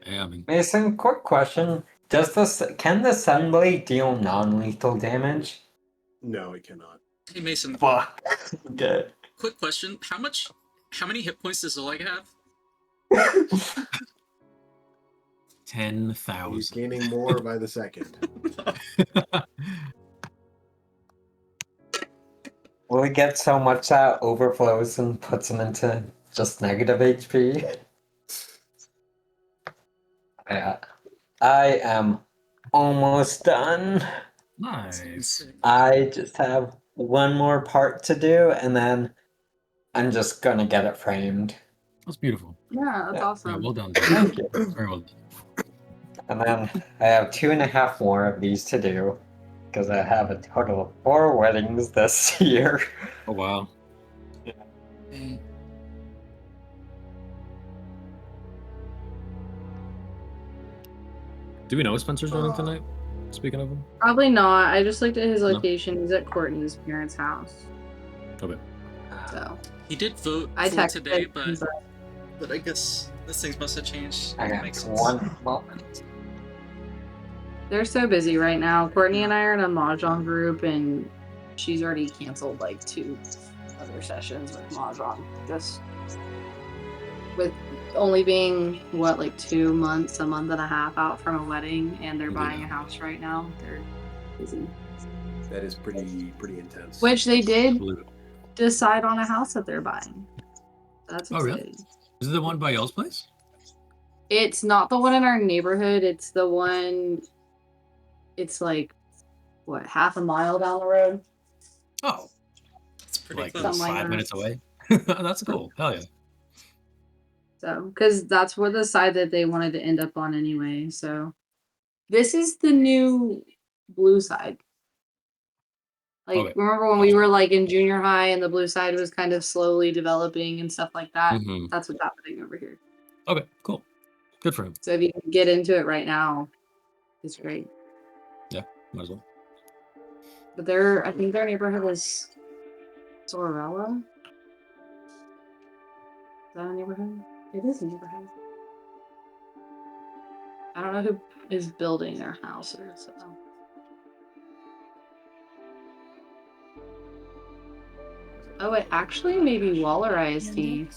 Yeah, I mean, Mason, quick question. Can the Sunblade deal non-lethal damage? No, it cannot. Hey Mason, Fuck. Okay. quick question. How many hit points does Xolag have? 10,000. He's gaining more by the second. Will he get so much that overflows and puts him into just negative HP? Yeah. I am almost done. Nice. I just have one more part to do, and then I'm just gonna get it framed. That's beautiful. Yeah, that's Yeah. awesome. Yeah, well done. Thank you. Very well done. And then I have 2.5 more of these to do, because I have a total of 4 weddings this year. Oh, wow. Hey. Do we know if Spencer's running tonight? Speaking of him? Probably not. I just looked at his No. location. He's at Courtney's parents' house. Okay. So He did vote I for texted today, him, but I guess this things must have changed. I That got makes sense. one moment. they're so busy right now. Courtney and I are in a mahjong group, and she's already canceled like 2 other sessions with mahjong. Just with only being like 2 months, a month and a half out from a wedding, and they're buying a house right now. They're busy. That is pretty intense. Which they did Blue. decide on a house that they're buying. That's Oh, really? exciting. Is it the one by y'all's place? It's not the one in our neighborhood. It's the one. It's like what, half a mile down the road. Oh, It's pretty like close. Something like 5 that. minutes away? That's cool. Hell yeah. So, because that's where the side that they wanted to end up on anyway. So, this is the new blue side. Like, Okay. remember when we were like in junior high and the blue side was kind of slowly developing and stuff like that? Mhm. That's what's happening over here. Okay, cool. Good for him. So, if you can get into it right now, it's great. Might as well. But I think their neighborhood is Sorella. Is that a neighborhood? It is a neighborhood. I don't know who is building their houses. So. Oh, it actually may be Waller ISD.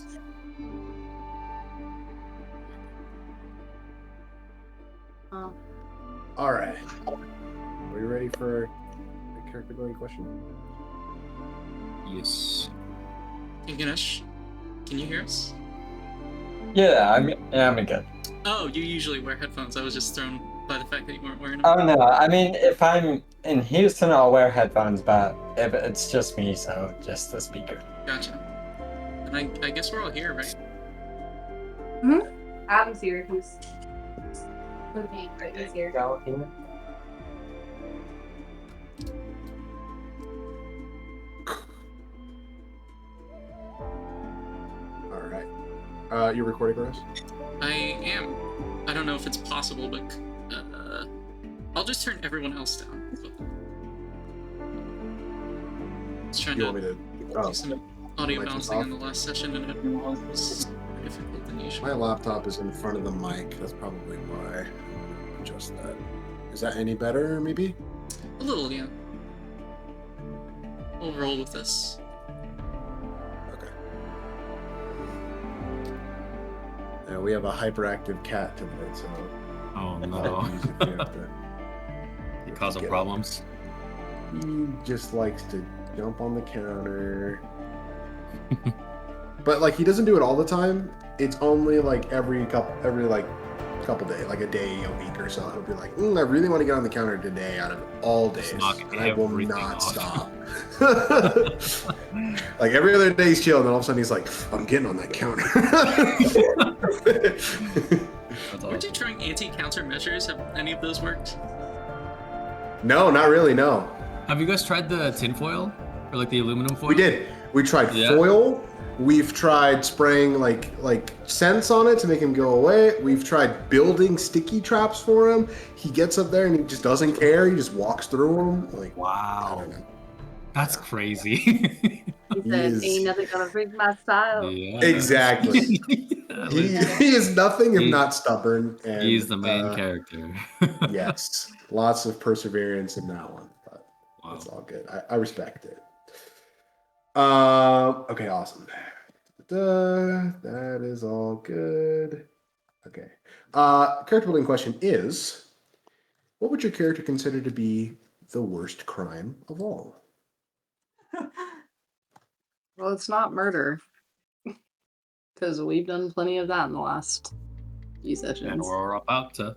Oh. All right. Are you ready for a character building question? Yes. Hey Ganesh, can you hear us? Yeah, I'm good. Oh, you usually wear headphones. I was just thrown by the fact that you weren't wearing them. Oh no, I mean, if I'm in Houston, I'll wear headphones, but if it's just me, so just the speaker. Gotcha. And I guess we're all here, right? Adam's here. He's here. All right. You're recording for us? I am. I don't know if it's possible, but I'll just turn everyone else down. I was trying You to want me to? do some audio mic is balancing off? in the last session, and it was more difficult than usual. My laptop is in front of the mic. That's probably why. Adjust that. Is that any better, maybe? A little, yeah. We'll roll with this. Okay. Yeah, we have a hyperactive cat tonight, so. Oh I'll no. use it if you have to- You causing Get- problems? He just likes to jump on the counter. But like he doesn't do it all the time. It's only like every couple days, like a day a week or so. He'll be like, I really want to get on the counter today out of all days. knock And I will everything not off. stop. Like every other day he's chill, and then all of a sudden he's like, I'm getting on that counter. That's Weren't awesome. you trying anti-countermeasures? Have any of those worked? No, not really, no. Have you guys tried the tinfoil? Or like the aluminum foil? We did. We tried Yeah. foil. We've tried spraying like scents on it to make him go away. We've tried building sticky traps for him. He gets up there and he just doesn't care. He just walks through them. Like, I Wow. don't know. That's crazy. He said, is- "Ain't nothing gonna break my style." Yeah. Exactly. He is nothing if not stubborn. And, He's the main character. Yes, lots of perseverance in that one, but Wow. it's all good. I respect it. Okay, awesome. That is all good. Okay. Character building question is, what would your character consider to be the worst crime of all? Well, it's not murder. Because we've done plenty of that in the last few sessions. And we're about to.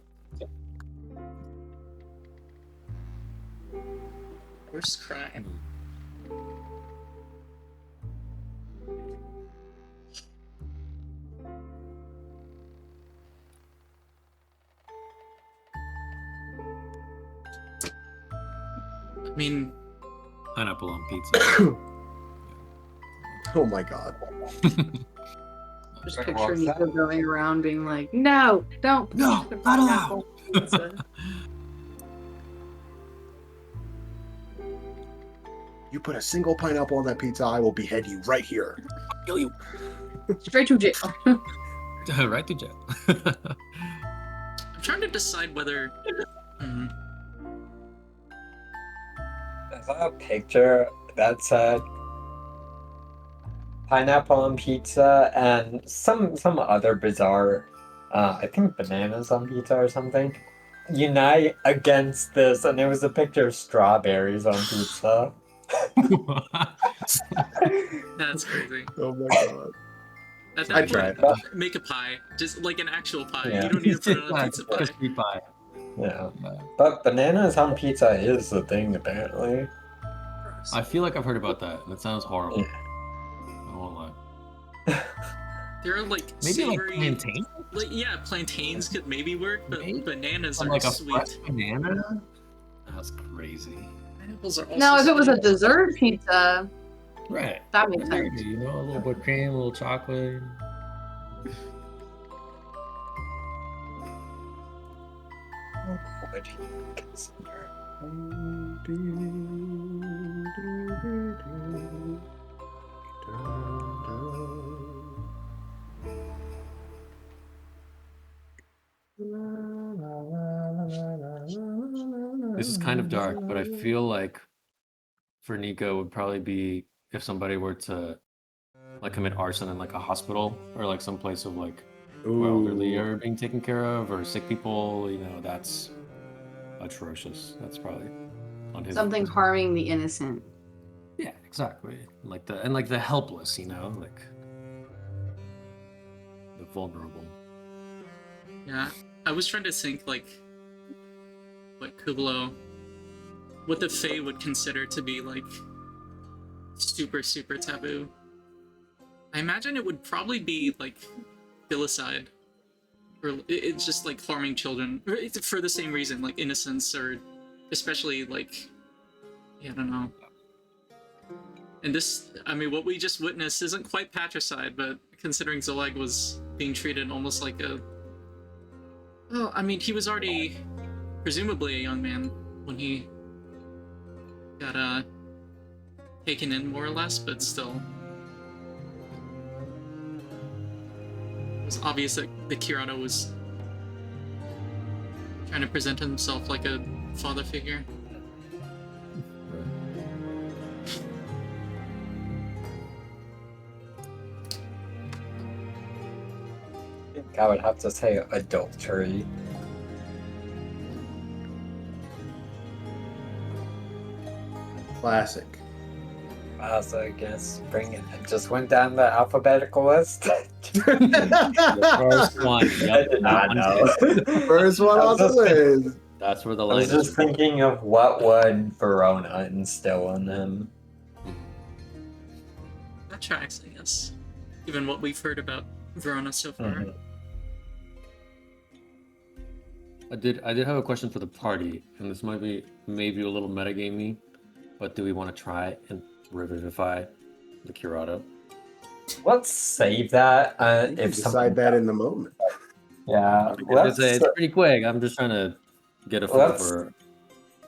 Worst crime. I mean, Pineapple on pizza. Oh my god. Just Wait, picture what's Nico that? going around being like, no, don't. No, put not allowed." pineapple on pizza." You put a single pineapple on that pizza, I will behead you right here. Kill you. Straight to jail. Right to jail. I'm trying to decide whether. I saw a picture that said pineapple on pizza and some other bizarre, I think bananas on pizza or something, unite against this, and it was a picture of strawberries on pizza. That's crazy. Oh my god. At I that tried. point, make a pie, just like an actual pie. Yeah. You don't need to put it on a pizza pie. Crispy pie. Yeah, but bananas on pizza is the thing apparently. I feel like I've heard about that, and it sounds horrible. Yeah. I won't lie. There are like Maybe like savory, plantain? like yeah, plantains could maybe work, but Maybe? bananas On are like a sweet. fresh banana? That's crazy. Pineapples are also Now, if it was a sweet. dessert pizza, Right. that makes sense. You know, a little bit of cream, a little chocolate. What would you consider? This is kind of dark, but I feel like for Nico would probably be if somebody were to like commit arson in like a hospital or like some place of like where elderly are being taken care of or sick people. You know, that's atrocious. That's probably on his Something harming the innocent. Yeah, exactly. Like the helpless. You know, like the vulnerable. Yeah, I was trying to think like what Kuuvalo, what the Fae would consider to be like super taboo. I imagine it would probably be like filicide, or it's just like harming children for the same reason, like innocence, or especially like, yeah, I don't know. And this, I mean, what we just witnessed isn't quite patricide, but considering Xolag was being treated almost like a, oh, I mean, he was already presumably a young man when he got taken in, more or less, but still. It was obvious that the Curato was trying to present himself like a father figure. I think I would have to say adultery. Classic. So I guess bring it. I just went down the alphabetical list. First one. I Yep. did not know. First one on the list. That's where the I line was just is. thinking of what would Verona instill in him. That tracks, I guess. Given what we've heard about Verona so far. Mhm. I did have a question for the party, and this might be maybe a little metagamey, but do we want to try and revivify the Curato? Let's save that. You can If decide something, that in the moment. yeah, It's pretty quick. I'm just trying to get a feel Let's- for.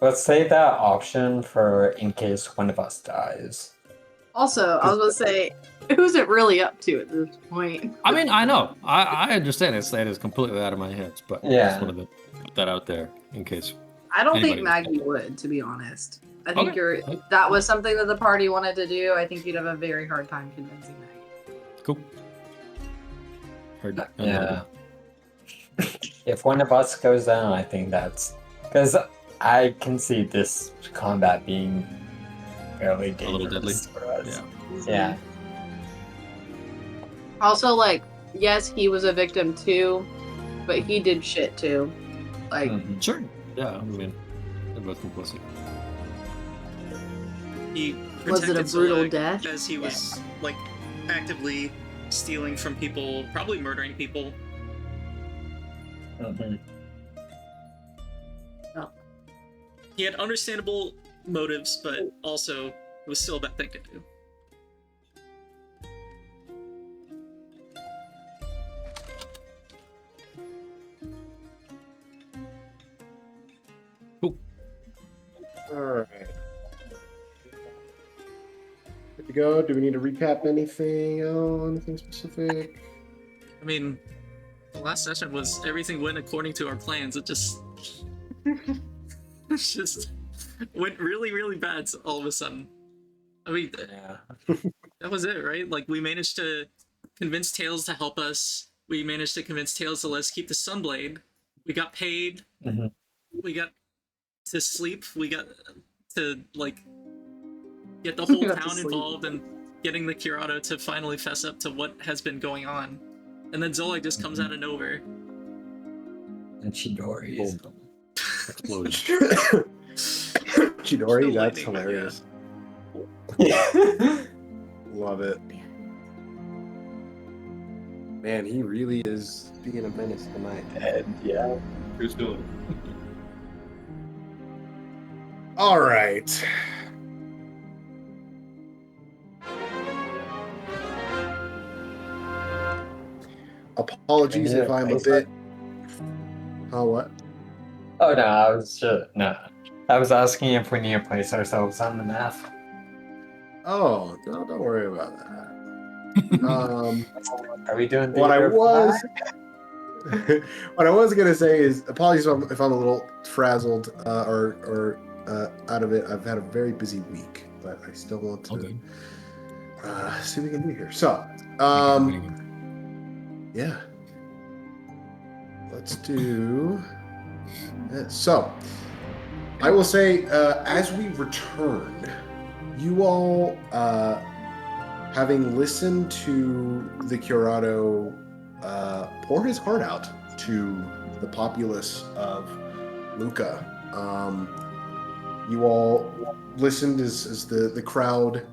let's save that option for in case one of us dies. Also, I was going to say, Who's it really up to at this point? I mean, I know. I understand that is completely out of my hands, but I Yeah. just wanted to put that out there in case. I don't Anybody think was Maggie thinking. would, to be honest. I think Okay. that was something that the party wanted to do. I think you'd have a very hard time convincing Maggie. Cool. Heard. Yeah. If one of us goes down, I think that's because I can see this combat being fairly A little deadly. dangerous for us. Yeah. Yeah. Also, like, yes, he was a victim too, but he did shit too. Like, Mhm. Sure. Yeah. I mean, they're both complicit. He Was it a protected brutal Xolag death? as he was like actively stealing from people, probably murdering people. Mhm. He had understandable motives, but also it was still a bad thing to do. Cool. All right. Good to go. Do we need to recap anything? Anything specific? I mean, the last session was everything went according to our plans. It just, it just went really, really bad all of a sudden. I mean, Yeah. that was it, right? Like, we managed to convince Tails to help us. We managed to convince Tails to let us keep the Sunblade. We got paid. Mhm. We got to sleep. We got to, like, get the whole We got to town sleep. involved and getting the Curato to finally fess up to what has been going on. And then Xolag just comes out of nowhere. And Chidori. Explosion. Chidori, Still that's lightning, but hilarious. Yeah. Love it. Man, he really is being a menace tonight. And yeah. Who's doing All right. Apologies if I'm a bit. Oh, what? Oh no, I was asking if we need to place ourselves on the map. Oh, no, don't worry about that. Are we doing What I theater of was, fire? what I was gonna say is, apologies if I'm a little frazzled or out of it. I've had a very busy week, but I still want to Okay. see what we can do here. So, yeah, let's do this. So, I will say, as we return, you all, having listened to the Curato pour his heart out to the populace of Lucca, you all listened as the crowd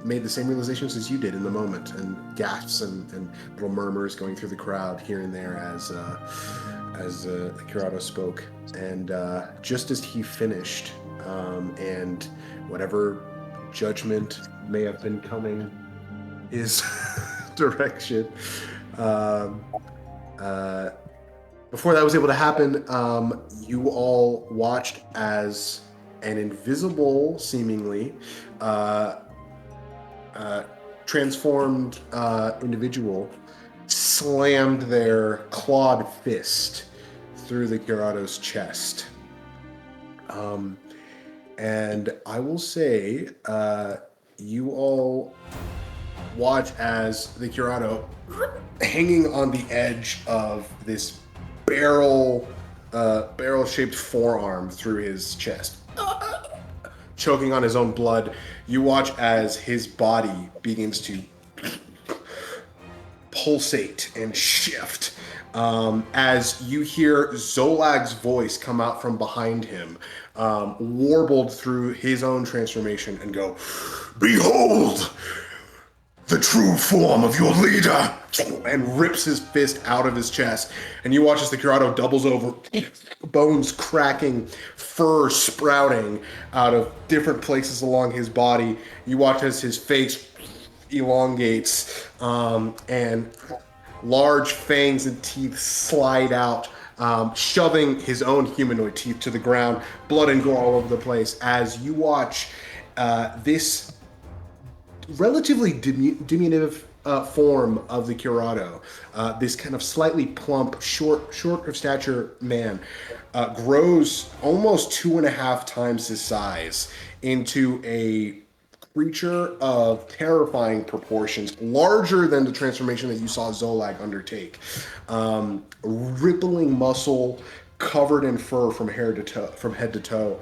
made the same realizations as you did in the moment, and gasps and little murmurs going through the crowd here and there as Curato spoke. And just as he finished, and whatever judgment may have been coming his direction, before that was able to happen, you all watched as an invisible, seemingly, transformed individual slammed their clawed fist through the Curato's chest. And I will say, you all watch as the Curato, hanging on the edge of this barrel-shaped forearm through his chest, choking on his own blood. You watch as his body begins to pulsate and shift, as you hear Xolag's voice come out from behind him, warbled through his own transformation, and go, "Behold the true form of your leader," and rips his fist out of his chest. And you watch as the Curato doubles over, bones cracking, fur sprouting out of different places along his body. You watch as his face elongates, and large fangs and teeth slide out, shoving his own humanoid teeth to the ground, blood and gore all over the place. As you watch this relatively diminutive form of the Curato, this kind of slightly plump, short of stature man, grows almost 2.5 times his size into a creature of terrifying proportions, larger than the transformation that you saw Xolag undertake. Rippling muscle, covered in fur from head to toe,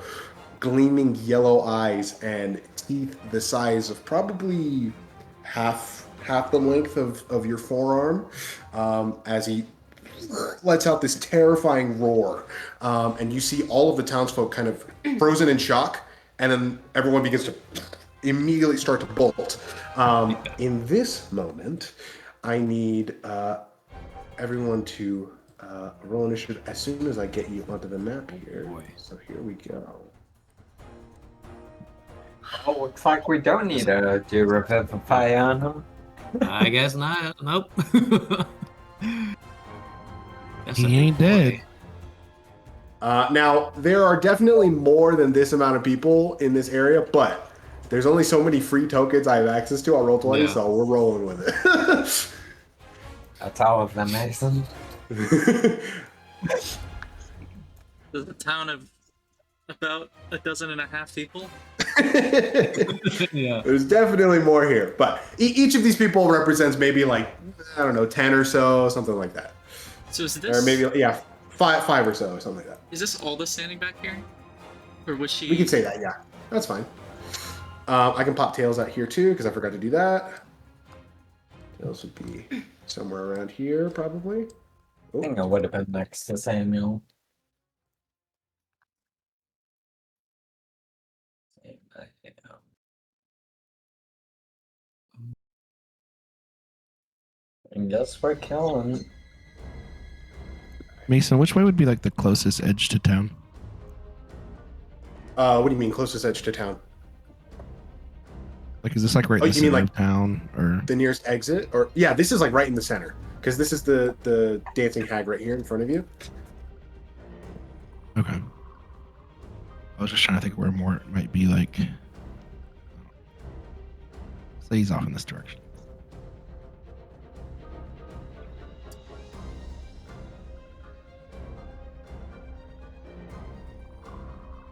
gleaming yellow eyes, and teeth the size of probably half the length of your forearm, as he lets out this terrifying roar, and you see all of the townsfolk kind of frozen in shock, and then everyone begins to immediately start to bolt. In this moment, I need everyone to roll initiative as soon as I get you onto the map here. So here we go. Oh, looks like we don't need to do Revivify on him. I guess not. Nope. He ain't dead. Now, there are definitely more than this amount of people in this area, but there's only so many free tokens I have access to on Roll20, Yeah. so we're rolling with it. That's all of them, Mason. There's a town of about 12.5 people. Yeah. There's definitely more here, but each of these people represents maybe like, I don't know, 10 or so, something like that. So is this Or maybe, yeah, five or so, something like that. is this Alda standing back here? Or was she We can say that, yeah. That's fine. I can pop Tails out here too, because I forgot to do that. Tails would be somewhere around here, probably. I think I would have been next to Samuel. And guess we're killing. Mason, which way would be like the closest edge to town? What do you mean, closest edge to town? Like, is this like right Oh, in the you mean center like- of town, or The nearest exit? Or yeah, this is like right in the center, because this is the dancing hag right here in front of you. okay? I was just trying to think where more it might be. Like, say he's off in this direction.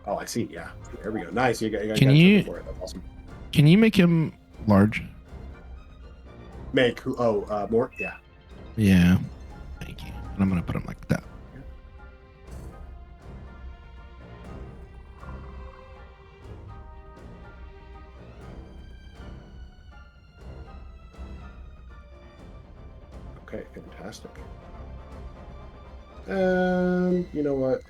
Oh, I see. Yeah, there we go. Nice. You got Can got you- for it. That's awesome. Can you make him large? Make who? Oh, more. Yeah. Yeah. Thank you. And I'm gonna put him like that. Okay, fantastic. You know what?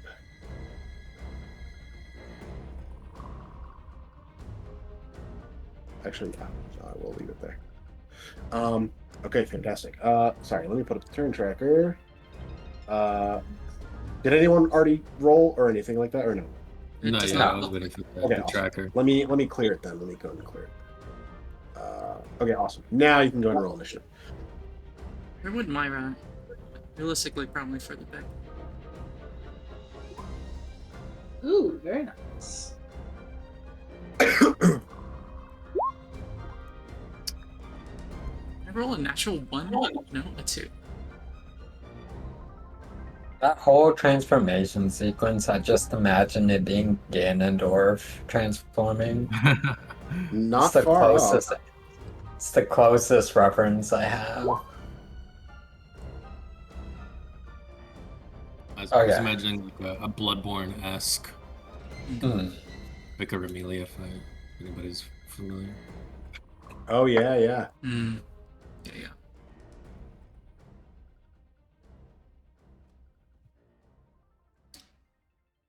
Actually, yeah, I will leave it there. Okay, fantastic. Sorry, let me put up the turn tracker. Did anyone already roll or anything like that, or no? It No, does yeah, not I was look- waiting for the, Okay, the awesome. tracker. Let me clear it then. Let me go and clear it. Okay, awesome. Now you can go and roll initiative. Where would Myra realistically probably further back? Ooh, very nice. I roll a natural 1? No, a 2. That whole transformation sequence, I just imagine it being Ganondorf transforming. Not It's the far off. closest. It's the closest reference I have. I was Okay. imagining like a Bloodborne-esque Hmm. Vicar Amelia, if anybody's familiar. Oh yeah, yeah. Hmm. Yeah, yeah.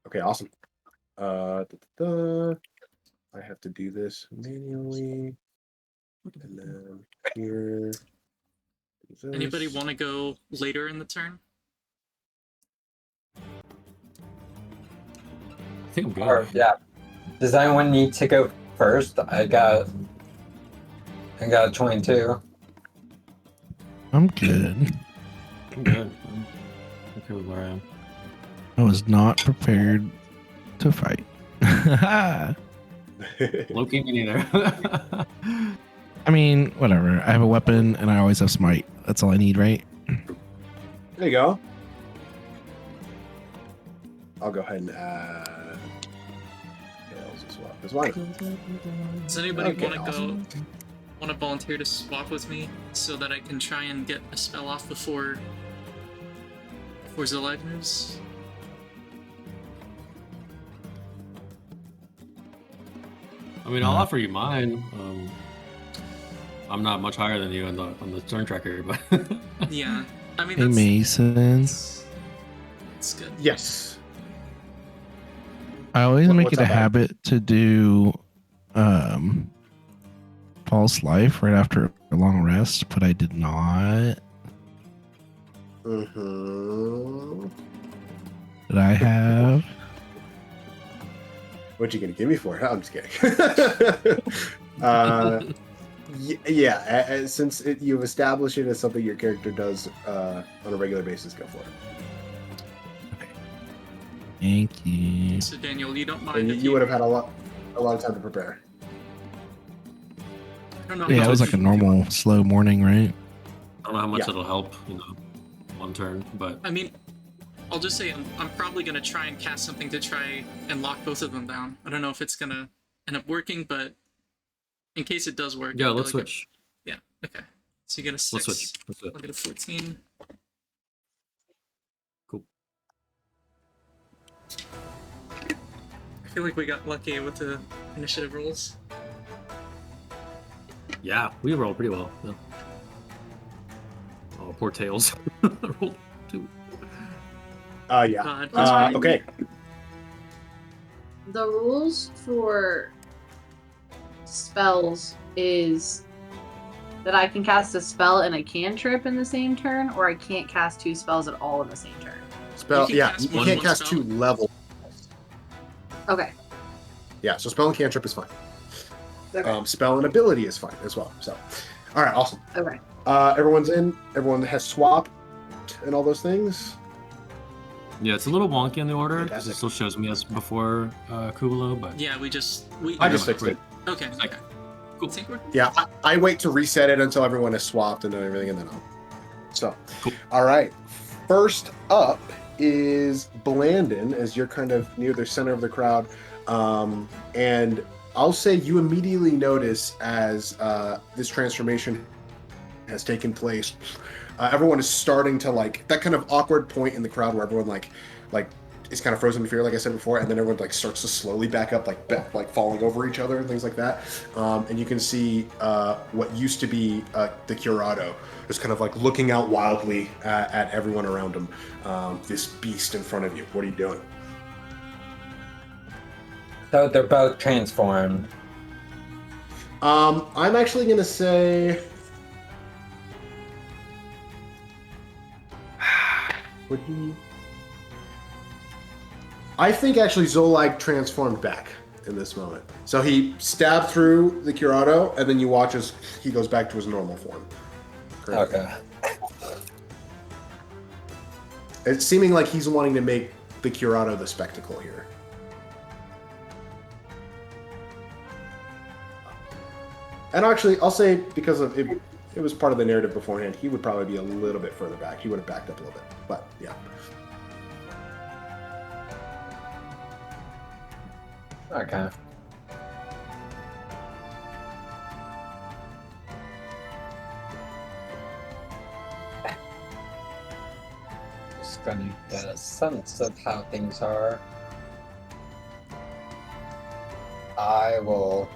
Okay, awesome. I have to do this manually, and then here. do this. Anybody want to go later in the turn? I think I'm good. Or, yeah. Does anyone need to go first? I got a 22. I'm good. I'm good. I'm okay with where I am. I was not prepared to fight. Loki, me neither. I mean, whatever. I have a weapon and I always have smite. That's all I need, right? There you go. I'll go ahead and add tails as well. Because why? Does anybody Okay, want to awesome. want to volunteer to swap with me so that I can try and get a spell off before Xolag moves? I mean, I'll offer you mine. I'm not much higher than you on the turn tracker, but Yeah, I mean Hey, that's Mason. it's good. Yes. I always make What's it a up, Adam? habit to do false life right after a long rest, but I did not. Mm-hmm. Did I have? What you gonna give me for it? I'm just kidding. Since you've established it as something your character does on a regular basis, go for it. Thank you. So Daniel, you don't mind And if you would have had a lot of time to prepare. I don't know Yeah, how it was much- like a normal slow morning, right? I don't know how much Yeah. it'll help, one turn. But I mean, I'll just say I'm probably gonna try and cast something to try and lock both of them down. I don't know if it's gonna end up working, but in case it does work, yeah, I feel let's like switch. Yeah. Okay. So you get a 6. Let's switch. Let's do it. I'll get a 14. Cool. I feel like we got lucky with the initiative rolls. Yeah, we rolled pretty well. Yeah. Oh, poor Tails. Rolled 2. Yeah. God. Okay. The rules for spells is that I can cast a spell and a cantrip in the same turn, or I can't cast 2 spells at all in the same turn. Spell. can Yeah, cast you one can't cast spell. 2 levels. Okay. Yeah, so spell and cantrip is fine. Okay. Spell and ability is fine as well. So, all right, awesome. Okay. Everyone's in. Everyone has swapped and all those things. Yeah, it's a little wonky in the order because Fantastic. it still shows me as before Kuuvalo, but Yeah, we I just fixed great. it. Okay. Okay. Okay. Cool. I think we're Yeah, I wait to reset it until everyone has swapped and everything, and then I'll. So, Cool. all right. First up is Blandon, as you're kind of near the center of the crowd, and I'll say you immediately notice as this transformation has taken place. Everyone is starting to that kind of awkward point in the crowd where everyone like is kind of frozen in fear, like I said before, and then everyone starts to slowly back up, like falling over each other and things like that. And you can see what used to be the Curato just kind of looking out wildly at everyone around him. This beast in front of you. What are you doing? So they're both transformed. I'm actually gonna say. Would he? I think actually Xolag transformed back in this moment. So he stabbed through the Curato, and then you watch as he goes back to his normal form. Correct. Okay. It's seeming like he's wanting to make the Curato the spectacle here. And actually, I'll say because of it was part of the narrative beforehand, he would probably be a little bit further back. He would have backed up a little bit. But yeah. Okay. Just gonna get a sense of how things are. I will.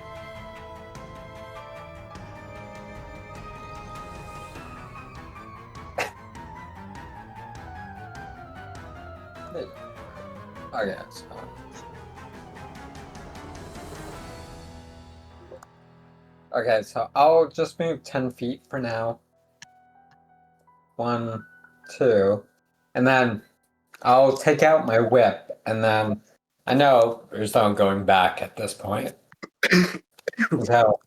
Okay, so. Okay, so I'll just move 10 feet for now. 1, 2. And then I'll take out my whip, and then I know there's no going back at this point. So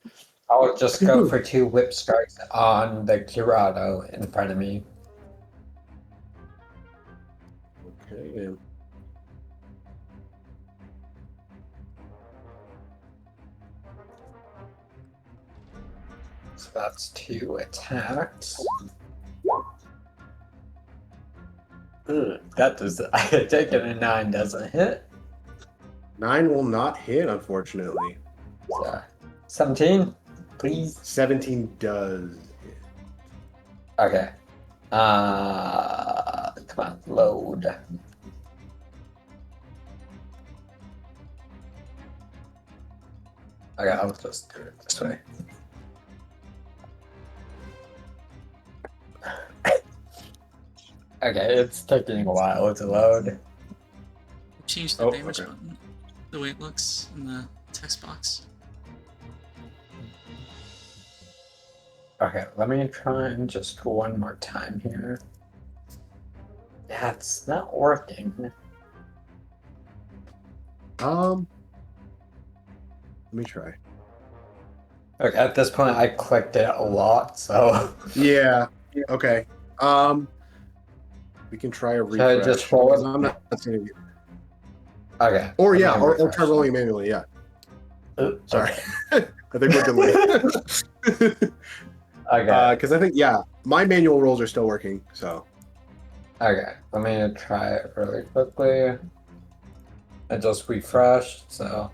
I'll just go for 2 whip strikes on the Curato in front of me. Okay. So that's 2 attacks. That does. I take it a 9 doesn't hit. 9 will not hit, unfortunately. So 17, please. 17 does hit. Okay. Come on, load. Okay, I'll just do it this way. Okay, it's taking a while to load. Change the Oh, damage okay. button, the way it looks in the text box. Okay, let me try and just one more time here. That's not working. Let me try. Okay, at this point I clicked it a lot, so Yeah. Okay. We can try a Should I refresh. just roll it? because I'm not seeing it. okay. Or let me yeah, or refresh. try rolling manually. Yeah. Oops, Sorry. okay. I think we're delayed. Okay. Because I think my manual rolls are still working. So Okay, let me try it really quickly. I just refreshed, so.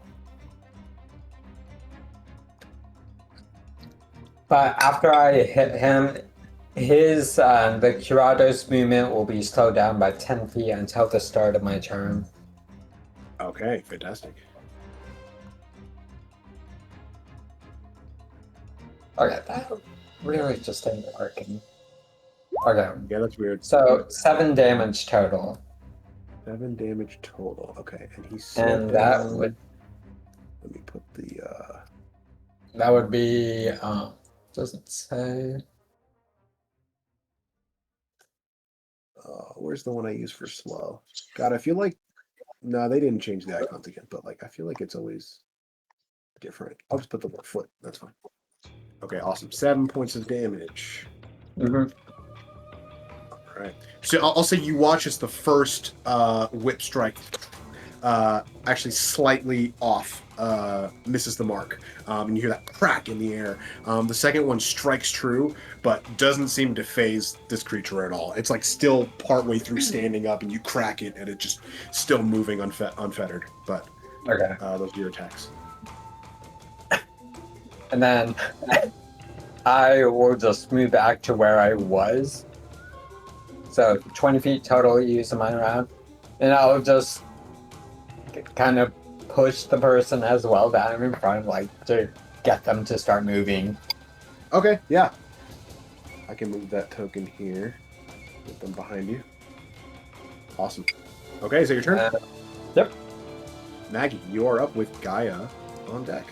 But after I hit him, his the Curato's movement will be slowed down by 10 feet until the start of my turn. okay, fantastic. Okay, that really just ain't working. Okay, Yeah, that's weird. so 7 damage total. 7 damage total. Okay, and he's And that would Let me put be doesn't say. where's the one I use for slow? God, I feel like no, they didn't change the icons again, but like I feel like it's always different. I'll just put the word foot. That's fine. Okay, awesome. 7 points of damage. Mm-hmm. All right. So I'll say you watch as the first whip strike actually slightly off misses the mark, and you hear that crack in the air. The second one strikes true, but doesn't seem to phase this creature at all. It's like still partway through standing up, and you crack it, and it's just still moving unfettered. But Okay. those are your attacks. And then I will just move back to where I was. So 20 feet total using my round. And I'll just kind of push the person as well that I'm in front of, like, to get them to start moving. Okay, yeah. I can move that token here. Get them behind you. Awesome. Okay, is it your turn? Yep. Maggie, you are up with Gaia on deck.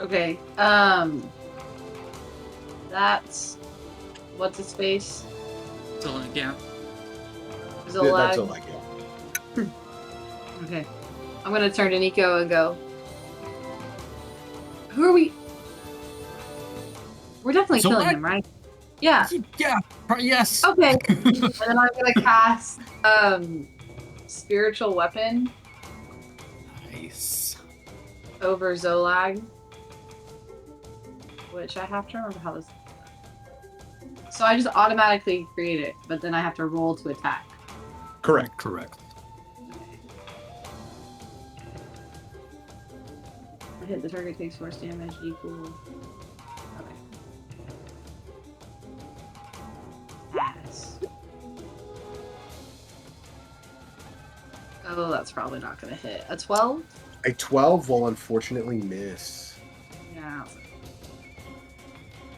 Okay. That's what's his face? So yeah, Xolag. That's a like, yeah. Okay. I'm gonna turn to Nico and go. Who are we? We're definitely killing Xolag? him, right? Yeah. Yeah. Yes. Okay. And then I'm gonna cast spiritual weapon Nice. over Xolag. Which I have to remember how this. So I just automatically create it, but then I have to roll to attack. Correct. Correct. I hit the target takes force damage equal. Okay. Pass. Oh, that's probably not gonna hit. A 12? A 12 will unfortunately miss. Yeah.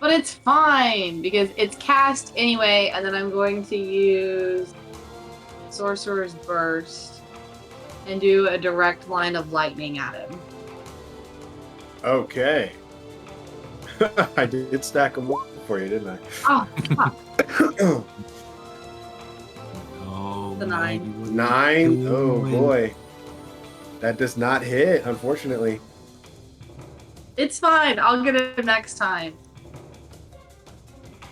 But it's fine because it's cast anyway, and then I'm going to use Sorcerer's Burst and do a direct line of lightning at him. Okay. I did stack them for you, didn't I? Oh, fuck. Oh, The 9. 9? Oh boy. That does not hit, unfortunately. It's fine. I'll get it next time.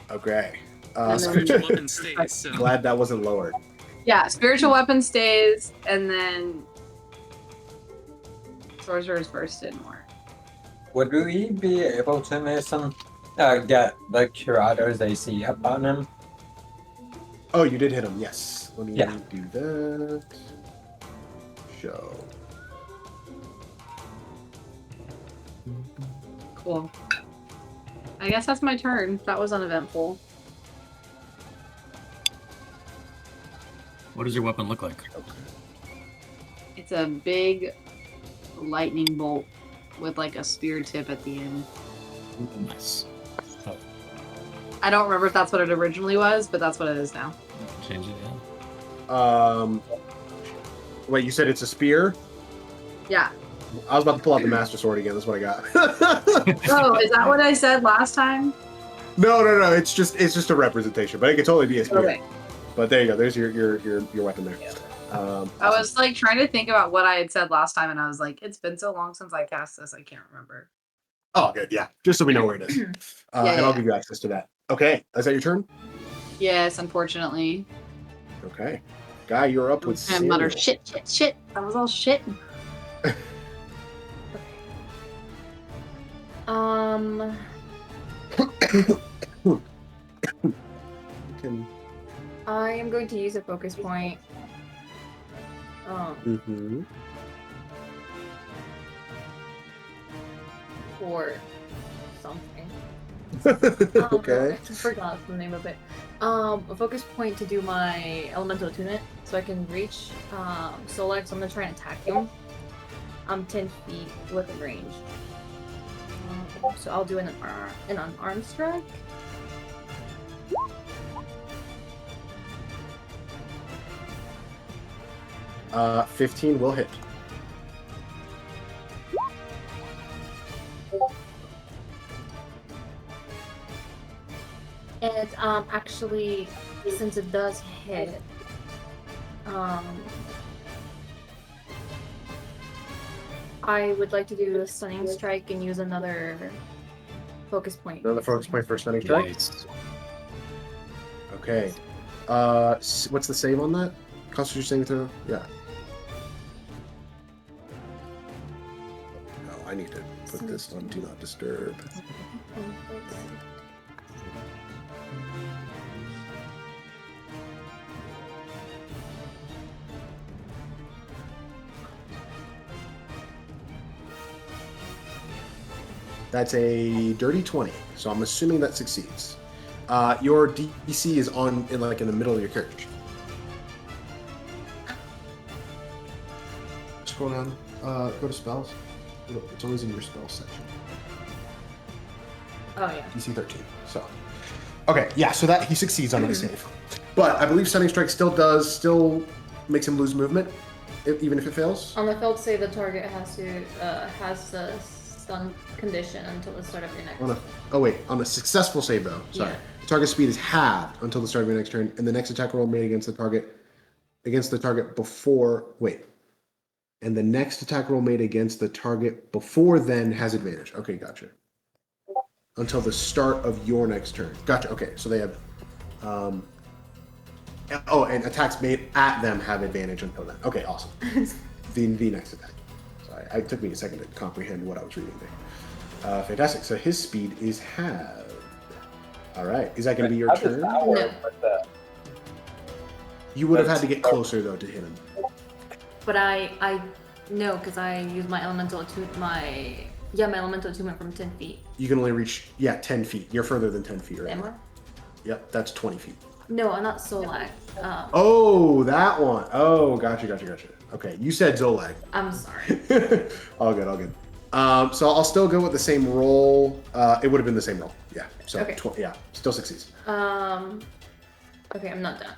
Okay. And then- spiritual weapon stays. So Glad that wasn't lowered. Yeah, spiritual weapon stays, and then Sorcerer's Burst didn't work. Would we be able to make some get the Curato's AC up on him? Oh, you did hit him. Yes. Let me Yeah. do that. Show. Cool. I guess that's my turn. That was uneventful. What does your weapon look like? It's a big lightning bolt with like a spear tip at the end. Nice. Oh, I don't remember if that's what it originally was, but that's what it is now. change it, yeah. Wait, you said it's a spear? Yeah. I was about to pull out the Master Sword again. That's what I got. Oh, is that what I said last time? No. It's just a representation, but it could totally be a spear. Okay. But there you go. There's your weapon there. I was like trying to think about what I had said last time, and I was like, it's been so long since I cast this, I can't remember. Oh, good. Yeah, just so we know where it is, and I'll give you access to that. Okay, is that your turn? Yes, unfortunately. Okay, Guy, you're up with. I Samuel. mutter shit. That was all shit. I am going to use a focus point. For something. Okay. I forgot the name of it. A focus point to do my elemental attunement, so I can reach Xolag. So I'm gonna try and attack him. I'm 10 feet within range. So I'll do an unarmed strike. Uh, 15 will hit. And actually, since it does hit, I would like to do a stunning strike and use another focus point. Another focus point for stunning strike. Nice. Okay. What's the save on that? Constitution saving throw? Yeah. Oh, I need to put this on Do Not Disturb. That's a dirty 20, so I'm assuming that succeeds. Your DC is in the middle of your character. Scroll down. Go to spells. It's always in your spells section. Oh yeah. DC 13. So, okay, yeah. So that he succeeds on that save, but I believe stunning strike still makes him lose movement, even if it fails. On the failed save, the target has the stun condition until the start of your next. On a successful save though. Sorry. Yeah. The target speed is halved until the start of your next turn, and the next attack roll made against the target before. And the next attack roll made against the target before then has advantage. Okay, gotcha. Until the start of your next turn. Gotcha. Okay, so they have. And attacks made at them have advantage until then. Okay, awesome. the next attack. Sorry, it took me a second to comprehend what I was reading there. Fantastic. So his speed is halved. All right. Is that going to be your turn? No. You would have had to get closer though to hit him. But I no, because I use my elemental attunement. My elemental attunement from 10 feet. You can only reach 10 feet. You're further than 10 feet, right? Am I? Yep, that's 20 feet. No, I'm not Xolag. Oh, that one. Oh, gotcha. Okay, you said Xolag. I'm sorry. all good. So I'll still go with the same roll. It would have been the same roll. Yeah. So Okay. Still succeeds. Okay, I'm not done.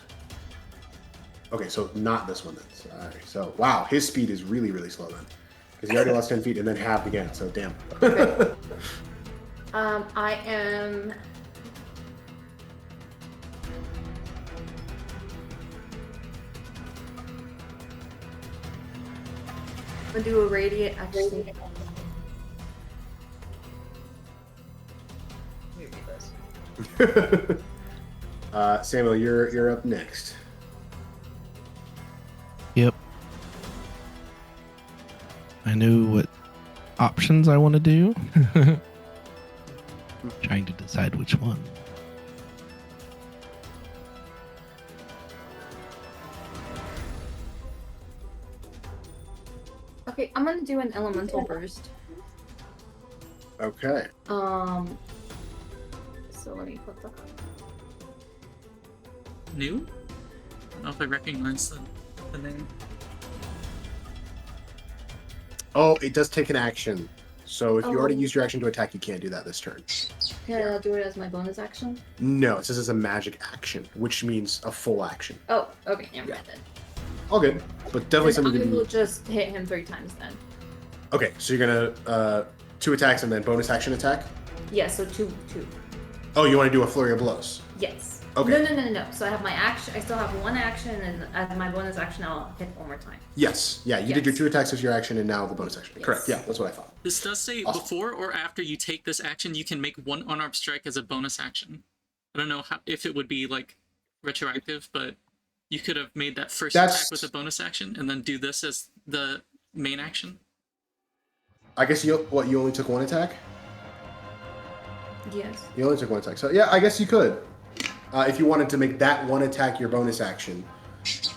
Okay, so not this one then. So, all right. So wow, his speed is really, really slow then, because he already lost 10 feet and then halved again. So damn. Okay. I am. I'm gonna do a radiant actually. Samuel, you're up next. Yep. I knew what options I want to do. Trying to decide which one. Okay, I'm gonna do an elemental burst. Okay. So let me put the. New? I don't know if I recognize the name. Oh, it does take an action. So if you already Oh. used your action to attack, you can't do that this turn. Can I do it as my bonus action? No, it says it's a magic action, which means a full action. Oh, okay, never mind then. All good, but definitely Then something I to will do. just hit him 3 times then. Okay, so you're gonna 2 attacks and then bonus action attack. Yeah, so two. Oh, you want to do a flurry of blows? Yes. Okay. No. So I have my action. I still have 1 action, and as my bonus action, I'll hit 1 more time. Yes. Yeah, you did your Yes. 2 attacks as your action, and now the bonus action. Yes. Correct. Yeah, that's what I thought. This does say Awesome. before or after you take this action, you can make 1 unarmed strike as a bonus action. I don't know if it would be like retroactive, but you could have made that first attack with a bonus action and then do this as the main action. I guess you only took 1 attack. Yes. You only took 1 attack. So yeah, I guess you could. If you wanted to make that 1 attack your bonus action,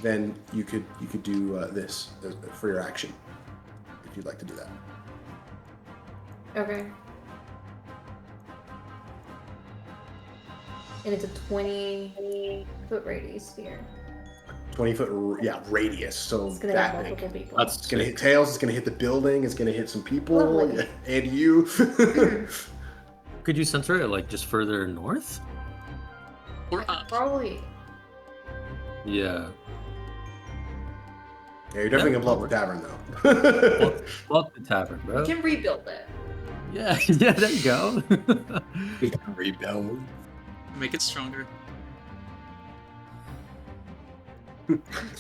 then you could do this for your action, if you'd like to do that. Okay. And it's a 20-foot radius here. 20-foot, radius. So It's gonna that have big. multiple people. It's gonna hit tails. It's gonna hit the building. It's gonna hit some people Lovely. and you. Could you censor it like just further north? Or up. Probably. Yeah. Yeah, you're definitely gonna blow up the tavern though. Love the tavern, bro. We can rebuild it. Yeah, yeah, there you go. We can rebuild. Make it stronger.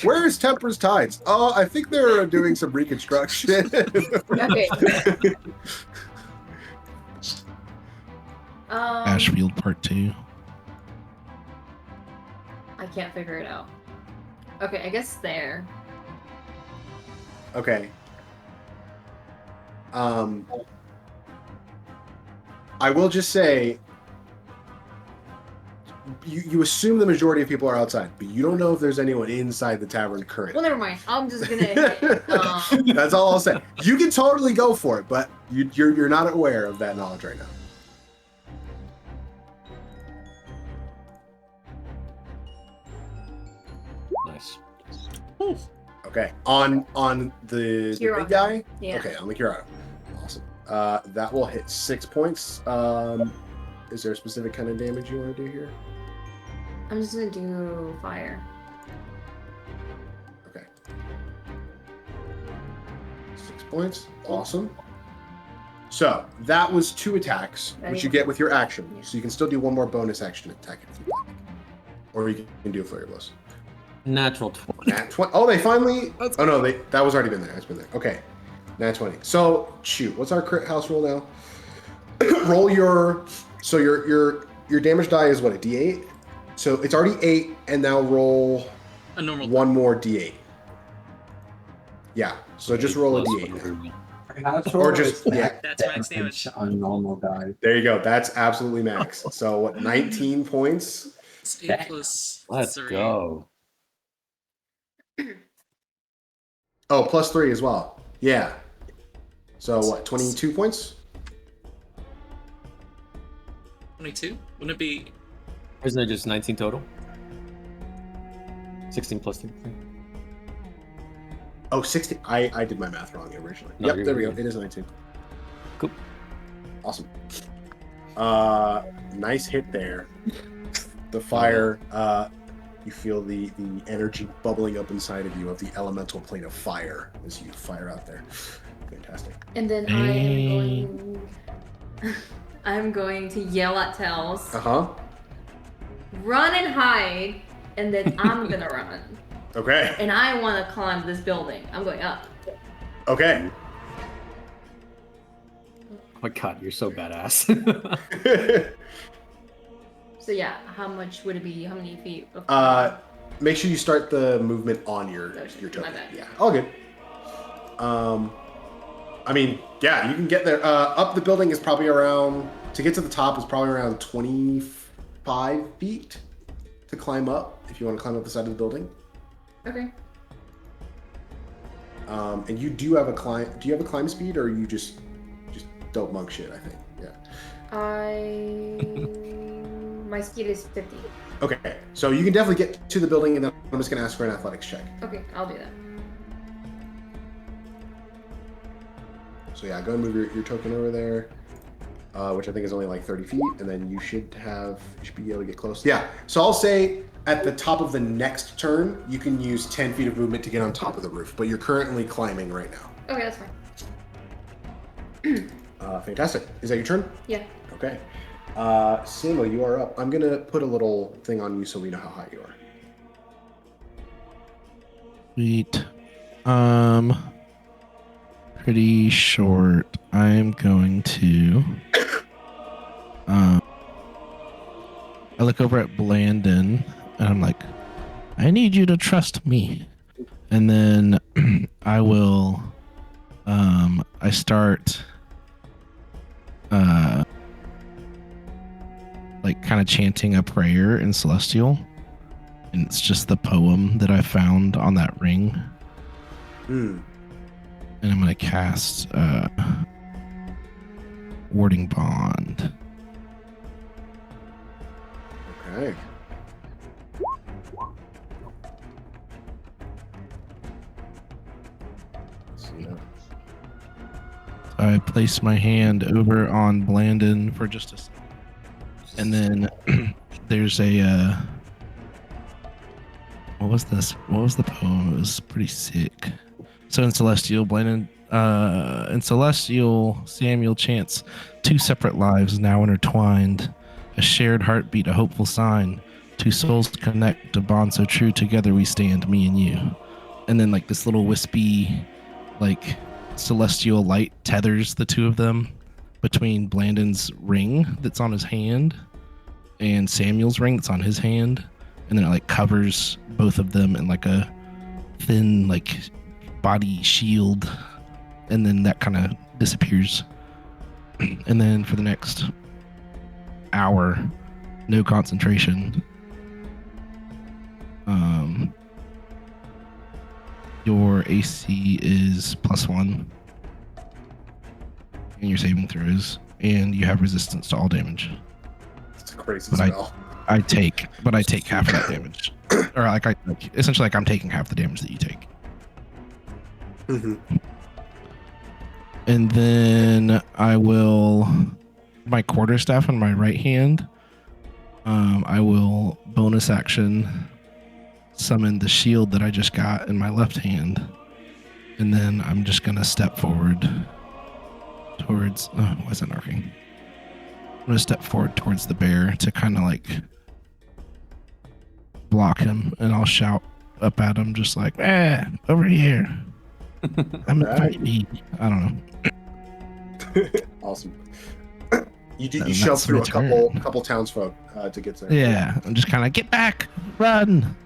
Where is Temper's Tides? Oh, I think they're doing some reconstruction. Okay. Ashfield Part 2. I can't figure it out. Okay, I guess there. Okay. I will just say, you assume the majority of people are outside, but you don't know if there's anyone inside the tavern Well, currently. never mind. I'm just gonna hit. That's all I'll say. You can totally go for it, but you're not aware of that knowledge right now. Nice. Okay. On the Curato. big guy? Yeah. Okay, on the Curato. Awesome. That will hit 6 points. Is there a specific kind of damage you want to do here? I'm just gonna do fire. Okay. 6 points. Awesome. So that was 2 attacks, which you get with your action. Yeah. So you can still do 1 more bonus action attack if you like. Or you can do a flurry of blows. Natural 20. Nat 20. Oh, they finally. Let's Oh no, that was already been there. It's been there. Okay. Nat 20. So shoot, what's our crit house roll now? Roll your. So your damage die is what, a D8? So it's already 8, and now roll A normal. 1 more D8. Yeah. So just roll a Plus D8 whatever. now. Or just- yeah. That's max damage. on normal die. There you go. That's absolutely max. So what? 19 points. It's 8 plus Let's 3. go. Oh, plus 3 as well. Yeah. So what? 22 points. 22? Wouldn't it be? Isn't it just 19 total? 16 plus 3. Oh, 60. I did my math wrong originally. No, Yep, you're there we go. good. It is 19. Cool. Awesome. Nice hit there. The fire, you feel the energy bubbling up inside of you of the elemental plane of fire as you fire out there. Fantastic. And then I'm going to yell at Tails, Uh-huh. run and hide, and then I'm gonna run. Okay. And I want to climb this building. I'm going up. Okay. Oh my god, you're so badass. So yeah, how much would it be? How many feet? Of Make sure you start the movement on your Okay, token. my bad. Yeah, all good. I mean, yeah, you can get there. Up the building is probably around, to get to the top is probably around 25 feet to climb up, if you want to climb up the side of the building. Okay. And you do have a climb. Do you have a climb speed, or you just don't monk shit? I think. Yeah. My speed is 50. Okay, so you can definitely get to the building, and then I'm just gonna ask for an athletics check. Okay, I'll do that. So yeah, go and move your token over there, which I think is only like 30 feet, and then you should be able to get close. Yeah, so I'll say at the top of the next turn, you can use 10 feet of movement to get on top of the roof, but you're currently climbing right now. Okay, that's fine. Fantastic. Is that your turn? Yeah. Okay. Samuel, you are up. I'm gonna put a little thing on you so we know how high you are. Sweet. Pretty short. I'm going to. I look over at Blandon and I'm like, I need you to trust me. And then I will. I start. Like kind of chanting a prayer in Celestial. And it's just the poem that I found on that ring. Hmm. And I'm going to cast Warding Bond. Okay. Let's see now. I place my hand over on Blandon for just a second. And then there's a what was this? What was the poem? It was pretty sick. So in Celestial, Blandon in Celestial, Samuel chants, 2 separate lives now intertwined, a shared heartbeat, a hopeful sign. 2 souls connect, a bond so true, together we stand, me and you. And then like this little wispy, like celestial light tethers the 2 of them between Blandon's ring that's on his hand and Samuel's ring that's on his hand, and then it like covers both of them in like a thin like body shield, and then that kind of disappears. And then for the next hour, no concentration. Your AC is +1 in your saving throws, and you have resistance to all damage. It's a crazy But spell. I take half of that damage, or essentially I'm taking half the damage that you take. Mm-hmm. And then I will, my quarterstaff in my right hand, I will bonus action summon the shield that I just got in my left hand. And then I'm just going to step forward towards, why is that working? I'm going to step forward towards the bear to kind of like block him, and I'll shout up at him just like, over here. I'm a Alright. I don't know. Awesome. You And shove that's through my a turn. couple townsfolk to get there. Yeah, I'm just kind of get back, run,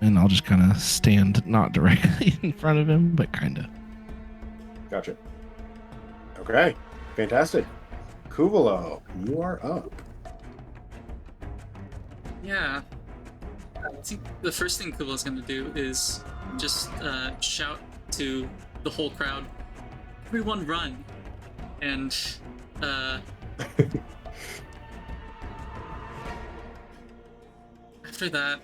and I'll just kind of stand not directly in front of him, but kind of. Gotcha. Okay, fantastic. Kuuvalo, you are up. Yeah. I think the first thing Kuuvalo's gonna do is just shout to the whole crowd, everyone run! And after that,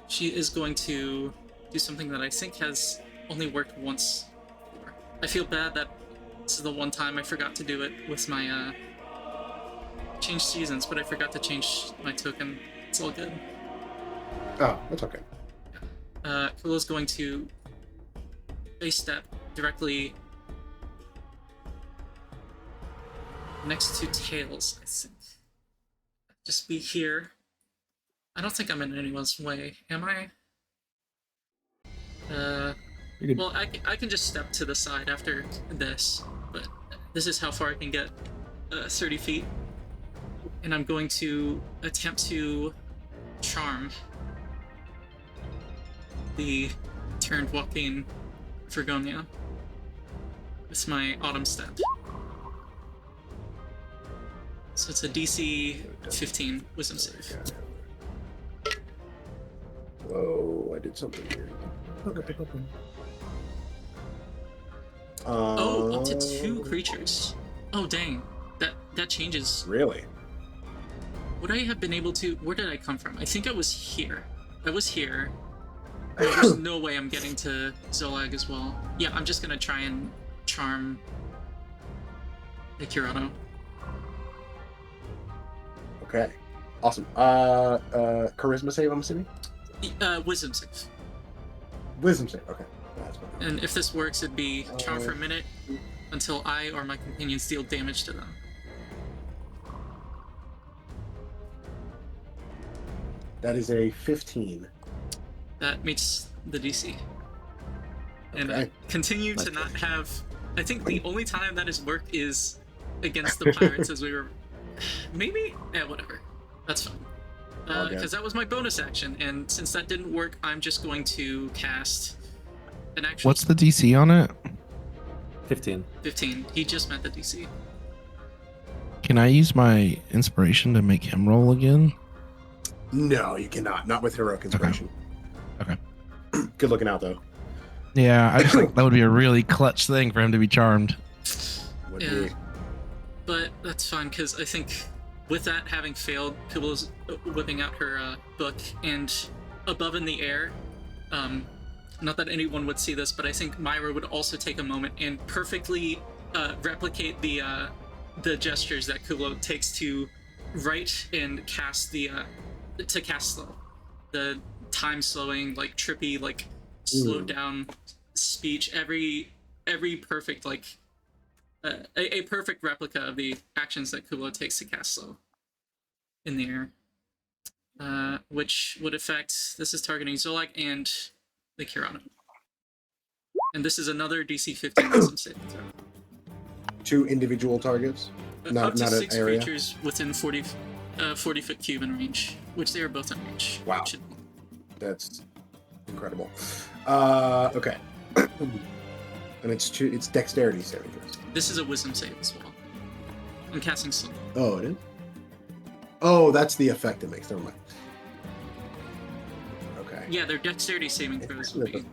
she is going to do something that I think has only worked once before. I feel bad that this is the one time I forgot to do it with my change seasons, but I forgot to change my token. It's all good. Oh, that's okay. Kuuvalo's going to face step directly next to Tails, I think. Just be here. I don't think I'm in anyone's way, am I? You could- Well, I can just step to the side after this, but this is how far I can get, 30 feet. And I'm going to attempt to charm the turned walking Vergogna. with my autumn step. So it's a DC 15 wisdom save. Whoa, I did something weird. Oh, up to 2 creatures. Oh dang, that changes. Really? Would I have been able to? Where did I come from? I think I was here. I was here. There's no way I'm getting to Xolag as well. Yeah, I'm just gonna try and charm the Curato. Okay. Awesome. Charisma save, I'm assuming? Wisdom save. Wisdom save, okay. That's fine. And if this works, it'd be charm for a minute until I or my companions deal damage to them. That is a 15. That meets the DC. And Okay. I continue to not have. I think the only time that has worked is against the pirates as we were. Maybe? Yeah, whatever. That's fine. Okay. Because that was my bonus action, and since that didn't work, I'm just going to cast an actual. What's the DC on it? 15. 15. He just met the DC. Can I use my inspiration to make him roll again? No, you cannot. Not with heroic inspiration. Okay. Good looking out though. Yeah, I just think that would be a really clutch thing for him to be charmed. Would Yeah. be. But that's fine, because I think with that having failed, Kuuvalo's whipping out her book, and above in the air, not that anyone would see this, but I think Myra would also take a moment and perfectly replicate the gestures that Kuuvalo takes to write and cast to cast slow. The time slowing, like trippy, like slowed down speech, every perfect, like a perfect replica of the actions that Kuuvalo takes to cast slow in the air. Which would affect, this is targeting Xolag and the Curato. And this is another DC 15 wisdom saving throw. 2 individual targets. Not Up to an 6 area? creatures within 40-foot cube in range, which they are both in range. Wow. Which should- That's incredible. Okay. And it's dexterity saving throws. This is a wisdom save as well. I'm casting slow. Oh, it is? Oh, that's the effect it makes. Never mind. Okay. Yeah, their dexterity saving throws would be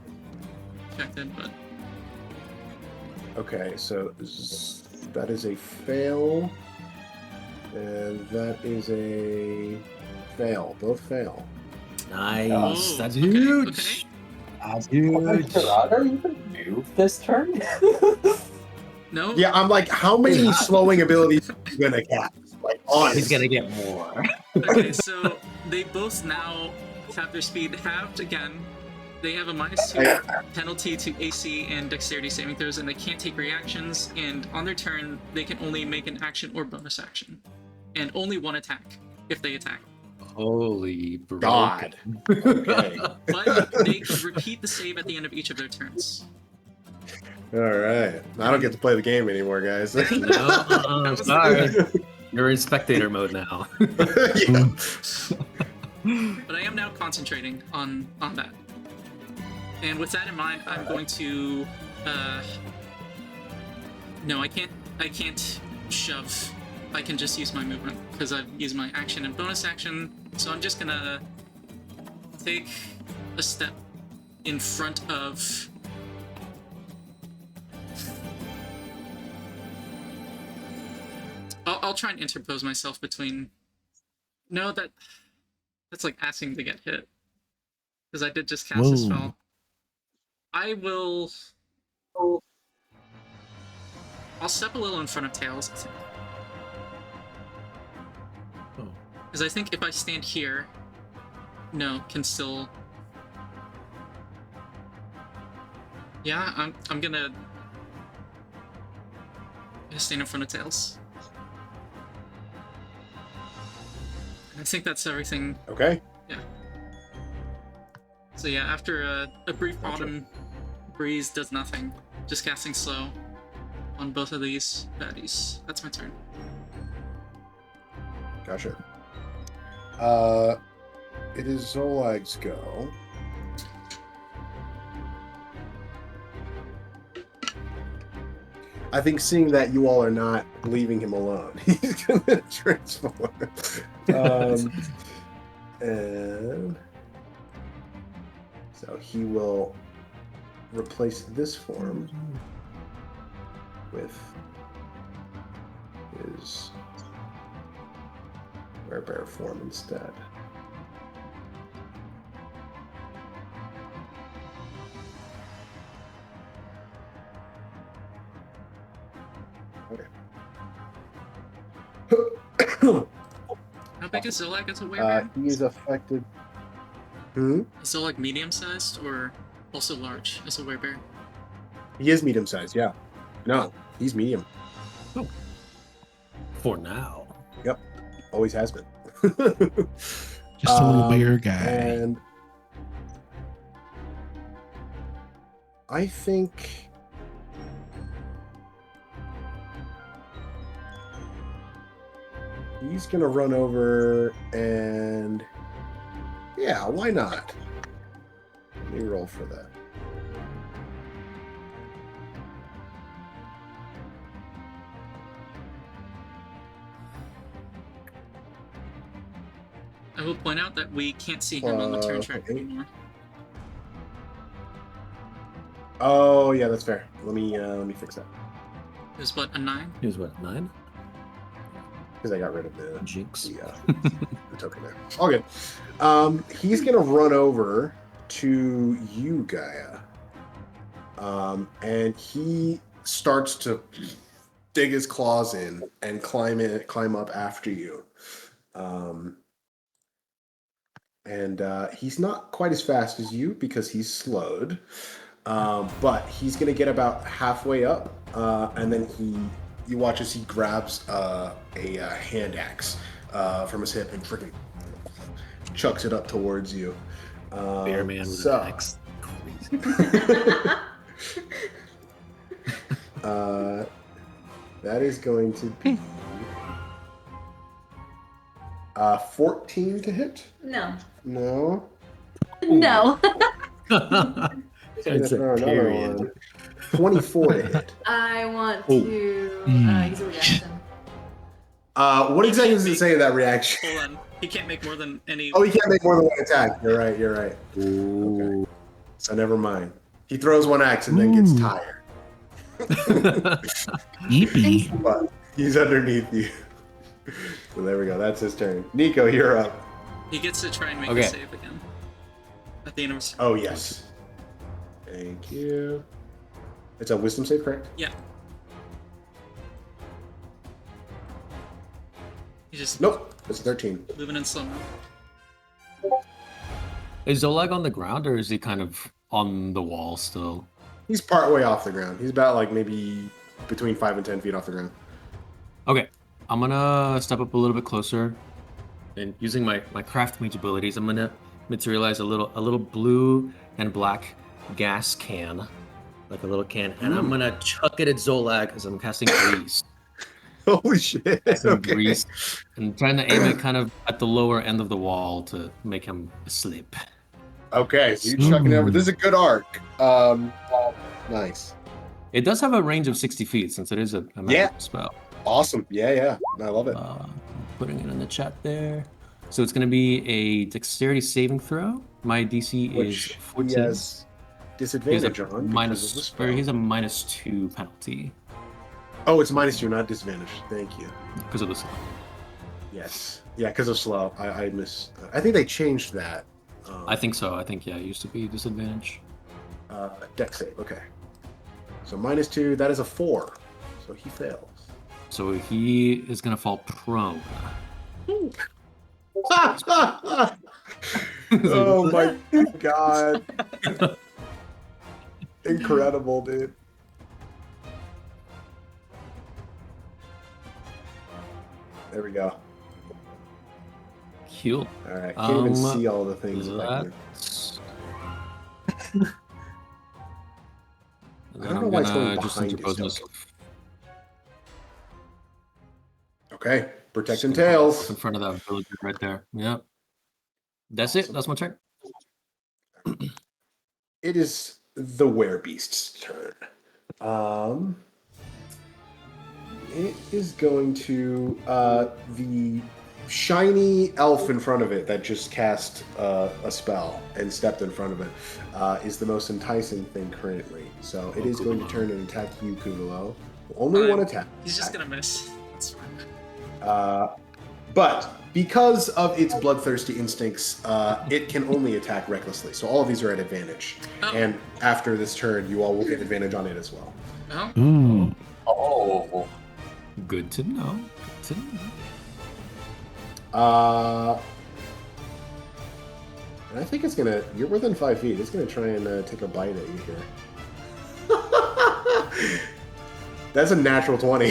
affected, but Okay, so that is a fail. And that is a fail. Both fail. Nice. Oh, That's okay, huge. okay. That's Oh, huge. Curato, you can move this turn? No? Yeah, I'm like, how many slowing abilities are you gonna cast? Like, honest. He's gonna get more. Okay, so they both now have their speed halved again. They have a -2 penalty to AC and dexterity saving throws, and they can't take reactions, and on their turn, they can only make an action or bonus action. And only one attack, if they attack. Holy God. Okay. But they can repeat the save at the end of each of their turns. All right. I don't get to play the game anymore, guys. No, That was sorry. You're in spectator mode now. Yeah. But I am now concentrating on that. And with that in mind, I'm going to no, I can't shove. I can just use my movement because I've used my action and bonus action. So I'm just gonna take a step in front of I'll try and interpose myself between. No, that's like asking to get hit. Because I did just cast a Whoa. spell. I will. I'll step a little in front of Tails, I think. Oh. Because I think if I stand here, no, can still. Yeah, I'm gonna stand in front of Tails. I think that's everything. Okay. So yeah, after a brief Gotcha. autumn breeze does nothing, just casting slow on both of these baddies. That's my turn. Gotcha. It is Xolag's go. I think seeing that you all are not leaving him alone, he's gonna transform. And so he will replace this form with his werebear form instead. How big is Xolag as a werebear? He is affected. Is Xolag medium-sized or also large as a werebear? He is medium sized, yeah. No, he's medium. For now. Always has been. Just a little bear guy. And I think he's gonna run over and yeah, why not? Let me roll for that. I will point out that we can't see him on the turn track okay. anymore. Oh yeah, that's fair. Let me fix that It was what, a 9? He was what, 9? because I got rid of the Jinx. the token there. All good. He's gonna run over to you, Gaia, and he starts to dig his claws in and climb up after you. And he's not quite as fast as you because he's slowed, but he's gonna get about halfway up, and then you watch as he grabs a hand axe from his hip and freaking chucks it up towards you. Bear man with so- an axe. That is going to be 14 to hit. No. No. No. Gonna It's a throw another period. one. 24 to hit. I want Oh. to use a reaction. What exactly does it say in that reaction? Hold on. He can't make more than any... Oh, he can't make more than one attack. You're right. Okay. So never mind. He throws one axe and then gets Ooh. tired. Yippee. But he's underneath you. So there we go. That's his turn. Nico, you're up. He gets to try and make Okay. a save again. At the end of his... Oh, yes. Thank you. It's a wisdom save, correct? Yeah. He's just Nope. It's 13. moving in slow-mo. Is Xolag on the ground or is he kind of on the wall still? He's part way off the ground. He's about like maybe between 5 and 10 feet off the ground. Okay, I'm gonna step up a little bit closer, and using my craft mage abilities, I'm gonna materialize a little blue and black gas can, like a little can, and I'm gonna chuck it at Xolag as I'm casting grease. Holy shit. Some Okay. grease, and trying to aim it kind of at the lower end of the wall to make him slip. Okay, so you're chucking over. This is a good arc. Nice. It does have a range of 60 feet since it is a magic Yeah. spell. Awesome. Yeah. I love it. Putting it in the chat there. So it's going to be a dexterity saving throw. My DC is Which 14. he has disadvantage on. because of the spell. he's a -2 penalty Oh, it's -2, not disadvantage. Thank you. because of the slow. Yes. Yeah, because of slow. I miss. I think they changed that. I think so. I think, yeah, it used to be disadvantage. Dex save. Okay. So -2. That is a 4. So he fails. So he is going to fall prone. Oh my god. Incredible, dude. There we go. Cool. All right. Can't even Um, see all the things. That's... And I then don't know I'm why it's gonna going just behind interpose his myself Okay. Protecting just in tails. front of that villager right there. Yeah. That's it. That's my turn. It is the Werebeasts' turn. it is going to the shiny elf in front of it that just cast a spell and stepped in front of it is the most enticing thing currently. So it is going to turn and attack you, Kuuvalo. Only one attack. He's just gonna miss. That's fine. But because of its bloodthirsty instincts, it can only attack recklessly. So all of these are at advantage. Oh. And after this turn, you all will get advantage on it as well. Oh, Ooh. Oh. Good to know. Good to know. And I think it's gonna. You're within 5 feet. It's gonna try and take a bite at you here. That's a natural 20.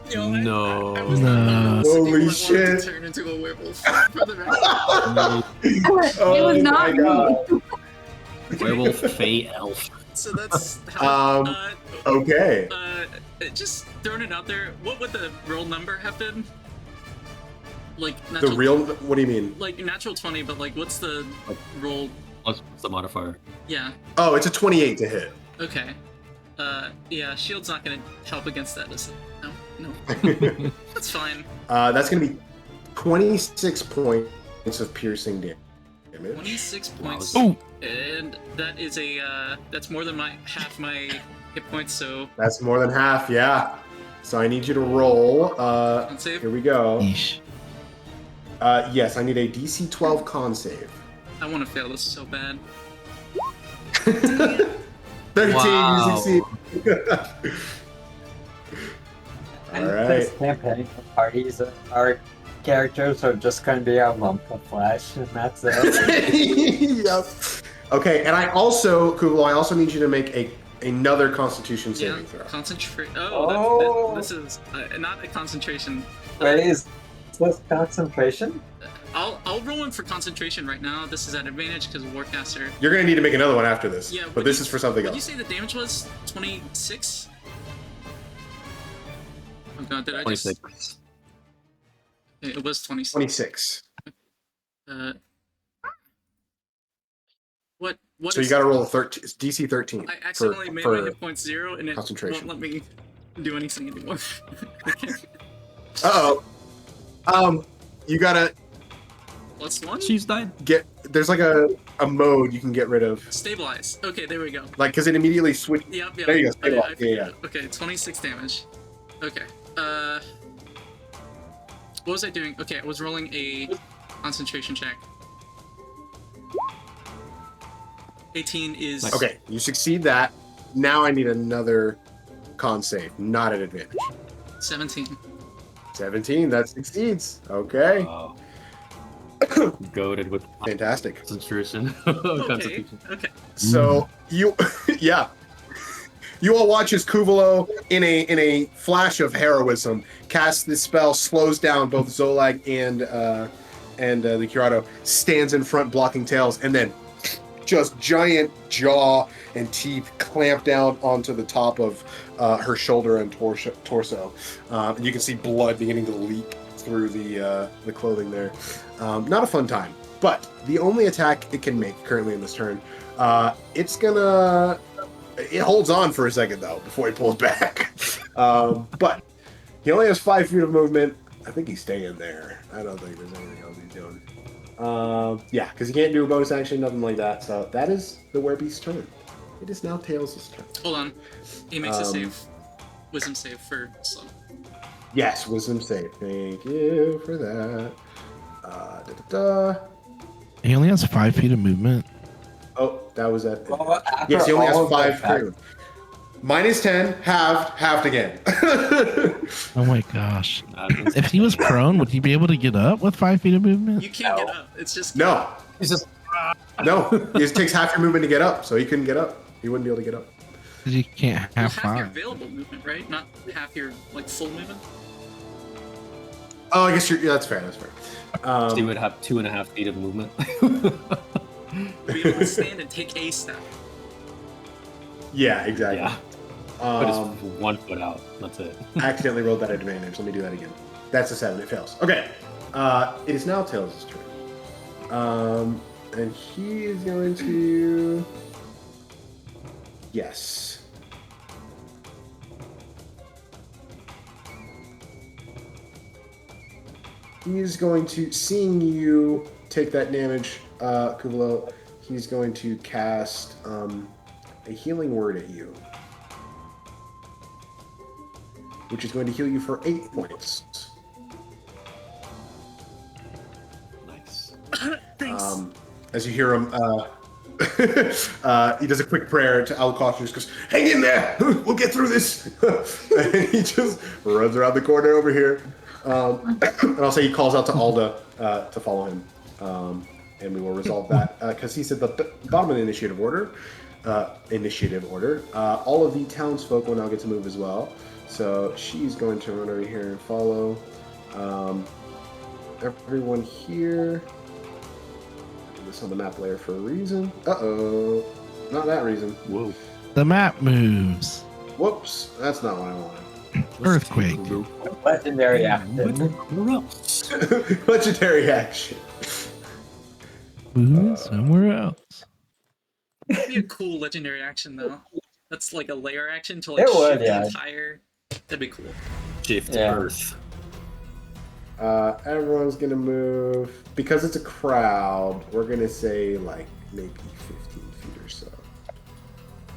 you know, No. I was not Holy people that wanted shit. to turn into a werewolf. For the record. It was not me. Werewolf, Fey, Elf. So that's how. Okay. Just throwing it out there. What would the roll number have been? Like The natural, real. What do you mean? like natural 20, but like what's the roll? What's the modifier? Yeah. Oh, it's a 28 to hit. Okay. Yeah. Shield's not gonna help against that, is it? No. That's fine. That's gonna be 26 points of piercing damage. 26 points. Ooh. And that is that's more than half my hit points. So That's more than half. Yeah. So I need you to roll. con save. Here we go. Yeesh. Yes, I need a DC 12 con save. I want to fail this so bad. 13, Wow. you succeed. And All this right. campaign parties, our characters are just going to be a lump of flesh, and that's it. Yep. Okay, and I also, Kuuvalo, I also need you to make another Constitution Yeah. saving throw. Concentrate. Oh. This is not a concentration. Wait, is this concentration? I'll roll in for concentration right now. This is at advantage because of Warcaster. You're gonna need to make another one after this. Yeah, but this is for something Did you else. say the damage was 26? Oh god, did I 26. just... It was 26. 26. What So you is- got to roll a 13. It's DC 13. I accidentally made my hit points 0 and it concentration. won't let me do anything anymore. Uh oh. You gotta +1? She's died. get. There's like a mode you can get rid of, Stabilize. Okay, there we go. like, because it immediately switch. Yep. There you go, stabilize. I figured Yeah, it out. Okay, 26 damage. Okay. What was I doing? Okay, I was rolling a concentration check. 18 is... Nice. Okay, you succeed that. Now I need another con save, not at advantage. 17. 17, that succeeds. Okay, Wow. Goaded with fantastic. concentration. Okay, Constitution. okay. So you, yeah, you all watch as Kuuvalo, in a flash of heroism, casts this spell, slows down both Xolag and the Curato, stands in front blocking tails, and then just giant jaw and teeth clamp down onto the top of her shoulder and torso. And you can see blood beginning to leak through the clothing there. Not a fun time, but the only attack it can make currently in this turn, it holds on for a second though before he pulls back. But he only has 5 feet of movement. I think he's staying there. I don't think there's anything else he's doing. Yeah, because he can't do a bonus action, nothing like that. So that is the Werebeast's turn. It is now Tails' turn. Hold on. He makes a save. Wisdom save for slow. Yes, wisdom save. Thank you for that. He only has 5 feet of movement. Oh, that was at. Well, after Yes, he only has all of 5 that- too. Minus 10, halved again. Oh my gosh. If he was prone, would he be able to get up with 5 feet of movement? You can't get up. It's just... No, He's just no. It just takes half your movement to get up, so he couldn't get up. He wouldn't be able to get up. Because you can't have half your 5. available movement, right? Not half your, like, full movement? Oh, I guess that's fair. That's fair. he would have 2.5 feet of movement. Be able to stand and take a step. Yeah, exactly. Yeah. Put his Um, 1 foot out. That's it. I accidentally rolled that advantage. Let me do that again. That's a 7. It fails. Okay. It is now Tails' turn. And he is going to. Yes. He's going to, seeing you take that damage, Kuuvalo, he's going to cast a healing word at you, which is going to heal you for 8 points. Nice. Thanks. As you hear him, he does a quick prayer to Alcoff and just goes, "Hang in there! We'll get through this!" And he just runs around the corner over here. And I'll say he calls out to Alda to follow him. And we will resolve that. Because he's at the bottom of the initiative order. All of the townsfolk will now get to move as well. So she's going to run over here and follow. Everyone here. This on the map layer for a reason. Uh-oh. Not that reason. Whoa. The map moves. Whoops. That's not what I wanted. Earthquake. Legendary action. Legendary action. Move somewhere else. That'd be a cool legendary action, though. That's like a layer action to like It would, shift yeah. the entire. That'd be cool. Shift Yeah. Earth. Everyone's gonna move because it's a crowd. We're gonna say like maybe 15 feet or so.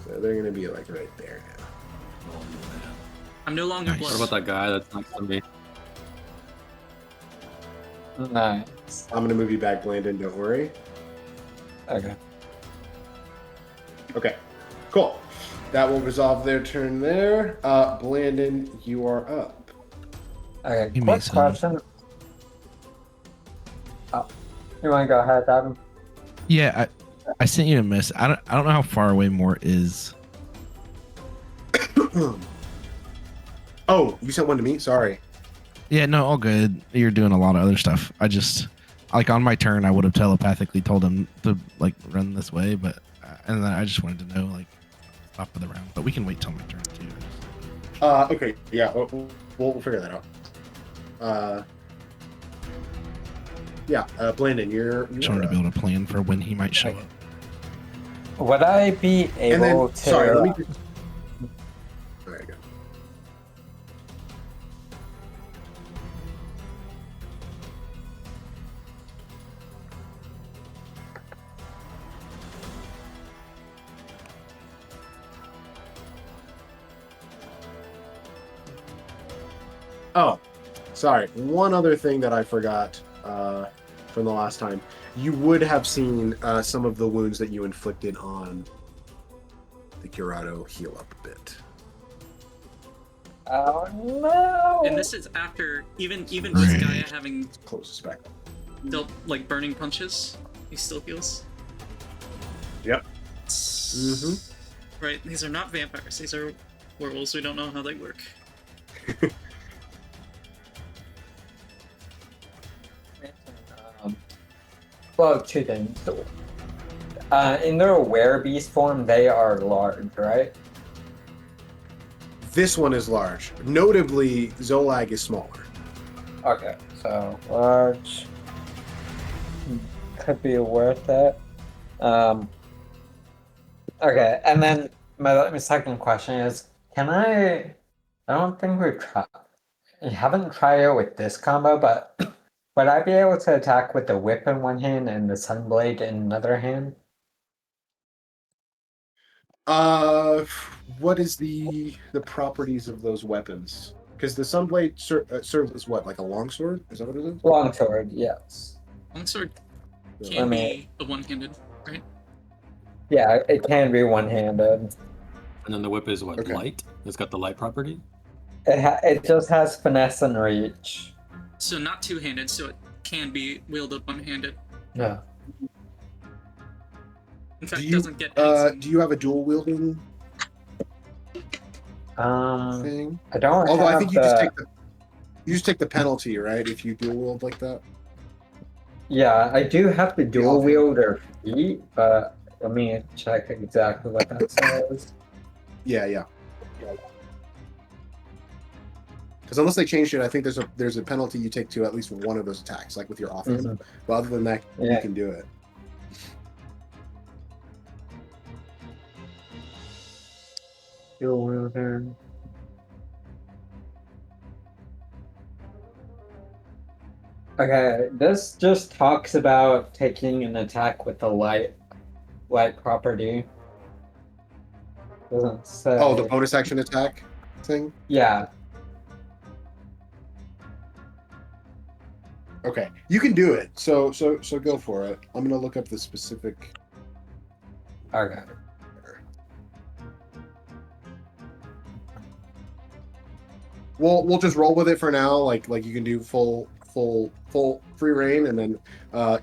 So they're gonna be like right there now. Oh, man. I'm no longer Nice. What blessed. about that guy that's next to me? Nice. I'm gonna move you back, Blandon. Don't worry. Okay. Okay, cool. That will resolve their turn there. Blandon, you are up. Okay. He Quick makes sense. question. Oh, you want to go ahead, Adam? Yeah, I sent you a miss. I don't know how far away Mort is. Oh, you sent one to me. Sorry. Yeah, no, all good. You're doing a lot of other stuff. I just like on my turn, I would have telepathically told him to like run this way, but and then I just wanted to know like top of the round. But we can wait till my turn too. Okay. Yeah, we'll figure that out. Yeah, Blandon, you're Just wanted to build a plan for when he might show Okay. up. Would I be And able then, to? sorry, let me. There you go. Oh, sorry. One other thing that I forgot from the last time. You would have seen some of the wounds that you inflicted on the Curato heal up a bit. Oh no! And this is after even with Right. Gaia having Closest back. dealt like burning punches, he still heals. Yep. Mm-hmm. Right. These are not vampires. These are werewolves. We don't know how they work. Well, two things. In their werebeast form, they are large, right? This one is large. Notably, Xolag is smaller. Okay, so large could be worth it. Okay, and then my second question is, can I? I don't think we've tried. We haven't tried it with this combo, but would I be able to attack with the whip in one hand and the sunblade in another hand? What is the properties of those weapons? Because the sunblade serves as what, like a longsword? Is that what it is? Longsword, yes. Longsword Yeah. can I mean- be a one-handed, right? Yeah, it can be one-handed. And then the whip is what? Okay. Light? It's got the light property? It just has finesse and reach. So not two-handed, so it can be wielded one-handed. Yeah. In fact, Do it you doesn't get any. do you have a dual wielding Um, thing? I don't. Although I have think you just take the penalty, right? If you dual wield like that. Yeah, I do have the dual okay. wielder feat, but let me check exactly what that says. Yeah. Because unless they changed it, I think there's a penalty you take to at least one of those attacks, like with your offhand. Mhm. But other than that, you Yeah. can do it. Dual wielder. Okay, this just talks about taking an attack with the light property. Doesn't say. Oh, the bonus action attack thing? Yeah. Okay. You can do it. So go for it. I'm gonna look up the specific. Okay. We'll just roll with it for now. Like you can do full free reign, and then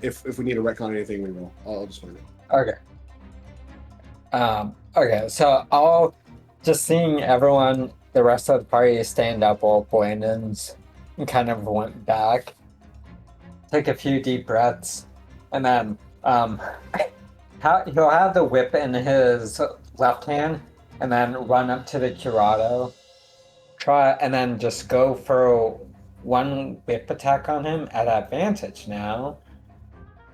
if we need to retcon anything, we will. I'll just find it. Okay. Okay, so I'll just seeing everyone, the rest of the party stand up while Blandon's kind of went back. Take a few deep breaths, and then he'll have the whip in his left hand, and then run up to the Curato. Try and then just go for one whip attack on him at advantage now.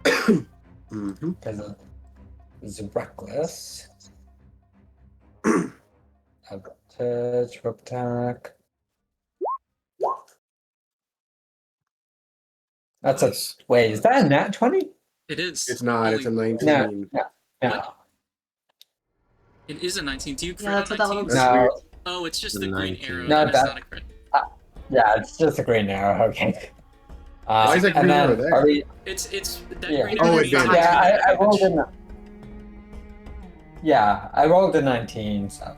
Mm-hmm. Because it's reckless. Advantage, whip attack. That's Nice. wait, is that a nat 20? It is. It's not. It's a 19. No. It is a 19. Do you crit Yeah, that's on what that 19? looks That's weird. Oh, it's just The the green 19. arrow. No, and it's that- not a crit. Yeah, it's just a green arrow, okay. Why is that green and then, arrow there? Are we, It's that Yeah. green Oh, arrow. advantage. means yeah, it's I rolled advantage. I rolled a 19, so.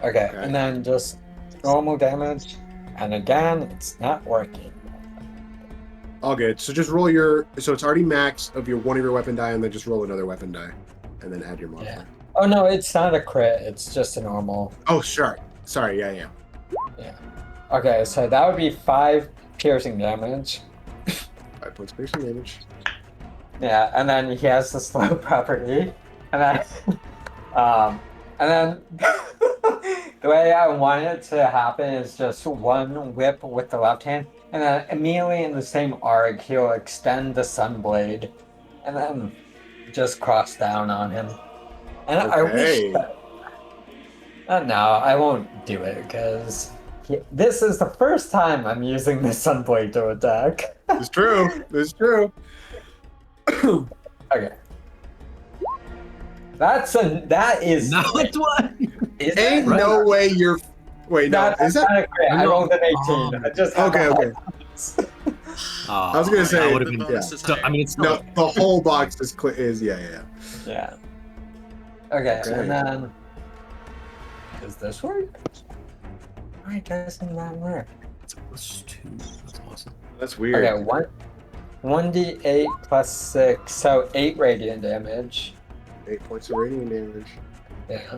Okay, Okay. and then just normal damage, and again, it's not working. All good. So just roll your. So it's already max of your one of your weapon die, and then just roll another weapon die, and then add your modifier. Oh no, it's not a crit, it's just a normal. Oh, sure. Sorry. Yeah. Okay, so that would be 5 piercing damage. 5 points piercing damage. Yeah, and then he has the slow property, and then, and then the way I want it to happen is just one whip with the left hand, and then immediately in the same arc he'll extend the sunblade, and then just cross down on him. And I Okay. wish that, no, I won't do it because this is the first time I'm using the sunblade to attack. It's true. It's true. Okay. That is No, it's what? is Ain't that- no way you're. Wait, no. That's Is that? not a crit. I No. rolled an 18. I just have Okay. a Okay. I was gonna say, that would have The been. bonus is So, higher. I mean, it's No, still. the whole box is yeah. Yeah. Okay, Okay. and then does this work? Why doesn't that work? It's a +2. That's awesome. That's weird. Okay, 1d8 plus 6, so 8 radiant damage. 8 points of radiant damage. Yeah.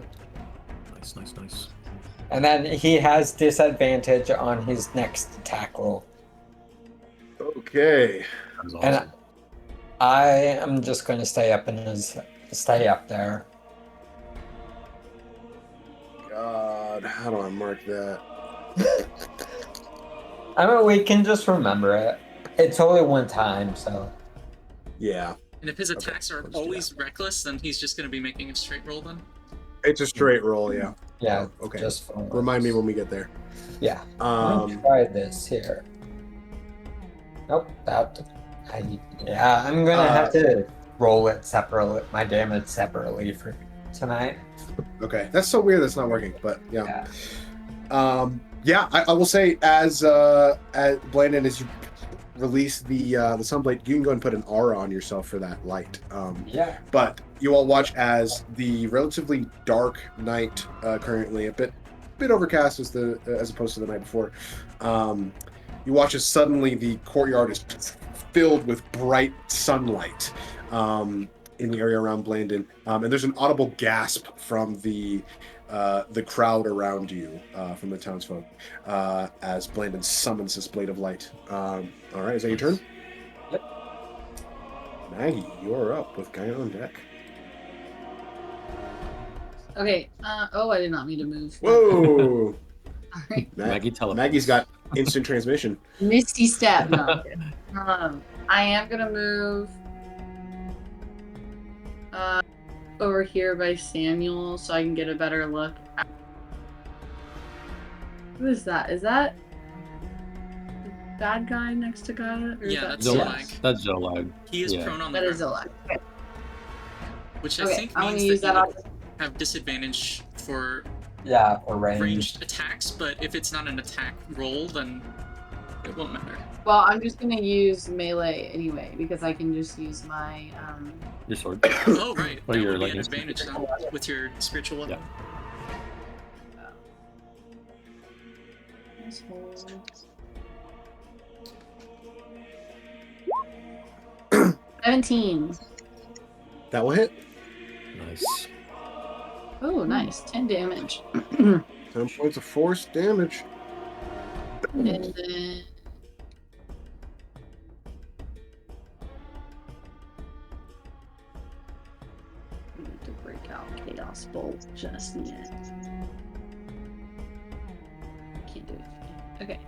Nice. And then he has disadvantage on his next attack roll. Okay. That was And awesome. I am just going to stay up there. God, how do I mark that? I mean, we can just remember it. It's only one time, so. Yeah, And if his Okay, attacks are let's do always reckless, then he's just going to be making a straight roll then. it's a straight roll. Yeah. Yeah, Oh, okay. just for Remind me when we get there. Yeah. Let me try this here. Nope, I'm gonna have to roll it separately, my damage separately for tonight. Okay, that's so weird. That's not working, but yeah. I will say as Blandon, as you release the sunblade, you can go and put an aura on yourself for that light. Yeah. But you all watch as the relatively dark night, currently a bit overcast as opposed to the night before. You watch as suddenly the courtyard is filled with bright sunlight in the area around Blandon, and there's an audible gasp from the crowd around you, from the townsfolk, as Blandon summons this blade of light. All right, is that your turn? Yep. Maggie, you're up with Gaia on deck. Okay. Oh, I did not mean to move. Whoa! Alright. Maggie teleports. Maggie's got instant transmission. Misty step. No. I'm kidding. I am gonna move over here by Samuel so I can get a better look. Who is that? Is that bad guy next to Gaia? Or is Yeah, that that's Xolag. Xolag. That's Xolag. He is Yeah. prone on the That is ground, Xolag. Okay. which I Okay, think I'm gonna means use that that you would option. have disadvantage for Yeah, for range. ranged attacks, but if it's not an attack roll, then it won't matter. Well, I'm just gonna use melee anyway because I can just use my Your sword. Oh, right. Or That your would be an leggings. advantage then with your spiritual weapon. Yeah. 17. That will hit. Nice. Oh, nice. 10 damage. 10 points of force damage. And then I need to break out Chaos Bolt just yet. Can't do it. Okay.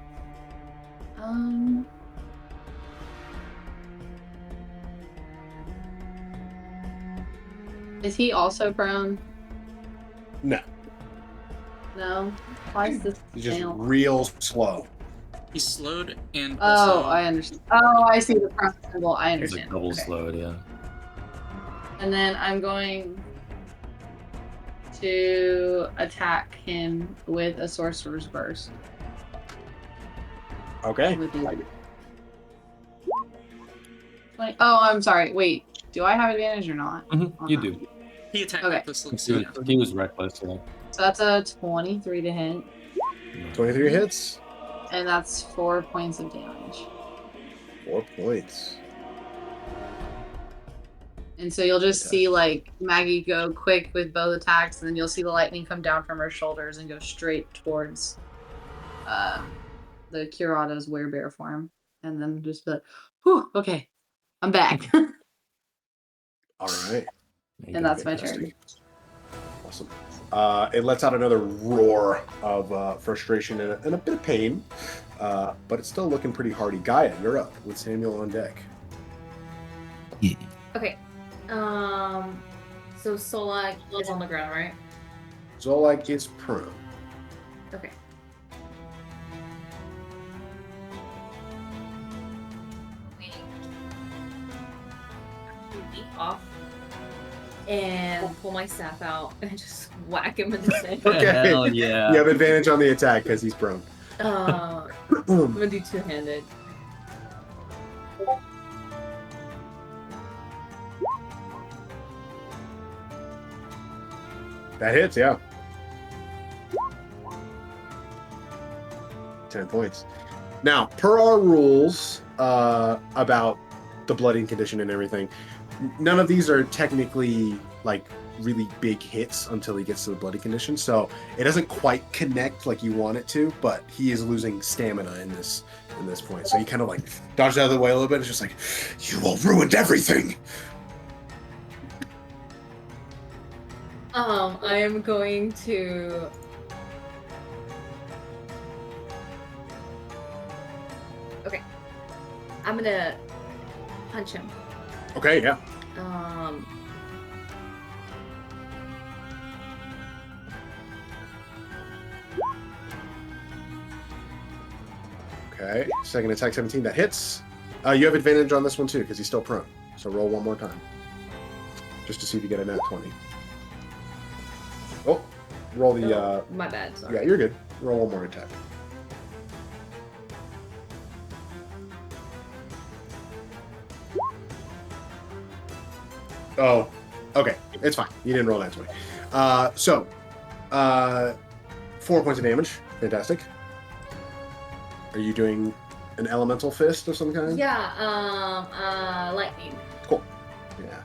Is he also prone? No, No. Why is this he's just down? real slow. He's slowed and Oh, also I understand. Oh, I see the prone symbol. I It's understand. like double Okay. slowed, yeah. And then I'm going to attack him with a sorcerer's burst. Okay. With the 20. Oh, I'm sorry. Wait, do I have advantage or not? You do. he attacked Okay. recklessly. He was reckless, yeah. So that's a 23 to hit, 23 hits. and that's 4 points of damage. 4 points. And so you'll just see like Maggie go quick with both attacks, and then you'll see the lightning come down from her shoulders and go straight towards the Curato's werebear form, and then just be like, "Whew, okay, I'm back." All right. And that's my turn. Fantastic. Awesome. It lets out another roar of frustration and a bit of pain, but it's still looking pretty hardy. Gaia, you're up with Samuel on deck. Yeah. Okay. So Xolag is on the ground, right? Xolag is prone. Okay. Leap off and pull my staff out and just whack him in the face. Okay. Hell yeah. You have advantage on the attack because he's prone. I'm gonna do two-handed. That hits, yeah. 10 points. Now, per our rules about the blooding condition and everything, none of these are technically like really big hits until he gets to the bloody condition. So it doesn't quite connect like you want it to, but he is losing stamina in this point. So he kind of like dodged out of the way a little bit. It's just like, you all ruined everything. I am going to okay. I'm gonna punch him. Okay, yeah. Okay, second attack 17, that hits. You have advantage on this one too, because he's still prone. So roll one more time. Just to see if you get a nat 20. Oh, roll the, my bad, sorry. yeah, you're good. Roll one more attack. Oh, okay, it's fine. You didn't roll that 20. 4 points of damage. Fantastic. Are you doing an elemental fist of some kind? Yeah, lightning. Cool. Yeah.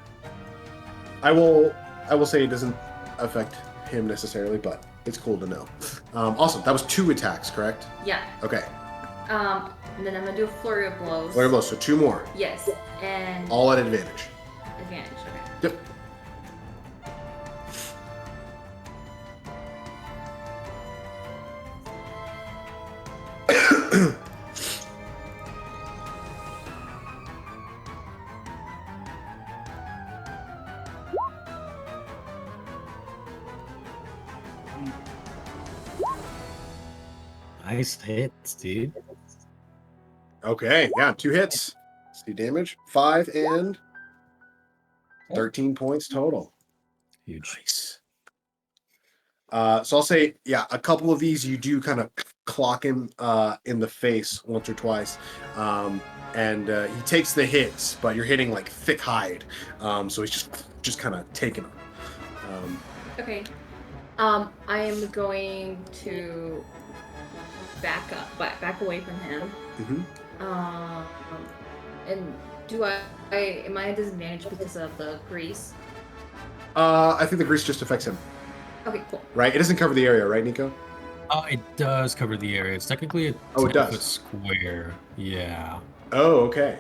I will say it doesn't affect him necessarily, but it's cool to know. Awesome. That was 2 attacks, correct? Yeah. Okay. And then I'm gonna do a flurry of blows. Flurry of blows, so 2 more. Yes. And All at advantage. advantage, okay. Yep. Nice hits, dude. Okay, yeah, 2 hits. Let's see damage. 5 and 13 points total. Huge. Nice. So I'll say, yeah, a couple of these you do kind of clock him in the face once or twice. And he takes the hits, but you're hitting like thick hide. So he's just kind of taking them. Okay. I am going to back away from him. And do I am I at disadvantage because of the grease? I think the grease just affects him. Okay, cool. Right? It doesn't cover the area, right, Nico? It does cover the area. It's technically a 10-foot square. Yeah. Oh, okay.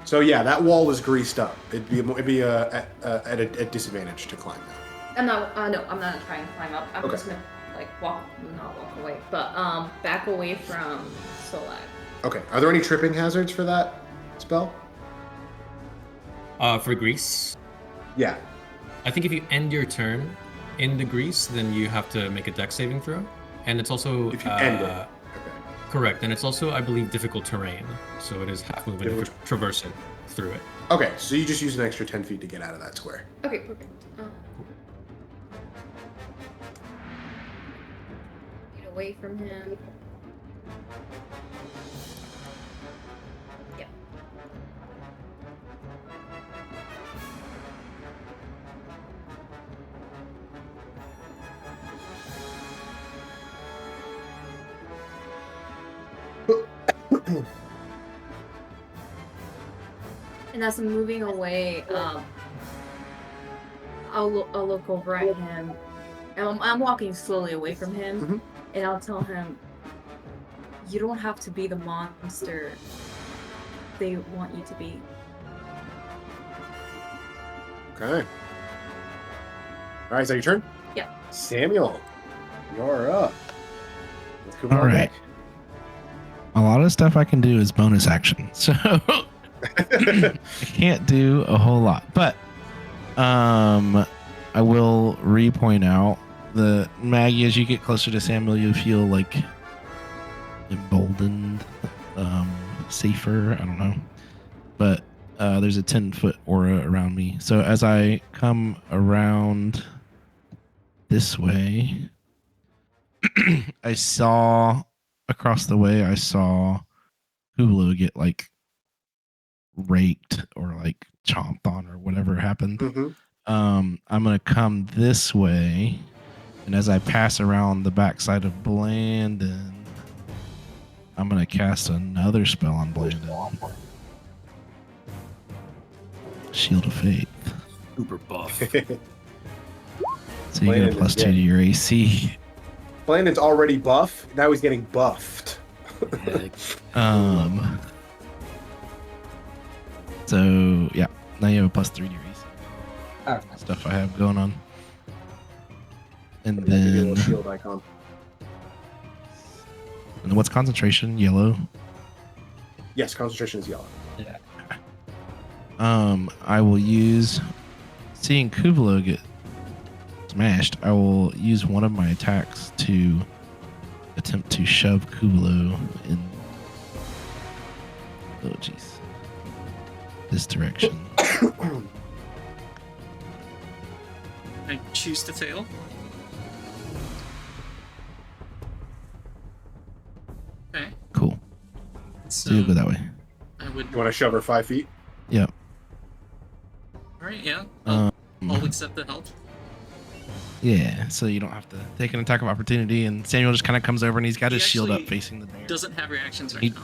So yeah, that wall is greased up. It'd be at a disadvantage to climb that. I'm not. No, I'm not trying to climb up. I'm Okay. just gonna not walk away, but back away from Xolag. Okay. Are there any tripping hazards for that spell? For grease, Yeah. I think if you end your turn in the grease, then you have to make a dex saving throw. And it's also If you end it. Okay. correct. And it's also, I believe, difficult terrain. So it is half movement if you traverse it through it. Okay, so you just use an extra 10 feet to get out of that square. Okay, perfect. Get away from him. Yep. And as I'm moving away, I'll look over at him. And I'm walking slowly away from him, and I'll tell him, "You don't have to be the monster they want you to be." Okay. All right, is that your turn? Yeah. Samuel, you're up. Let's go All right. A lot of stuff I can do is bonus action, so I can't do a whole lot. But I will re-point out the Maggie. As you get closer to Samuel, you feel like emboldened, safer. I don't know, but there's a 10-foot aura around me. So as I come around this way, I saw across the way. I saw Kuuvalo get like raked or like chomped on or whatever happened. I'm gonna come this way, and as I pass around the backside of Blandon, I'm gonna cast another spell on Blandon. Shield of Faith. Super buff. So you get Blandon a plus is 2 to your AC. Blandon's already buff. Now he's getting buffed. So yeah, now you have a plus 3 to your AC. Okay. Stuff I have going on. And Give you a then little shield icon. what's concentration? Yellow. Yes, concentration is yellow. I will use, seeing Kuuvalo get smashed, I will use one of my attacks to attempt to shove Kuuvalo in, oh jeez, this direction. I choose to fail. Okay. Cool. So So you'll go that way. I would. You want to shove her 5 feet? Yep. Alright, yeah. Um, I'll accept the help. Yeah, so you don't have to take an attack of opportunity, and Samuel just kind of comes over and he's got He his shield up actually facing the bear. Doesn't have reactions right He- now.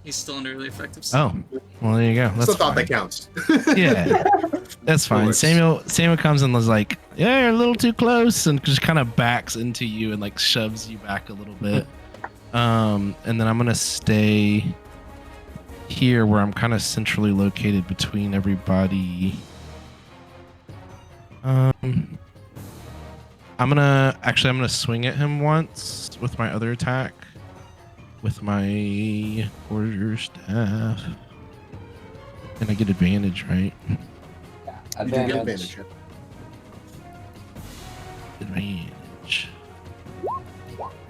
He's still under really effective. Oh, well there you go. That's That's the thought fine. that counts. Yeah, that's fine. works. Samuel comes and was like, "Yeah, you're a little too close," and just kind of backs into you and like shoves you back a little bit. And then I'm gonna stay here where I'm kind of centrally located between everybody. I'm gonna swing at him once with my other attack with my quarterstaff. And I get advantage, right? You do get Advantage. advantage. Advantage.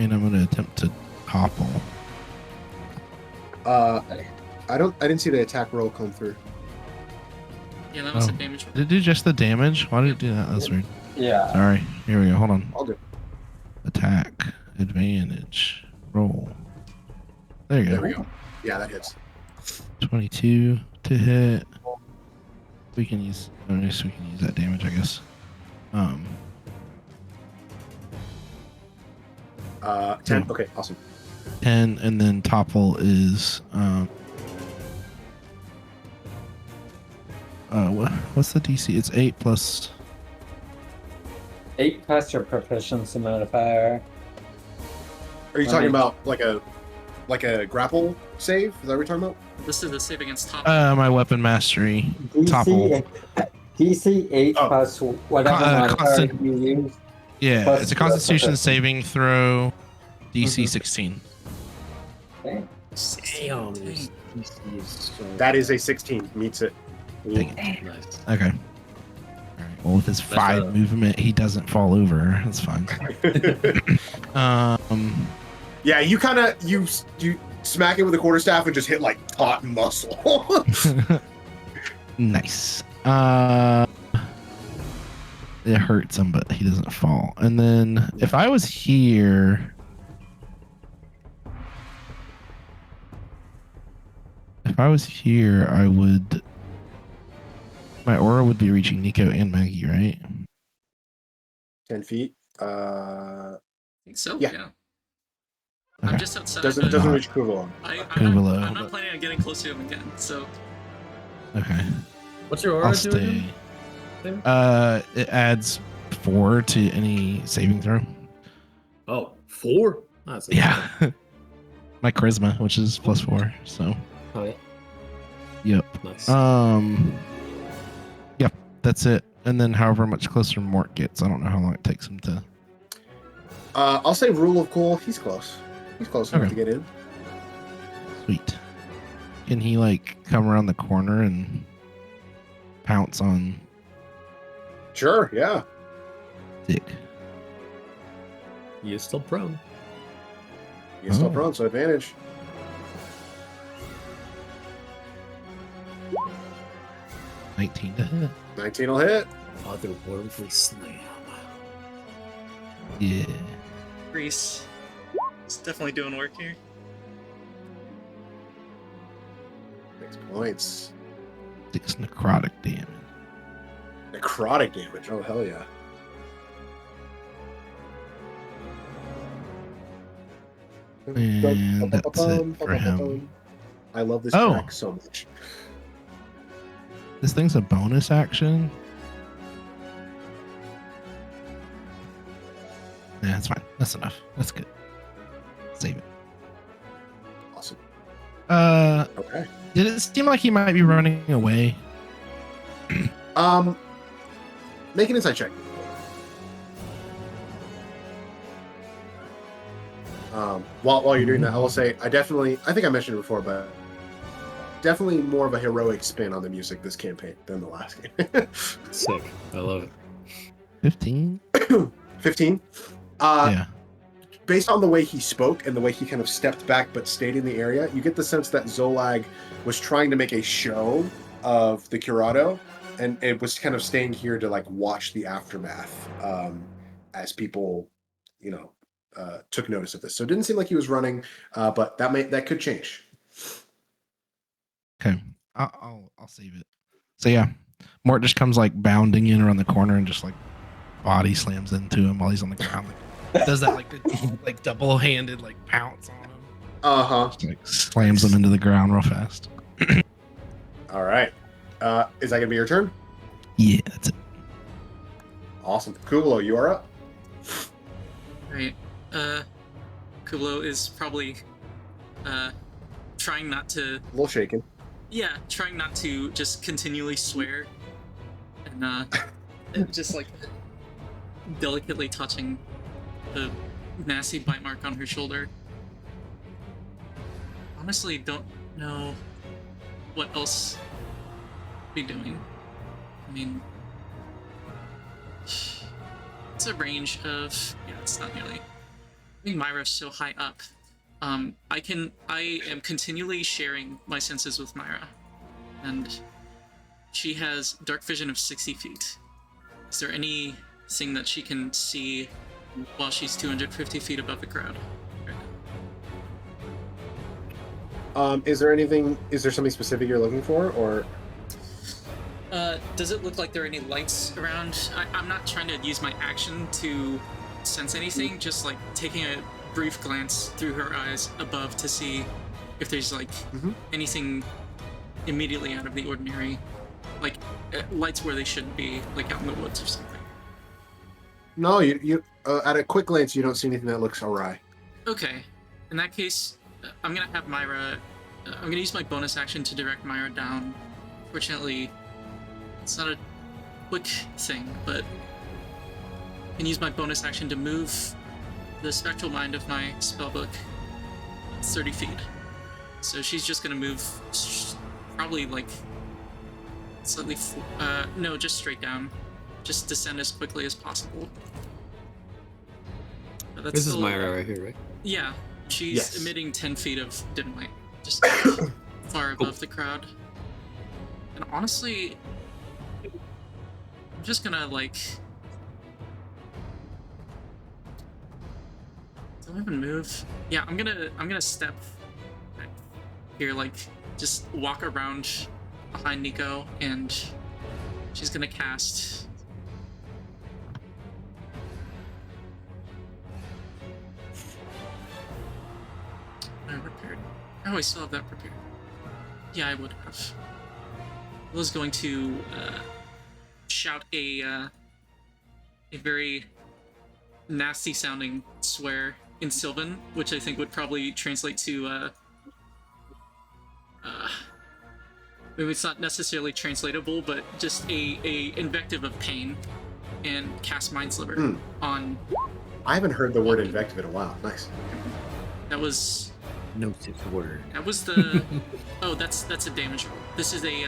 And I'm gonna attempt to topple. I didn't see the attack roll come through. Yeah, that was Oh. a damage. Did it do just the damage? Why did it do that? That's weird. Yeah. Sorry. Here we go. Hold on. All good. Attack. Advantage. Roll. There you There go. we go. Yeah, that hits. 22 to hit. We can use. Oh, yes, we can use that damage, I guess. 10. Okay, awesome. 10, and then topple is what's the DC? It's 8 plus. 8 plus your proficiency modifier. Are you talking about like a grapple save? Is that what you're talking about? This is the save against top. My weapon mastery. Topple. DC 8 Oh. plus whatever modifier constant- you use. Yeah, Plus it's a your Constitution proficiency. saving throw. DC Mhm. 16. Okay. Damn, this DC is so That is a 16. Meets it. Dang it. nice. Okay. All right. Well, with his 5 movement, he doesn't fall over. That's fine. Yeah, you kind of you smack it with a quarterstaff and just hit like taut muscle. Nice. It hurts him, but he doesn't fall. And then if I was here, I would. My aura would be reaching Nico and Maggie, right? 10 feet. I think so. yeah. Yeah. Okay. I'm just outside. Doesn't but reach Kuuvalo. Kuuvalo. I'm not planning on getting close to him again. So Okay. What's your aura I'll do stay. again? It adds 4 to any saving throw. Oh, 4? That's Yeah. My charisma, which is +4. So, Oh, yeah. yep. Nice. Yep. That's it. And then, however much closer Mort gets, I don't know how long it takes him to. I'll say rule of cool. He's close. He's close enough Okay. to get in. Sweet. Can he like come around the corner and pounce on Sure. Yeah. Dick? He is still prone. He's still Oh. prone, so advantage. $19 to hit. 19 will hit. Otherworldly slam. Yeah. Grease. It's definitely doing work here. 6 points. 6 necrotic damage. Necrotic damage. Oh, hell yeah. And that's it for him. I love this Oh. track so much. This thing's a bonus action. Yeah, that's fine. That's enough. That's good. Save it. Awesome. Did Okay. it seem like he might be running away? Make an insight check. While you're doing that, I will say I think I mentioned it before, but definitely more of a heroic spin on the music this campaign than the last game. Sick. I love it. 15? 15. Yeah. Based on the way he spoke and the way he kind of stepped back but stayed in the area, you get the sense that Xolag was trying to make a show of the Curato, and it was kind of staying here to like watch the aftermath as people, took notice of this. So it didn't seem like he was running, but that could change. Okay. I'll save it. So yeah, Mort just comes like bounding in around the corner and just like body slams into him while he's on the ground. Like, does that like double-handed like pounce on him. Just, like slams him into the ground real fast. All right. Is that gonna be your turn? Yeah, that's it. Awesome. Kuuvalo, you are up. Right. Kuuvalo is probably trying not to. A little shaken. Yeah, trying not to just continually swear, and just like delicately touching the nasty bite mark on her shoulder. Honestly, don't know what else be doing. I mean, it's a range of, yeah, it's not nearly. I think Myra's so high up. I am continually sharing my senses with Myra, and she has dark vision of 60 feet. Is there anything that she can see while she's 250 feet above the crowd? Is there something specific you're looking for, or? Does it look like there are any lights around? I'm not trying to use my action to sense anything, just like taking a brief glance through her eyes above to see if there's like anything immediately out of the ordinary, like lights where they shouldn't be, like out in the woods or something. No, you at a quick glance, you don't see anything that looks awry. Okay, in that case, I'm gonna have Myra. I'm gonna use my bonus action to direct Myra down. Fortunately, it's not a quick thing, but I can use my bonus action to move the spectral mind of my spellbook 30 feet. So she's just gonna move probably like slightly, no, just straight down. Just descend as quickly as possible. But that's This still, is Myra right here, right? Yeah, she's Yes. emitting 10 feet of dim light, just far above the crowd. And honestly, I'm just gonna like... Do I even move? Yeah, I'm gonna step back here, like just walk around behind Nico, and she's gonna cast I prepared. Oh, I still have that prepared. Yeah, I would have. I was going to shout a very nasty sounding swear in Sylvan, which I think would probably translate to maybe it's not necessarily translatable, but just a invective of pain, and cast Mind Sliver on. I haven't heard the word invective in a while. Nice. That was No such word. That was the. Oh, that's a damage roll. This is a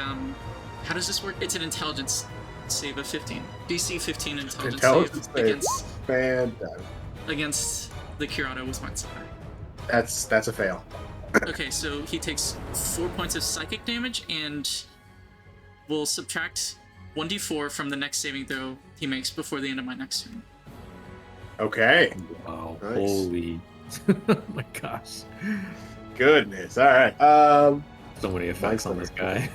How does this work? It's an intelligence save of 15. DC 15 intelligence save against the Curato with Mind Sliver. That's a fail. Okay, so he takes 4 points of psychic damage and will subtract 1d4 from the next saving throw he makes before the end of my next turn. Okay. Wow. Nice. Holy. Oh my gosh. Goodness. All right. So many effects on this guy.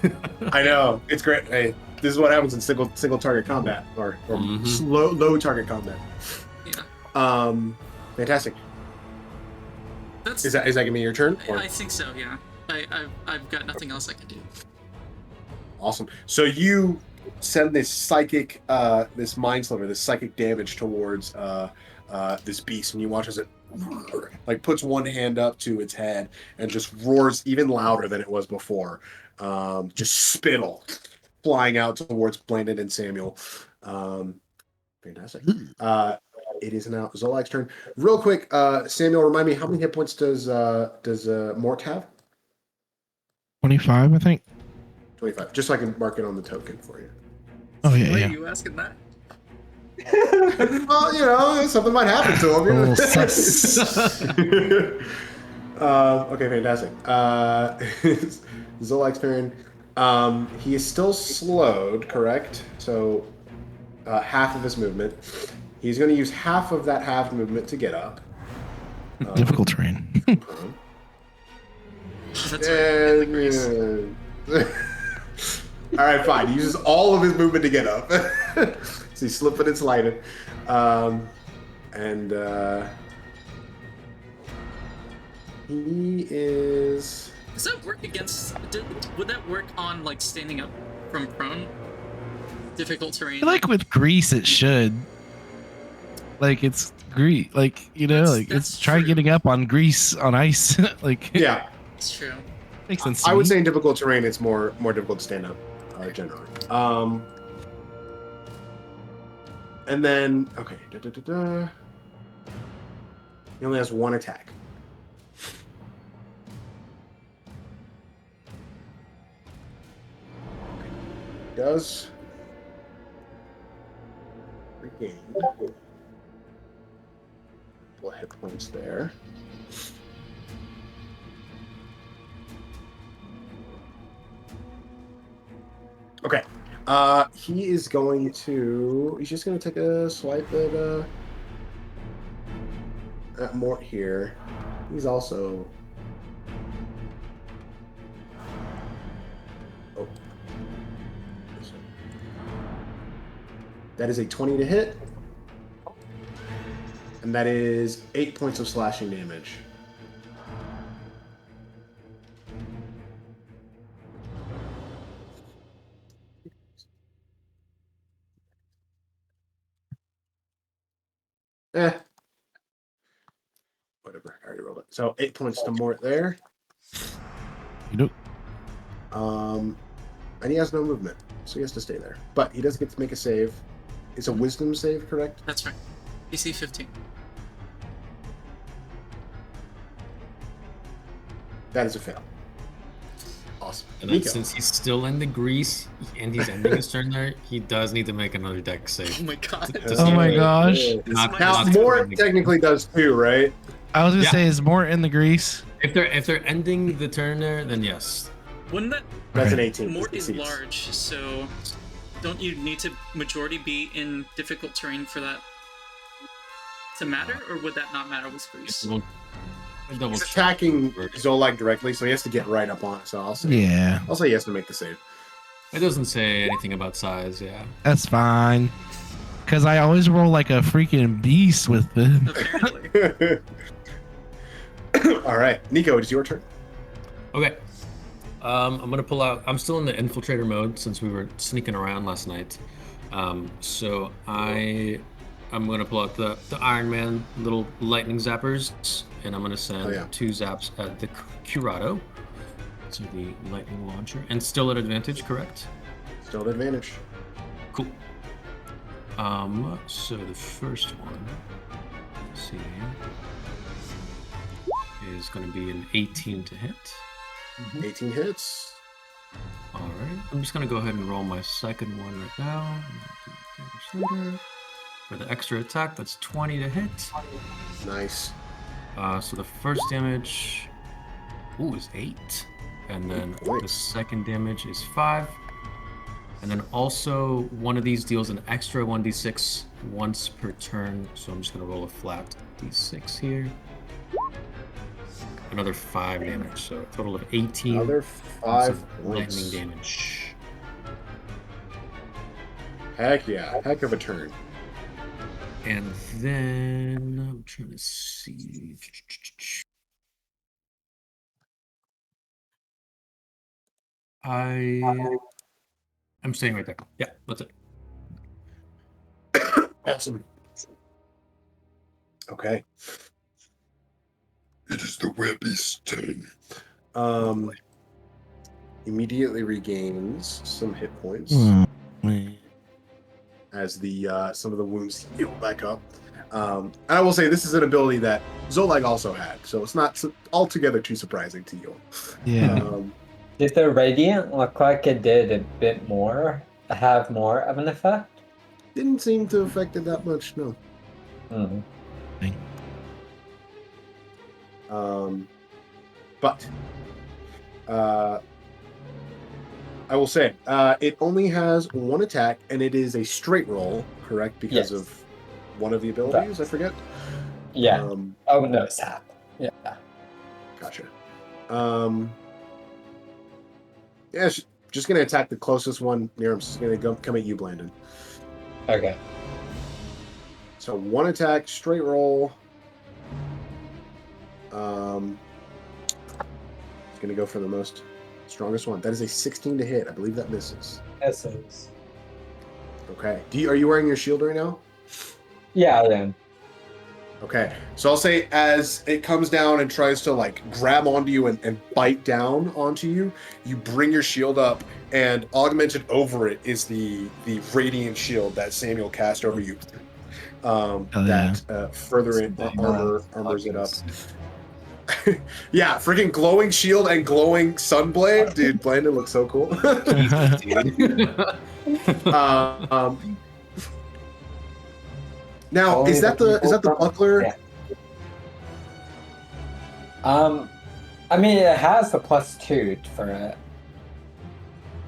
I know, it's great. Hey, this is what happens in single target combat or low target combat. Yeah. Fantastic. That's. Is that gonna be your turn? Or? I think so. Yeah. I've got nothing else I can do. Awesome. So you send this psychic, this mind sliver, this psychic damage towards this beast, and you watch as it like puts one hand up to its head and just roars even louder than it was before. Just spittle flying out towards Blandon and Samuel. Fantastic. It is now Xolag's turn. Real quick, Samuel, remind me, how many hit points does Mort have? 25, I think. 25. Just so I can mark it on the token for you. Oh yeah, Why yeah. are you asking that? Well, you know, something might happen to him. You know? Oh, sus. Okay, fantastic. Xolag's turn. He is still slowed, correct? So half of his movement. He's going to use half of that half movement to get up. Difficult terrain. That's right. All right, fine. He uses all of his movement to get up. So he's slipping and sliding. He is... Does that work against? Would that work on like standing up from prone? Difficult terrain. Like with grease, it should. Like it's grease. Like you know, That's- like that's it's try true. getting up on grease on ice. Like Yeah. It's true. makes sense. To I would me. say in difficult terrain, it's more difficult to stand up, generally. And then, okay. He only has one attack. Does regain couple hit points there. He is going to. He's just going to take a swipe at Mort here. He's also. Oh. That is a 20 to hit. And that is 8 points of slashing damage. Whatever. I already rolled it. So 8 points to Mort there. You do. And he has no movement, so he has to stay there. But he does get to make a save. It's a wisdom save, correct? That's right. DC 15. That is a fail. Awesome. And then Nico. since he's still in the grease and he's ending his turn there, he does need to make another deck Oh save. my god. To Oh see my if- gosh. Not, Now, not Mort ending. technically does too, right? I was gonna Yeah. say, is Mort in the grease? If they're ending the turn there, then yes. Wouldn't that That's an Okay. 18. Mort is Succeeds. large, so don't you need to majority be in difficult terrain for that to matter, or would that not matter with Grease? We'll double He's check. attacking Xolag directly, so he has to get right up on it. So I'll say he has to make the save. It doesn't say anything about size, yeah. That's fine. Because I always roll like a freaking beast with them. Apparently. All right, Nico, it's your turn. Okay. I'm gonna pull out. I'm still in the infiltrator mode since we were sneaking around last night. So I'm gonna pull out the Iron Man little lightning zappers, and I'm gonna send 2 zaps at the Curato. So the lightning launcher, and still at advantage, correct? Still at advantage. Cool. So the first one, let's see, is gonna be an 18 to hit. 18 hits. All right, I'm just gonna go ahead and roll my second one right now. For the extra attack, that's 20 to hit. Nice. So the first damage, is 8, and then the second damage is 5, and then also one of these deals an extra 1d6 once per turn. So I'm just gonna roll a flat d6 here. Another 5 damage, so a total of 18. Another points 5 of lightning points. damage. Heck yeah. Heck of a turn. And then I'm trying to see. I'm staying right there. Yeah, that's it. Awesome. Okay. It is the Werebeasts' turn. Immediately regains some hit points Man. as the some of the wounds heal back up. And I will say this is an ability that Xolag also had, so it's not altogether too surprising to you. Yeah. Did the Radiant look like it did a bit more? Have more of an effect? Didn't seem to affect it that much, no. Mm. But I will say it only has 1 attack, and it is a straight roll, correct? Because Yes. of one of the abilities, I forget. Yeah. Oh no, sap. Yeah. Gotcha. Yeah, just gonna attack the closest one near him. Just gonna come at you, Blandon. Okay. So 1 attack, straight roll. It's gonna go for the strongest one. That is a 16 to hit. I believe that misses. Essence. Okay. Are you wearing your shield right now? Yeah, then. Okay. So I'll say as it comes down and tries to like grab onto you and bite down onto you, you bring your shield up, and augmented over it is the radiant shield that Samuel cast over you. That further armors it up. Yeah, freaking glowing shield and glowing sunblade, dude. Blandon looks so cool. Now, is that the buckler? Yeah. I mean, it has the +2 for it.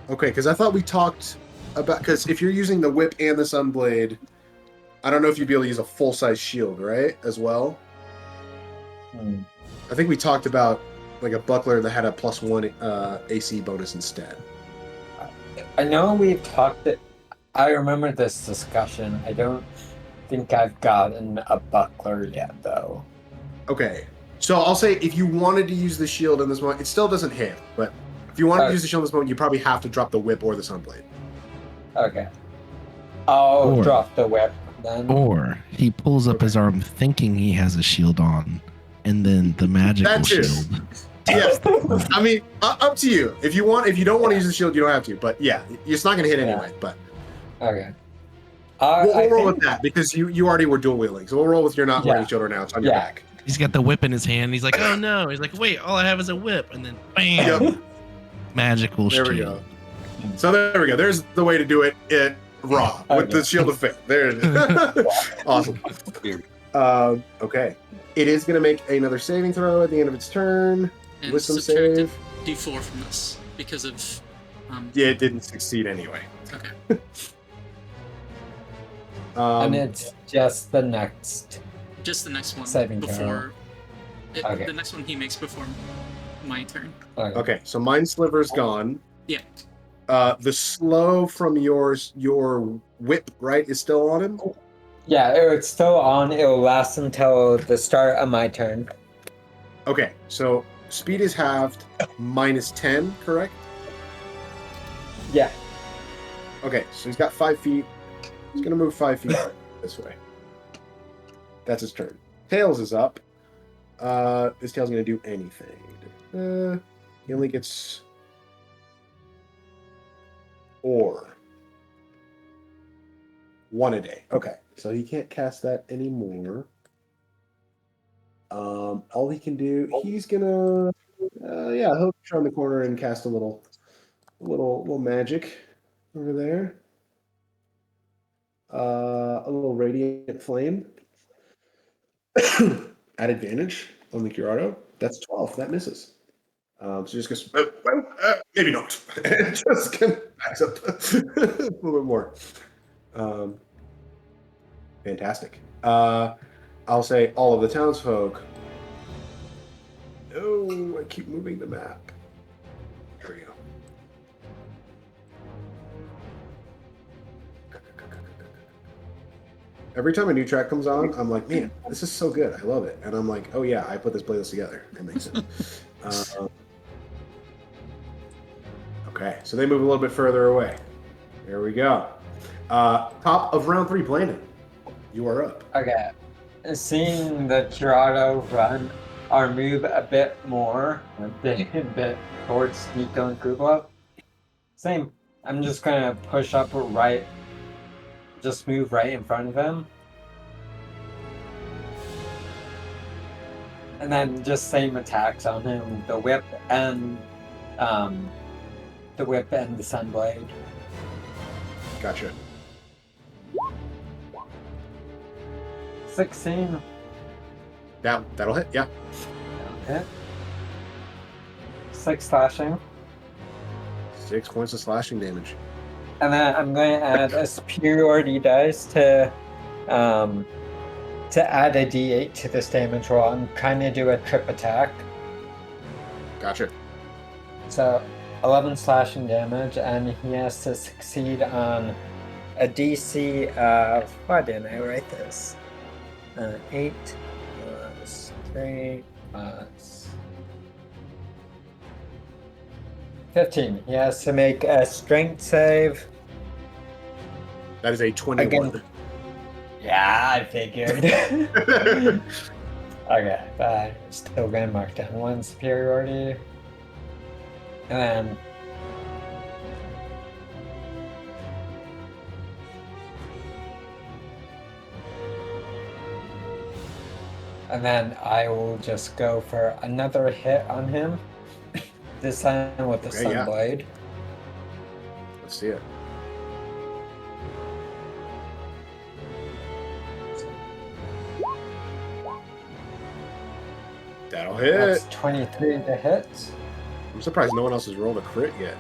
Okay, because I thought we talked about because if you're using the whip and the sunblade, I don't know if you'd be able to use a full size shield, right? As well. I think we talked about like a buckler that had a +1 AC bonus instead. I know we've talked it. I remember this discussion. I don't think I've gotten a buckler yet, though. Okay, so I'll say if you wanted to use the shield in this moment, it still doesn't hit. But if you wanted to use the shield in this moment, you probably have to drop the whip or the sunblade. Okay. I'll Or- drop the whip then. Or he pulls up his arm thinking he has a shield on, and then the magical That too. shield. Yes, I mean up to you. If you want, if you don't want to use the shield, you don't have to. But yeah, it's not going to hit anyway. But Okay. we'll roll with that because you already were dual wielding. So we'll roll with your not wearing shield now. It's on your Yeah. back. He's got the whip in his hand. He's like, oh no. He's like, wait, all I have is a whip. And then bam, Yep. magical There shield. we go. So there we go. There's the way to do it. Raw with the shield of faith. There it is. Awesome. Okay. It is going to make another saving throw at the end of its turn. And Wisdom subtract save. D4 from this because of. Yeah, it didn't succeed anyway. Okay. And it's just the next. Just the next one Saving before. Okay. The next one he makes before my turn. Okay, so Mind Sliver's gone. Yeah. The slow from your whip, right, is still on him? Yeah, it's still on. It'll last until the start of my turn. Okay, so speed is halved, -10, correct? Yeah. Okay, so he's got 5 feet. He's going to move 5 feet this way. That's his turn. Tails is up. This tail's going to do anything. He only gets... Or 1 a day. Okay, so he can't cast that anymore. All he can do, he's gonna, he'll turn the corner and cast a little magic over there. A little radiant flame at advantage on the Curato. That's 12. That misses. So just goes, maybe not. Just kind of backs up a little bit more. Fantastic. I'll say all of the townsfolk. Oh, I keep moving the map. There we go. Every time a new track comes on, I'm like, man, this is so good. I love it. And I'm like, oh yeah, I put this playlist together. That makes sense. Okay, so they move a little bit further away. There we go. Top of round 3, Blandon. You are up. Okay. Seeing the Curato run or move a bit more, a bit towards Nico and Kuuvalo. Same. I'm just gonna push up right. Just move right in front of him. And then just same attacks on him. The whip and the sunblade. Gotcha. 16. That'll hit, yeah. Okay. 6 slashing. 6 points of slashing damage. And then I'm going to add a superiority dice to add a d8 to this damage roll. I'm kind of do a trip attack. Gotcha. So 11 slashing damage, and he has to succeed on a DC of, why didn't I write this? 8 plus 3 plus 15. He has to make a strength save. That is a 21. Again. Yeah, I figured. Okay, but still gonna mark down 1 superiority. And then I will just go for another hit on him. This time with the sunblade. Let's see it. That'll hit. That's 23 to hit. I'm surprised no one else has rolled a crit yet.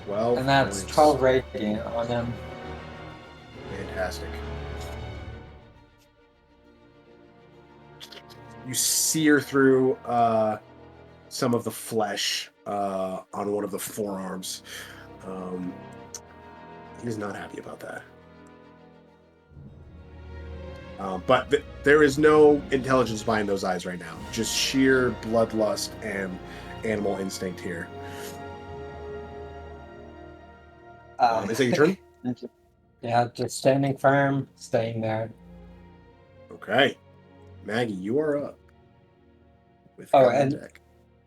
12 And that's points. 12 radiant on him. Fantastic. You sear through some of the flesh on one of the forearms. He's not happy about that. But there is no intelligence behind those eyes right now. Just sheer bloodlust and animal instinct here. Is that your turn? Yeah, just standing firm, staying there. Okay. Maggie, you are up. With Oh, combat and attack.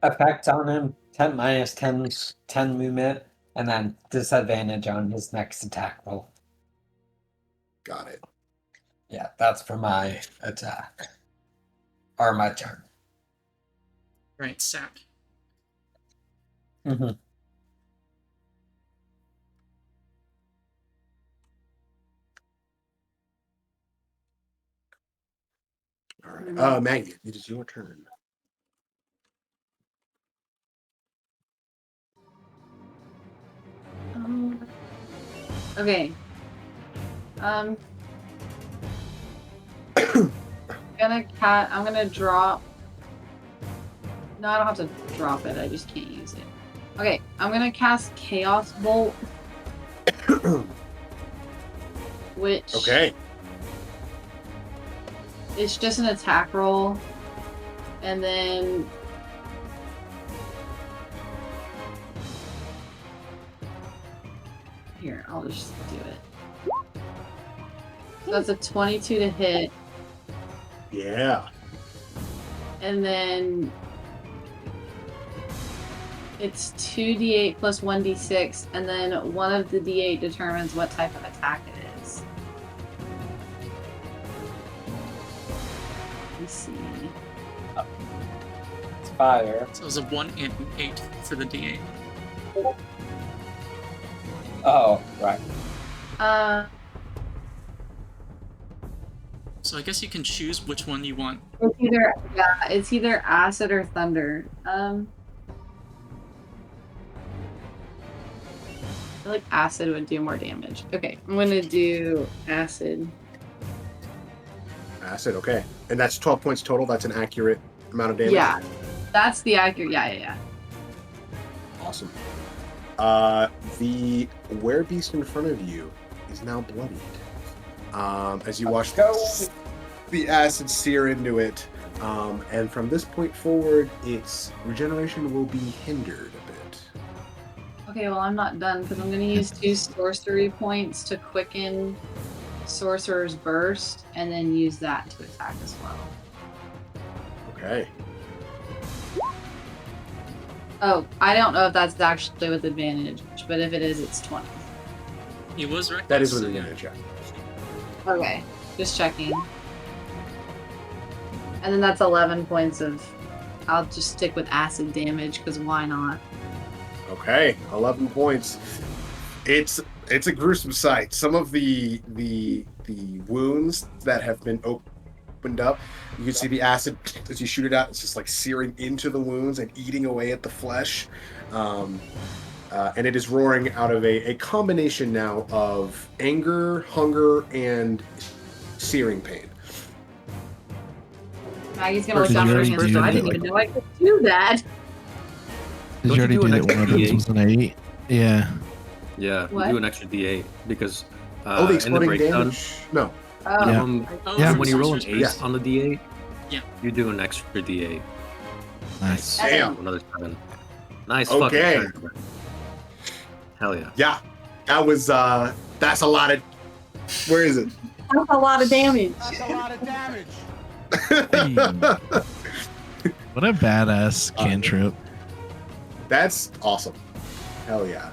effect on him, 10 minus 10 movement, and then disadvantage on his next attack roll. Got it. Yeah, that's for my attack. Or my turn. Right, sap. Mm-hmm. All right. Maggie, it is your turn. Okay. I'm gonna drop. No, I don't have to drop it. I just can't use it. Okay, I'm gonna cast Chaos Bolt. Which Okay. it's just an attack roll. And then here, I'll just do it. So that's a 22 to hit. Yeah. And then it's 2d8 plus 1d6, and then one of the d8 determines what type of attack it is. Let me see. It's fire. So it was a 1 and an 8 for the D8. Oh, right. So I guess you can choose which one you want. It's either acid or thunder. I feel like acid would do more damage. Okay, I'm gonna do acid. Acid, okay. And that's 12 points total. That's an accurate amount of damage? Yeah, that's the accurate. Yeah. Awesome. The werebeast in front of you is now bloodied. As you watch the acid sear into it. And from this point forward, its regeneration will be hindered a bit. Okay, well I'm not done because I'm gonna use 2 sorcery points to quicken Sorcerer's Burst, and then use that to attack as well. Okay. Oh, I don't know if that's actually with advantage, but if it is, it's 20. He was right. That is with advantage, yeah. Okay, just checking. And then that's 11 points of... I'll just stick with acid damage, because why not? Okay, 11 points. It's a gruesome sight. Some of the wounds that have been opened up, you can see the acid as you shoot it out. It's just like searing into the wounds and eating away at the flesh. And it is roaring out of a combination now of anger, hunger, and searing pain. Maggie's gonna look Did down you at her already hands. do So I that, didn't like- even know I could do that. Did Don't you already you do do that an one of extra those D8? was an 8? Yeah. Yeah, What? you do an extra D8 because The in the exploding breakdown, damage? No. Oh, Yeah. Oh, Yeah. from when you roll an Sorcerer's ace Yeah. on the D8, Yeah. you do an extra D8. Nice. Damn. Another 7. Nice Okay. fucking turn. Hell yeah. Yeah. That was, that's a lot of... Where is it? that's a lot of damage. What a badass cantrip. That's awesome. Hell yeah.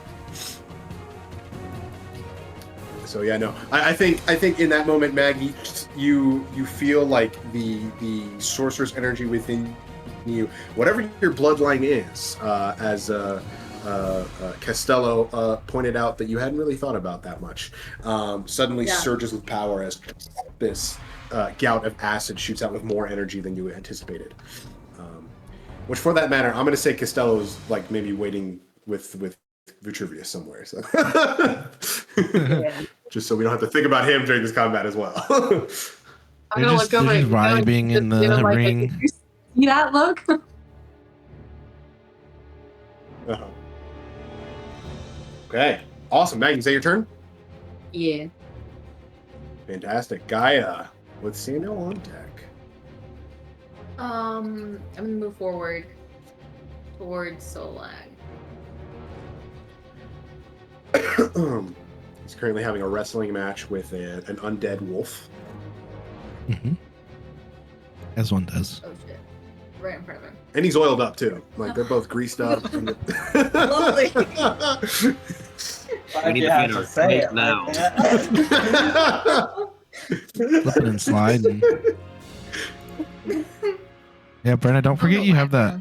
So yeah, no, I think in that moment, Maggie, you feel like the sorcerer's energy within you, whatever your bloodline is, as Costello pointed out that you hadn't really thought about that much, suddenly surges with power as this gout of acid shoots out with more energy than you anticipated. Which, for that matter, I'm going to say Costello's like maybe waiting with Vitruvius somewhere. So Yeah. just so we don't have to think about him during this combat as well. I'm They're gonna just, look over they're at just Nico and vibing in just give him, the like, a, ring. "Did you see that look?" Uh-huh. Okay, awesome. Maggie, is that your turn? Yeah. Fantastic. Gaia with Samuel on deck. I'm gonna move forward towards Xolag. He's currently having a wrestling match with an undead wolf. Hmm. As one does. Oh shit! Right in front of him. And he's oiled up too. Like they're both greased up. Lovely. Why'd need you to have feed to our say plate it now. like that? Flipping and sliding. Yeah, Brenna, don't forget you have that.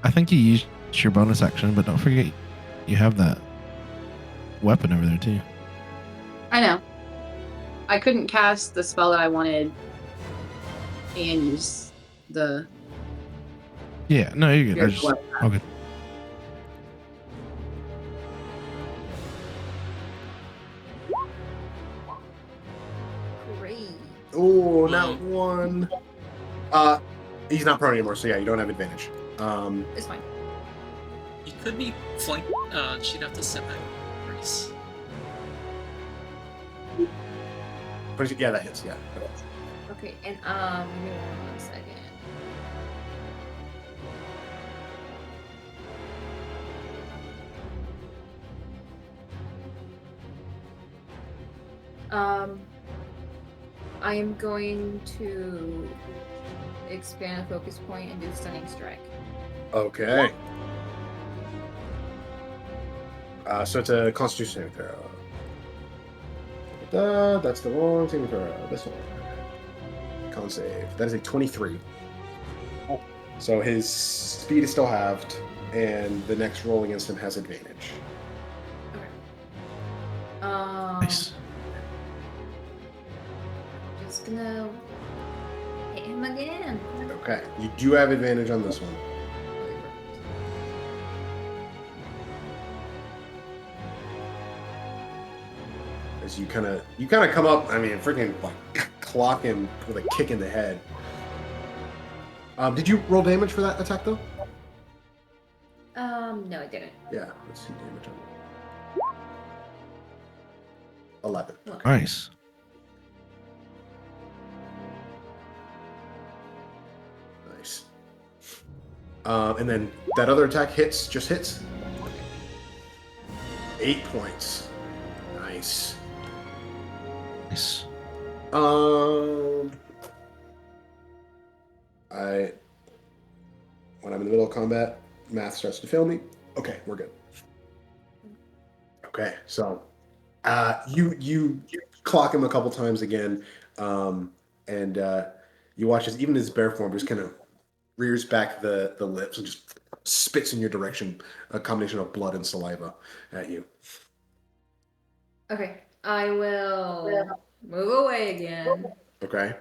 I think you used your bonus action, but don't forget you have that weapon over there too. I know. I couldn't cast the spell that I wanted and use the. Yeah, no, you're good. I Here's just, what- okay. Great. Oh, not one. He's not prone anymore, so yeah, you don't have advantage. It's fine. You could be flanked. She'd have to set that race. Yeah, that hits. Yeah. Okay, and give me 1 second. I am going to expand a focus point and do stunning strike. Okay. So it's a Constitution saving throw. That's the wrong saving throw. This one. Con save. That is a 23. So his speed is still halved, and the next roll against him has advantage. Okay. Nice. Just gonna hit him again. Okay. You do have advantage on this one. As you kind of come up. I mean, freaking like clock him with a kick in the head. Did you roll damage for that attack though? No, I didn't. Yeah. Let's see damage on it. 11. Nice. Nice. And then that other attack just hits. 8 points. Nice. Nice. When I'm in the middle of combat, math starts to fail me. Okay, we're good. Okay, so you clock him a couple times again, and you watch as even his bear form just kind of rears back the lips and just spits in your direction, a combination of blood and saliva at you. Okay, I will move away again. Okay.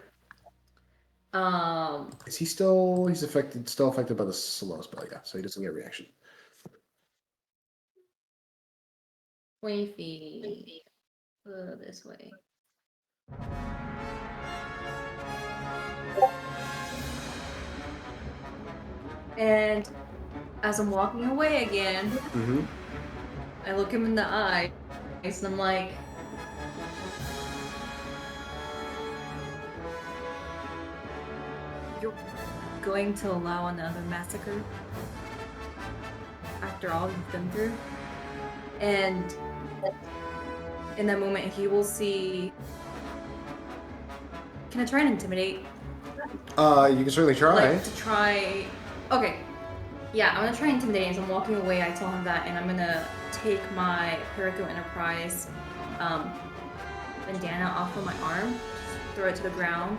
Is he still? He's still affected by the slow spell, yeah. So he doesn't get a reaction. 20 feet. This way. And as I'm walking away again, Mm-hmm. I look him in the eye, and I'm like, "You're going to allow another massacre after all you've been through?" And in that moment, he will see. Can I try and intimidate? You can certainly try. Like to try. Okay. Yeah, I'm gonna try and intimidate. As I'm walking away, I tell him that, and I'm gonna take my Curato Enterprise bandana off of my arm, throw it to the ground,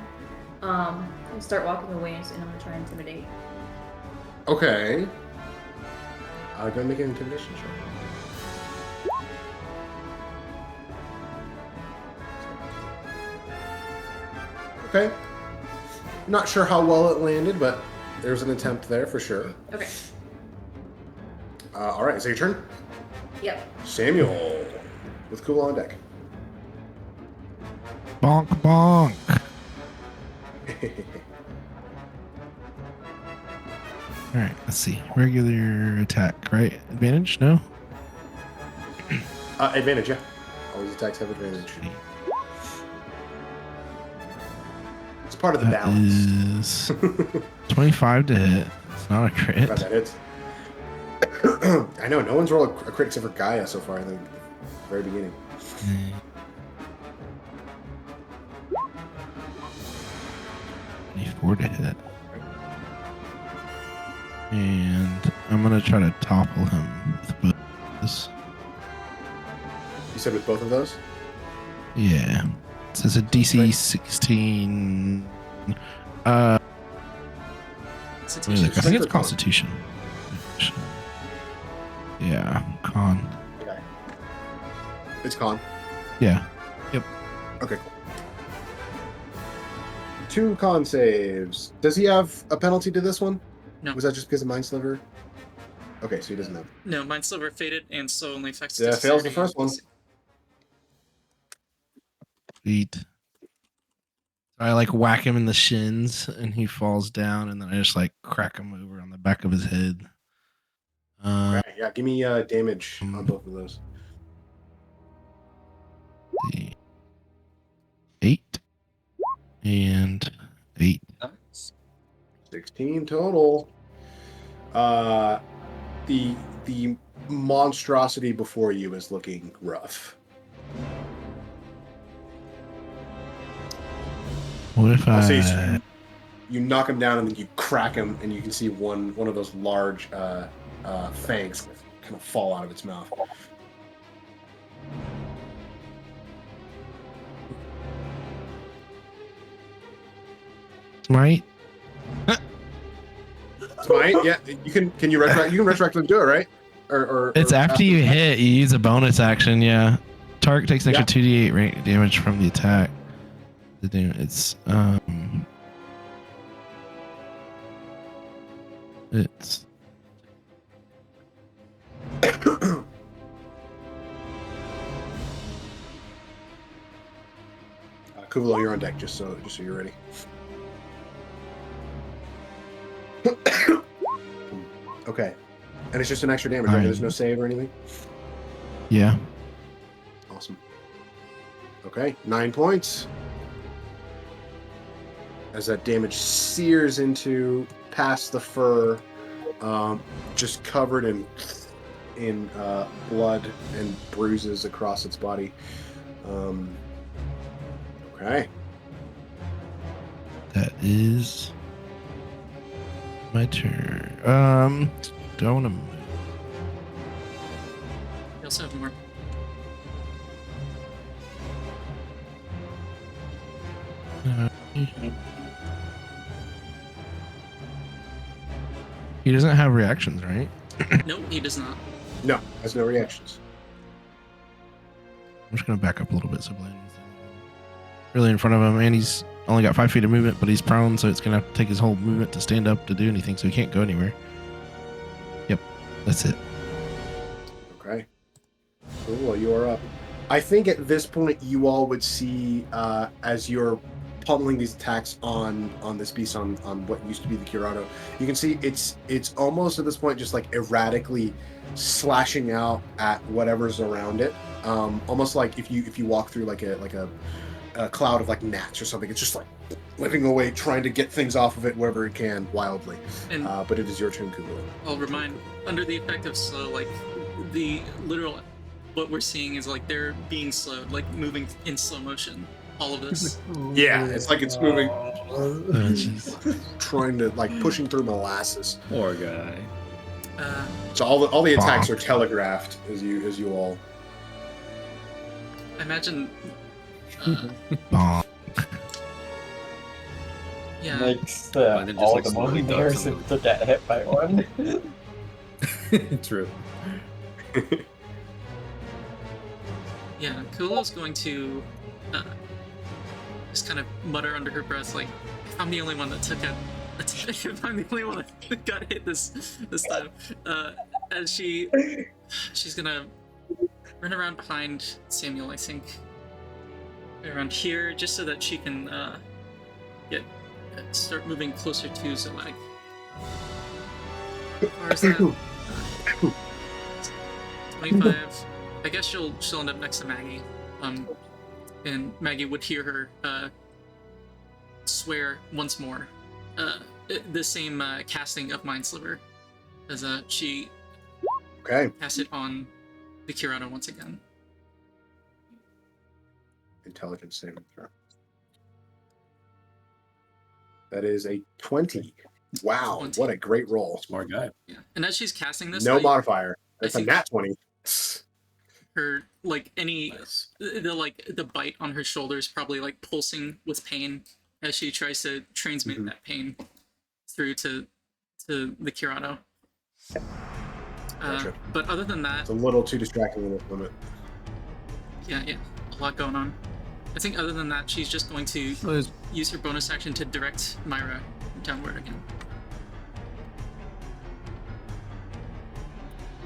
and start walking away, and I'm gonna try and intimidate. Okay. Go ahead and make an intimidation check. Okay. Not sure how well it landed, but there's an attempt there for sure. Okay. All right, is it your turn? Yep. Samuel with Kuuvalo on deck. Bonk, bonk. All right, let's see. Regular attack, right? Advantage? No? Advantage, yeah. Always attacks have advantage. It's part of the That balance. is 25 to hit. It's not a crit. Glad that hits. I know, no one's rolled a crit except for Gaia so far, I think, at the very beginning. Mm. 24 to hit. And I'm going to try to topple him with both of those. You said with both of those? Yeah. So it's a DC 16. I think it's Constitution. Yeah, con. Okay. It's con. Yeah. Okay, cool. 2 con saves. Does he have a penalty to this one? No. Was that just because of Mind Sliver? Okay, so he doesn't have. No, Mind Sliver faded, and so only affects. Yeah, fails the dexterity. first one. Sweet. I like whack him in the shins and he falls down, and then I just like crack him over on the back of his head. Okay, yeah, give me damage on both of those. 8 and 8. 16 total. The monstrosity before you is looking rough. What if I'll say I? you knock him down and then you crack him, and you can see one of those large fangs kind of fall out of its mouth. Smite? Smite? Yeah, you can. Can you retroactively do it, right? Or It's after you hit, you use a bonus action. Yeah, target takes an Yeah. extra 2d8 rate damage from the attack. It's Kuuvalo, you're on deck, just so you're ready. Okay, and it's just an extra damage, right? There's no save or anything. yeah. Awesome. Okay, 9 points. As that damage sears into past the fur, just covered in blood and bruises across its body. Okay. That is my turn. Do I want to move? You also have more. He doesn't have reactions, right? Nope, he does not. No, has no reactions. I'm just gonna back up a little bit so Blaine is really in front of him, and he's only got 5 feet of movement, but he's prone, so it's gonna have to take his whole movement to stand up to do anything, so he can't go anywhere. Yep, that's it. Okay. Cool, well, you are up. I think at this point you all would see as you're pummeling these attacks on this beast on what used to be the Curato, you can see it's almost at this point just like erratically slashing out at whatever's around it. Almost like if you walk through like a cloud of like gnats or something, it's just like living away, trying to get things off of it wherever it can wildly. And But it is your turn, Kuuvalo. I'll remind, under the effect of slow, like the literal, what we're seeing is like they're being slowed, like moving in slow motion. All of this. Yeah, it's like it's moving, Oh, jeez. trying to like pushing through molasses. Poor guy. So all the attacks are telegraphed as you all. I imagine. Bonk. Yeah. Makes Why they're just, all like, the more slowly ducks embarrassing on to get hit by one. True. Yeah, Kuuvalo's going to just kind of mutter under her breath, like, if I'm the only one that took a if I'm the only one that got hit this time, as she's gonna run around behind Samuel, I think. Around here, just so that she can start moving closer to Xolag. As far as that, 25. I guess she'll end up next to Maggie. And Maggie would hear her swear once more. The same casting of Mind Sliver as she Okay. casts it on the Curato once again. Intelligence saving throw. That is a 20. Wow, 20. what a great roll. Smart guy. Yeah. And as she's casting this, No modifier. That's a think- nat 20. her Nice. the bite on her shoulder is probably like pulsing with pain as she tries to transmit Mhm. that pain through to the Curato. Gotcha. But other than that, It's a little too distracting in this limit. yeah, a lot going on. I think other than that, she's just going to Well, there's- use her bonus action to direct Myra downward again.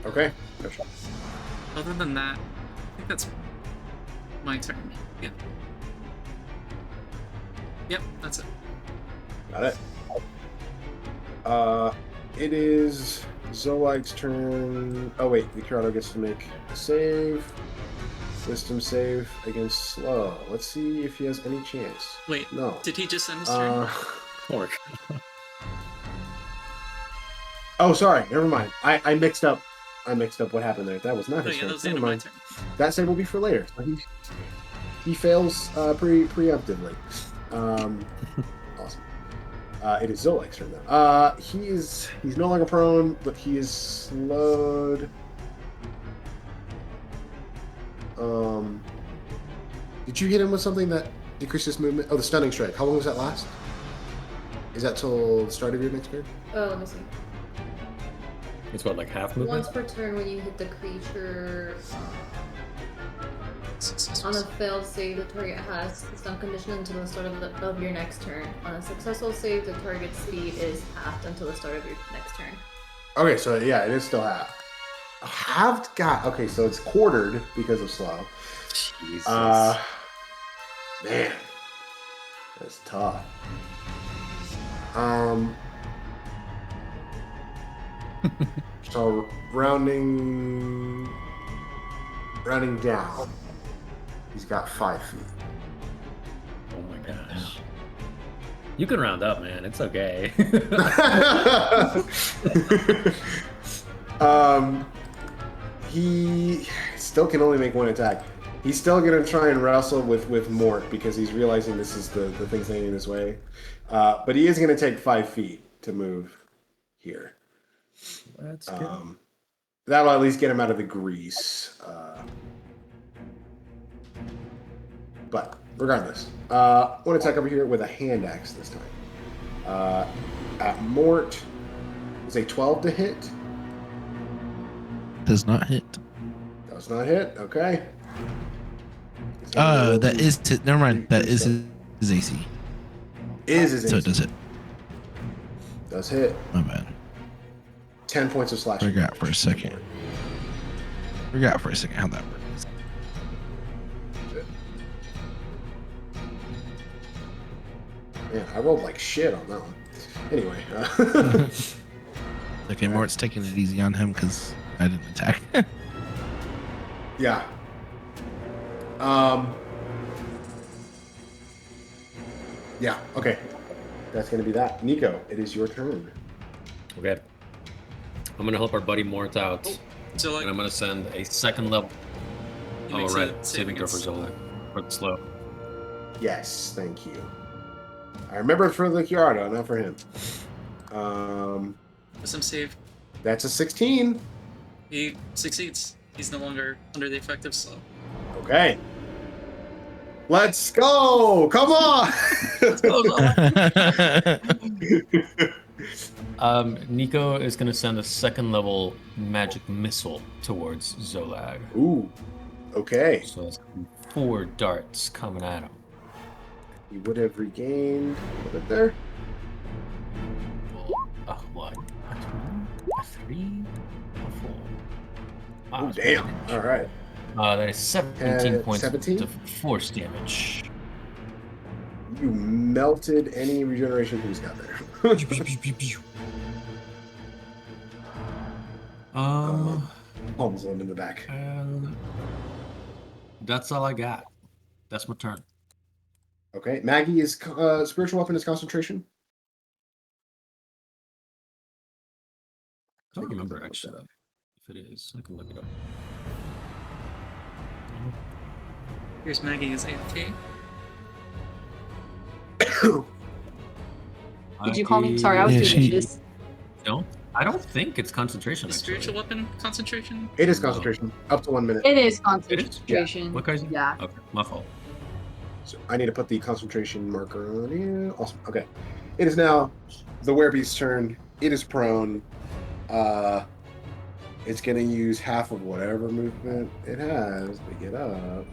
Okay. Gotcha. Other than that, I think that's my turn. Yeah. Yep, that's it. Got it. It is Xolag's turn. Oh wait, the Curato gets to make a save. Wisdom save against slow. Let's see if he has any chance. Wait, No. did he just end his turn? Or Oh, sorry. Never mind. I mixed up. I mixed up what happened there. That was not Oh his yeah, turn. that was the end Never of my mind. turn. That save will be for later. So he fails preemptively. Awesome. It is Xolag's turn now. He's no longer prone, but he is slowed. Did you hit him with something that decreases movement? Oh, the stunning strike. How long does that last? Is that till the start of your next turn? Oh, let me see. it's what, like half movement? Once per turn, when you hit the creature on a failed save, the target has the stun condition until the start of your next turn. On a successful save, the target's speed is halved until the start of your next turn. Okay, so yeah, it is still half. Halved? God. Okay, so it's quartered because of slow. Jesus. Man, that's tough. So rounding down, he's got 5 feet. Oh my gosh. You can round up, man. It's okay. He still can only make one attack. He's still gonna try and wrestle with Mort because he's realizing this is the thing standing in his way. But he is gonna take 5 feet to move here. That's good. That'll at least get him out of the grease. But regardless, one attack over here with a hand axe this time. At Mort, is a 12 to hit. Does not hit. Does not hit. Okay. That is. Never mind. That is his AC. Is his So it AC. does hit. Does hit. My bad. 10 points of slashing. Forgot for a second. How that works. Man, I rolled like shit on that one. Anyway. Okay, Mort's taking it easy on him because I didn't attack. Yeah. Yeah, okay. That's gonna be that. Nico, it is your turn. Okay. I'm gonna help our buddy Mort out, So and I'm like, gonna send a second level. he Oh, makes right. a Saving throw for against- Xolag. For the slow. Yes, thank you. I remember it for the Curato, not for him. Wisdom save. That's a 16. He succeeds. He's no longer under the effect of slow. Okay. Let's go! Come on! Nico is gonna send a second level magic missile towards Xolag. Ooh. Okay. So that's 4 darts coming at him. You would have regained. Put it there. A 1, a 2, a 3, a 4. Oh, damn. All right. That is 17 points 17? of force damage. You melted any regeneration he's got there. Almost in the back. And that's all I got. That's my turn. Okay, Maggie is spiritual weapon is concentration. I don't remember actually if it is. I can look it up. Here's Maggie's AFK. Did you call me? Sorry, I was Yeah, doing she- this. No, I don't think it's concentration. Is Actually. spiritual weapon concentration? It is concentration, up to 1 minute. It is It is? concentration. What crazy? Yeah. Okay, my fault. So I need to put the concentration marker on you. Awesome. Okay. It is now the Werebeast's turn. It is prone. It's going to use half of whatever movement it has to get up.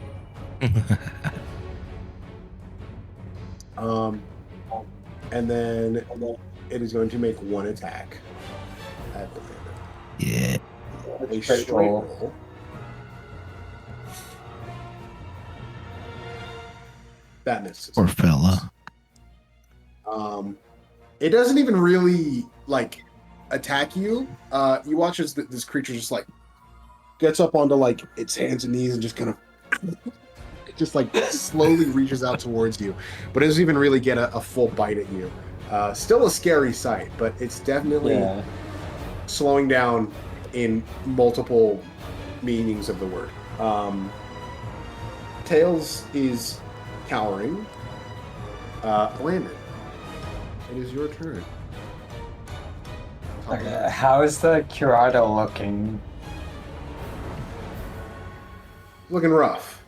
And then it is going to make one attack at the panda. Yeah. A straight roll. That misses. Poor fella. It doesn't even really like attack you. You watch as this creature just like gets up onto like its hands and knees and just kind of just like slowly reaches out towards you, but it doesn't even really get a full bite at you. Still a scary sight, but it's definitely slowing down in multiple meanings of the word. Tails is cowering. Landon, it is your turn. Okay, how is the Curato looking? Looking rough.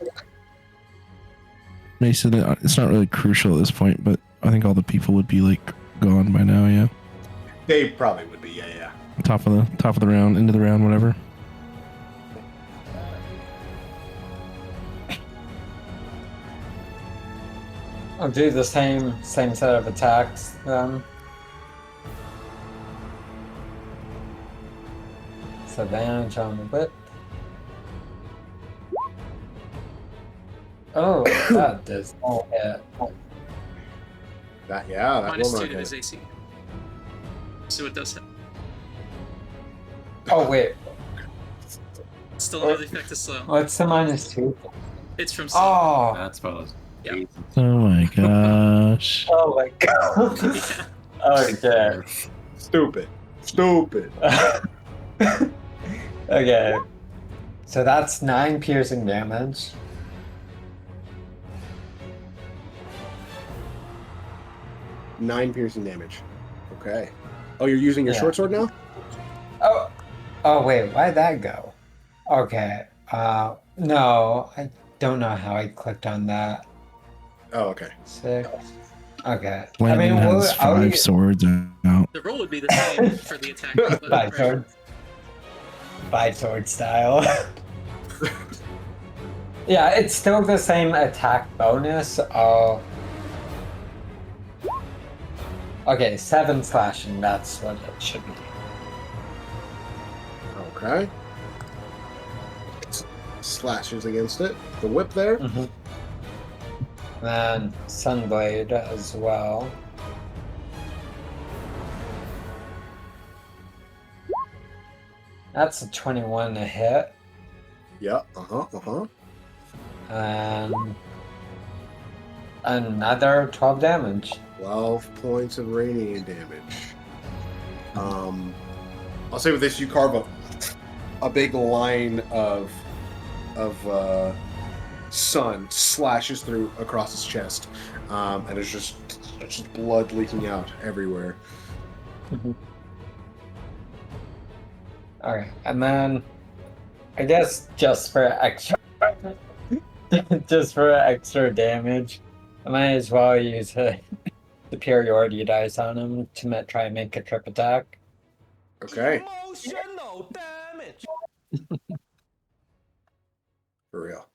Mason, it's not really crucial at this point, but I think all the people would be like gone by now. Yeah, They probably would be, yeah. top of the round, into the round, whatever. I'll do the same set of attacks then. Disadvantage on the whip. Oh, that does not hit. That Minus will 2 not to his hit. AC. So it does hit. Oh wait, Still another effect is slow. what's the -2? It's from slow. Oh, That's probably. Yeah. Oh my gosh. oh my god. Yeah. Okay. Stupid. Okay. So that's 9 piercing damage. Nine piercing damage. Okay. Oh, you're using your Yeah. short sword now? Oh wait, why'd that go? Okay. No, I don't know how I clicked on that. Oh, okay. 6. Okay. Landon has I'll 5 use- swords out. The roll would be the same for the attack. but- By sword. By sword style. Yeah, it's still the same attack bonus. Okay, 7 slashing, that's what it should be. Okay. Slashes against it. The whip there. Mm-hmm. Then Sunblade as well. That's a 21 to hit. Yep. And another 12 damage. 12 points of radiant damage. I'll say with this, you carve a big line of sun slashes through across his chest, and it's just blood leaking out everywhere. Alright, and then I guess just for extra damage, I might as well use a superiority dice on him to try and make a trip attack. Okay, Emotional damage. for real.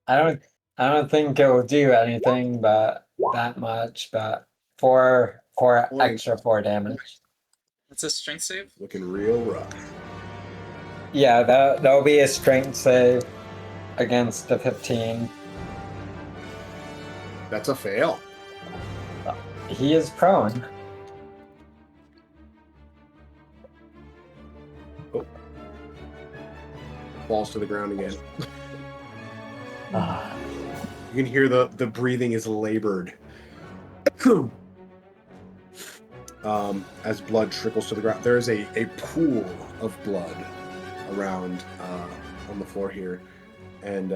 I don't think it will do anything but that much, but four extra 4 damage. That's a strength save. Looking real rough. Yeah, that'll be a strength save. against the 15. That's a fail. He is prone. Falls to the ground again. Ah, You can hear the breathing is labored. As blood trickles to the ground. There is a pool of blood around on the floor here. And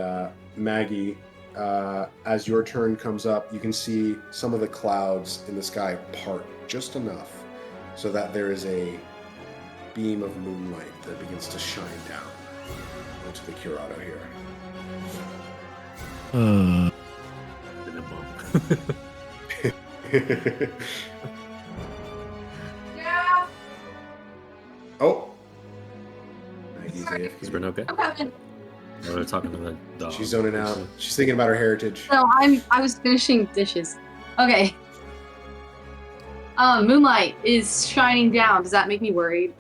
Maggie, as your turn comes up, you can see some of the clouds in the sky part just enough so that there is a beam of moonlight that begins to shine down onto the Curato here. Yeah. Oh! Maggie's AFK. Is Bryn okay? I'm coming. Oh, they're talking to the dog. She's zoning out. She's thinking about her heritage. No, I was finishing dishes. Okay. Moonlight is shining down. Does that make me worried?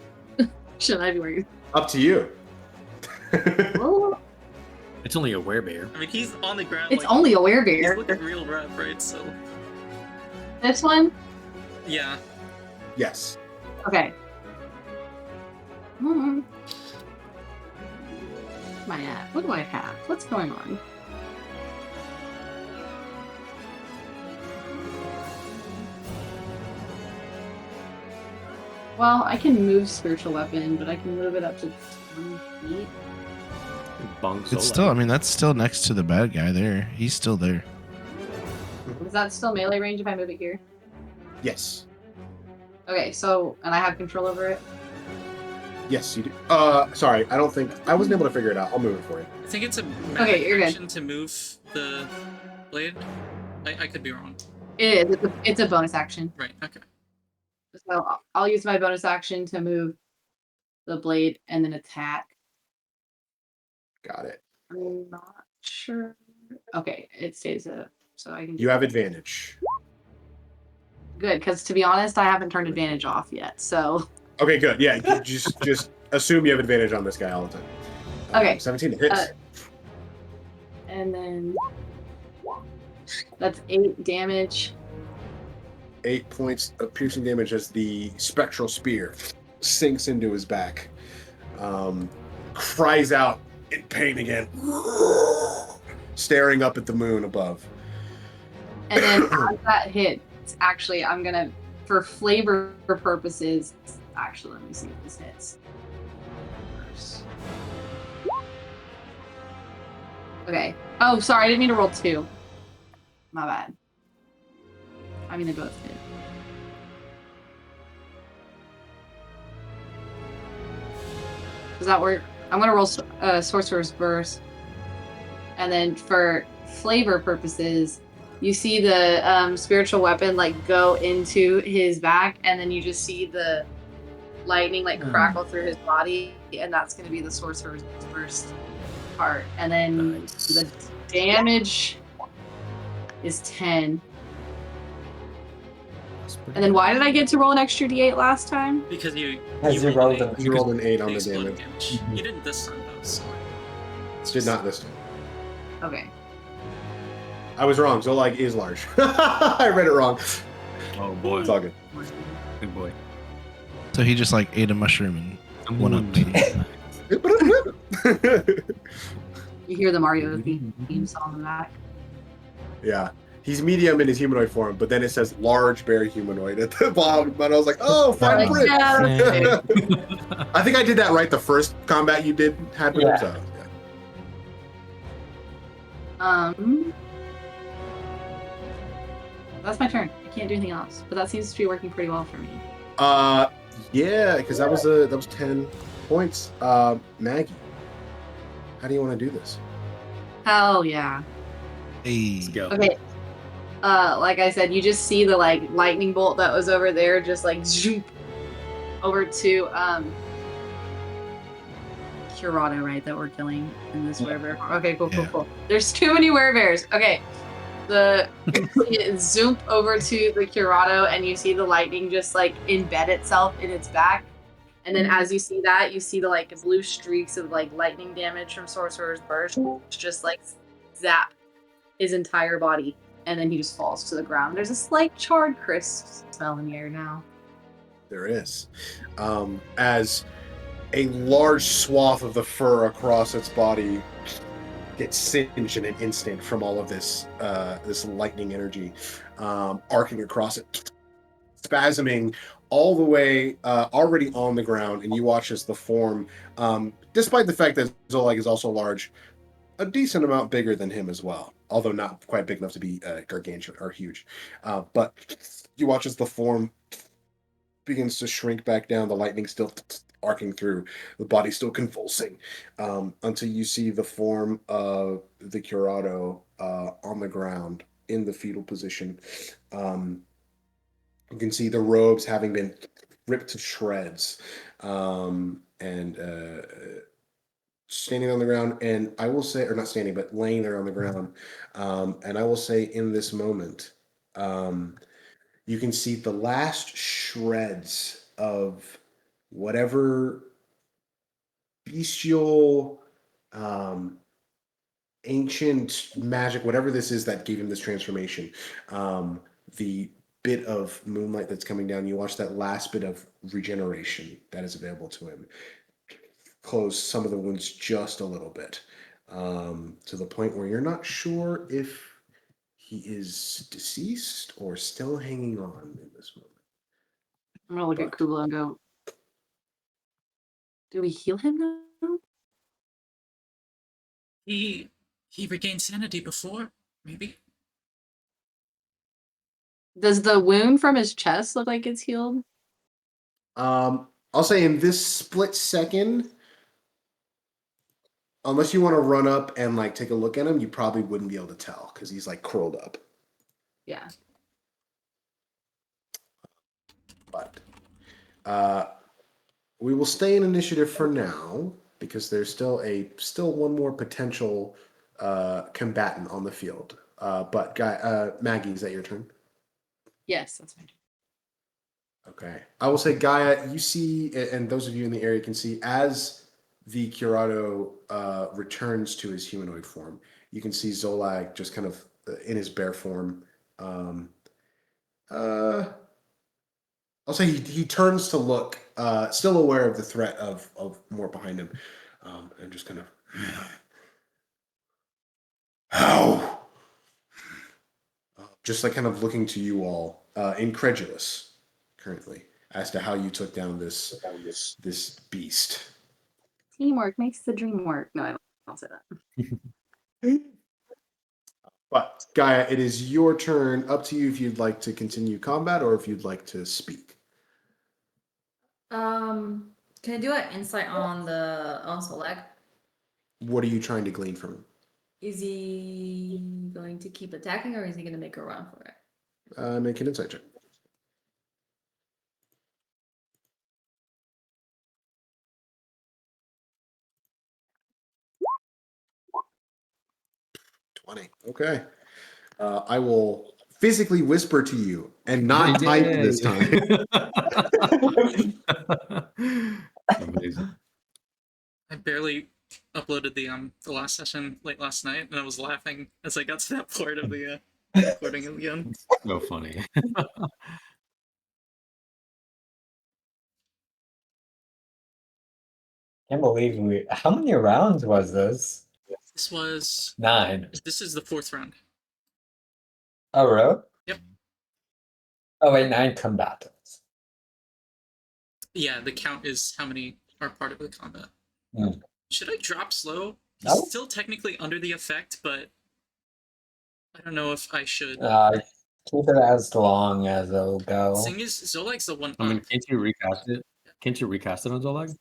Should I be worried? Up to you. Well, It's only a werebear. I mean, he's on the ground. it's like, only a He's werebear. looking real rough, right? So, This one? yeah. Yes. Okay. Hmm. Where's my at? What do I have? What's going on? Well, I can move spiritual weapon, but I can move it up to 20 feet. Bonk It's Xolag. still, I mean, that's still next to the bad guy there. He's still there. Is that still melee range if I move it here? Yes. Okay, so, and I have control over it? Yes, you do. Sorry, I don't think I wasn't able to figure it out. I'll move it for you. I think it's a Okay, magic you're good. action to move the blade. I could be wrong. It is. It's a bonus action. Right, okay. So I'll use my bonus action to move the blade and then attack. Got it. I'm not sure. Okay, it stays up, so I can. You have advantage. Good, because to be honest, I haven't turned advantage off yet. So Okay, good. Yeah, you just assume you have advantage on this guy all the time. Okay. 17 hits. and then that's 8 damage. 8 points of piercing damage as the spectral spear sinks into his back. Cries out in pain again, staring up at the moon above. And then as that hits, actually, I'm gonna, for flavor purposes, actually, let me see if this hits. First. Okay. Oh, sorry, I didn't mean to roll 2. My bad. I mean, they both hit. Does that work? I'm gonna roll Sorcerer's Burst. And then for flavor purposes, you see the spiritual weapon like go into his back, and then you just see the lightning like crackle through his body, and that's going to be the Sorcerer's Burst part. And then Nice. the damage is 10. And then why did I get to roll an extra d8 last time? Because you As you rolled an an- You rolled an 8 on the explode damage. You didn't this time though, so Did not this time. Okay. I was wrong. Xolag is large. I read it wrong. Oh boy. It's all good. Good boy. So he just like ate a mushroom and went up. You hear the Mario theme song in the back. Yeah. He's medium in his humanoid form, but then it says large bear humanoid at the bottom. But I was like, oh, fine Like, print. yeah. I think I did that right the first combat you had with him. Yeah. So, yeah. That's my turn. I can't do anything else, but that seems to be working pretty well for me. Yeah, because that was 10 points. Maggie, how do you want to do this? Hell yeah. Hey. Let's go. Okay. Like I said, you just see the like lightning bolt that was over there, just like zoom over to Curato, right? That we're killing in this werebear. Okay, cool. Yeah. There's too many werebears. Okay, you see it zoom over to the Curato, and you see the lightning just like embed itself in its back, And then as you see that, you see the like blue streaks of like lightning damage from Sorcerer's Burst, just like zap his entire body, and then he just falls to the ground. There's a slight charred crisp smell in the air now. There is. As a large swath of the fur across its body gets singed in an instant from all of this this lightning energy arcing across it, spasming all the way already on the ground, and you watch as the form, despite the fact that Xolag is also large, a decent amount bigger than him as well, although not quite big enough to be gargantuan or huge. But you watch as the form begins to shrink back down, the lightning still arcing through, the body still convulsing, until you see the form of the Curato on the ground in the fetal position. You can see the robes having been ripped to shreds, and standing on the ground. And I will say, or not standing, but laying there on the ground. And I will say, in this moment, you can see the last shreds of whatever bestial, ancient magic, whatever this is that gave him this transformation. The bit of moonlight that's coming down, you watch that last bit of regeneration that is available to him close some of the wounds just a little bit, to the point where you're not sure if he is deceased or still hanging on in this moment. I'm gonna look at Kuuvalo and go, do we heal him now? He regained sanity before, maybe. Does the wound from his chest look like it's healed? I'll say in this split second, unless you want to run up and like take a look at him, you probably wouldn't be able to tell because he's like curled up. Yeah. But we will stay in initiative for now because there's still one more potential combatant on the field. But Maggie, is that your turn? Yes, that's fine. Okay. I will say, Gaia, you see, and those of you in the area can see, as the Curato returns to his humanoid form, you can see Xolag just kind of in his bear form. I'll say he turns to look, still aware of the threat of more behind him, and just kind of, how? Just like kind of looking to you all, incredulous currently as to how you took down this beast. Teamwork makes the dream work. No, I don't say that. But Gaia, it is your turn. Up to you if you'd like to continue combat or if you'd like to speak. Can I do an insight on Xolag? What are you trying to glean from him? Is he going to keep attacking, or is he going to make a run for it? Make an insight check. Okay. I will physically whisper to you and not type this time. Amazing. I barely uploaded the last session late last night, and I was laughing as I got to that part of the recording again. So funny. Can't believe how many rounds was this? This was 9. This is the 4th round. Oh, really? Yep. Oh, wait, 9 combatants. Yeah, the count is how many are part of the combat. Mm. Should I drop slow? He's No. still technically under the effect, but I don't know if I should. Keep it as long as it'll go. Thing is, Xolag's the one. I mean, can't you recast it? Can't you recast it on Xolag?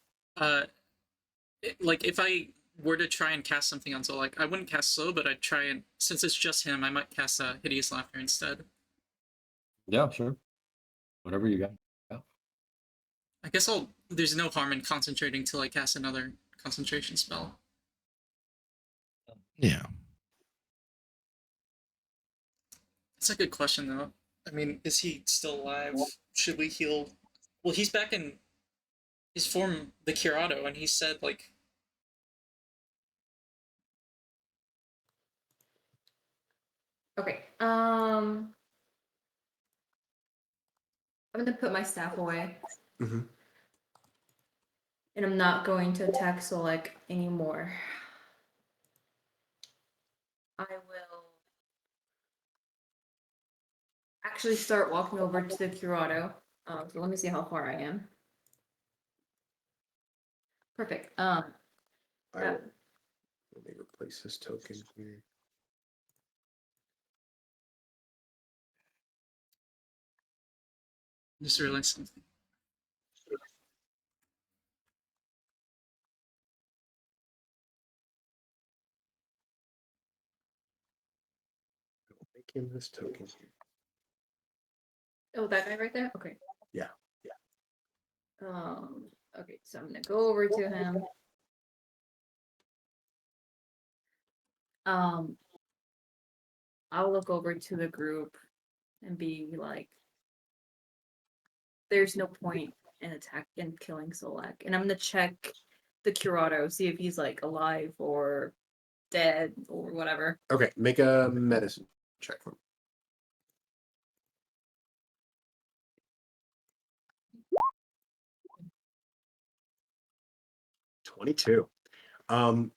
Like if I were to try and cast something on Xolag, I wouldn't cast slow, but I'd try and, since it's just him, I might cast Hideous Laughter instead. Yeah, sure. Whatever you got. I guess there's no harm in concentrating till I cast another concentration spell. Yeah. That's a good question, though. I mean, is he still alive? Should we heal? Well, he's back in He's from the Curato, and he said like, Okay. I'm gonna put my staff away. Mm-hmm. And I'm not going to attack Xolag anymore. I will actually start walking over to the Curato. So let me see how far I am. Perfect. I will, let me replace this token here. just realized something. Make him this token here. Oh, that guy right there? Okay. Yeah. Okay, so I'm gonna go over to him. I'll look over to the group and be like, there's no point in attacking and killing Xolag. And I'm gonna check the Curato, see if he's like alive or dead or whatever. Okay, make a medicine check for me. 22. Wow.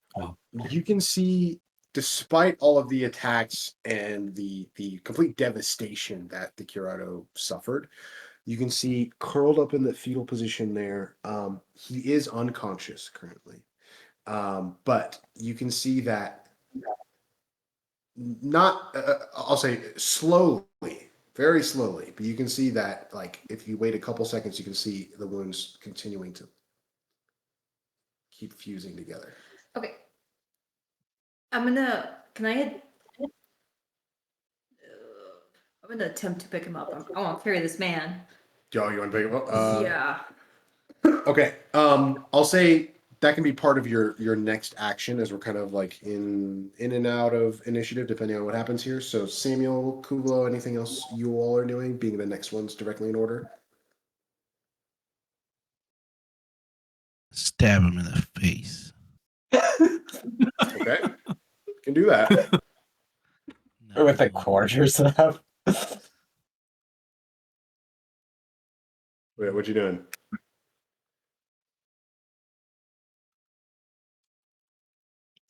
You can see, despite all of the attacks and the complete devastation that the Curato suffered, you can see curled up in the fetal position there. He is unconscious currently, but you can see that not. I'll say slowly, very slowly, but you can see that like if you wait a couple seconds, you can see the wounds continuing to keep fusing together. Okay. Can I I'm gonna attempt to pick him up. I want to carry this man. Joe, you want to pick him up? Yeah. Okay. I'll say that can be part of your next action as we're kind of like in and out of initiative depending on what happens here. So Samuel, Kuuvalo, anything else you all are doing, being the next ones directly in order? Stab him in the face. Okay. Can do that. Or with a No. quarter stuff. Wait, what you doing?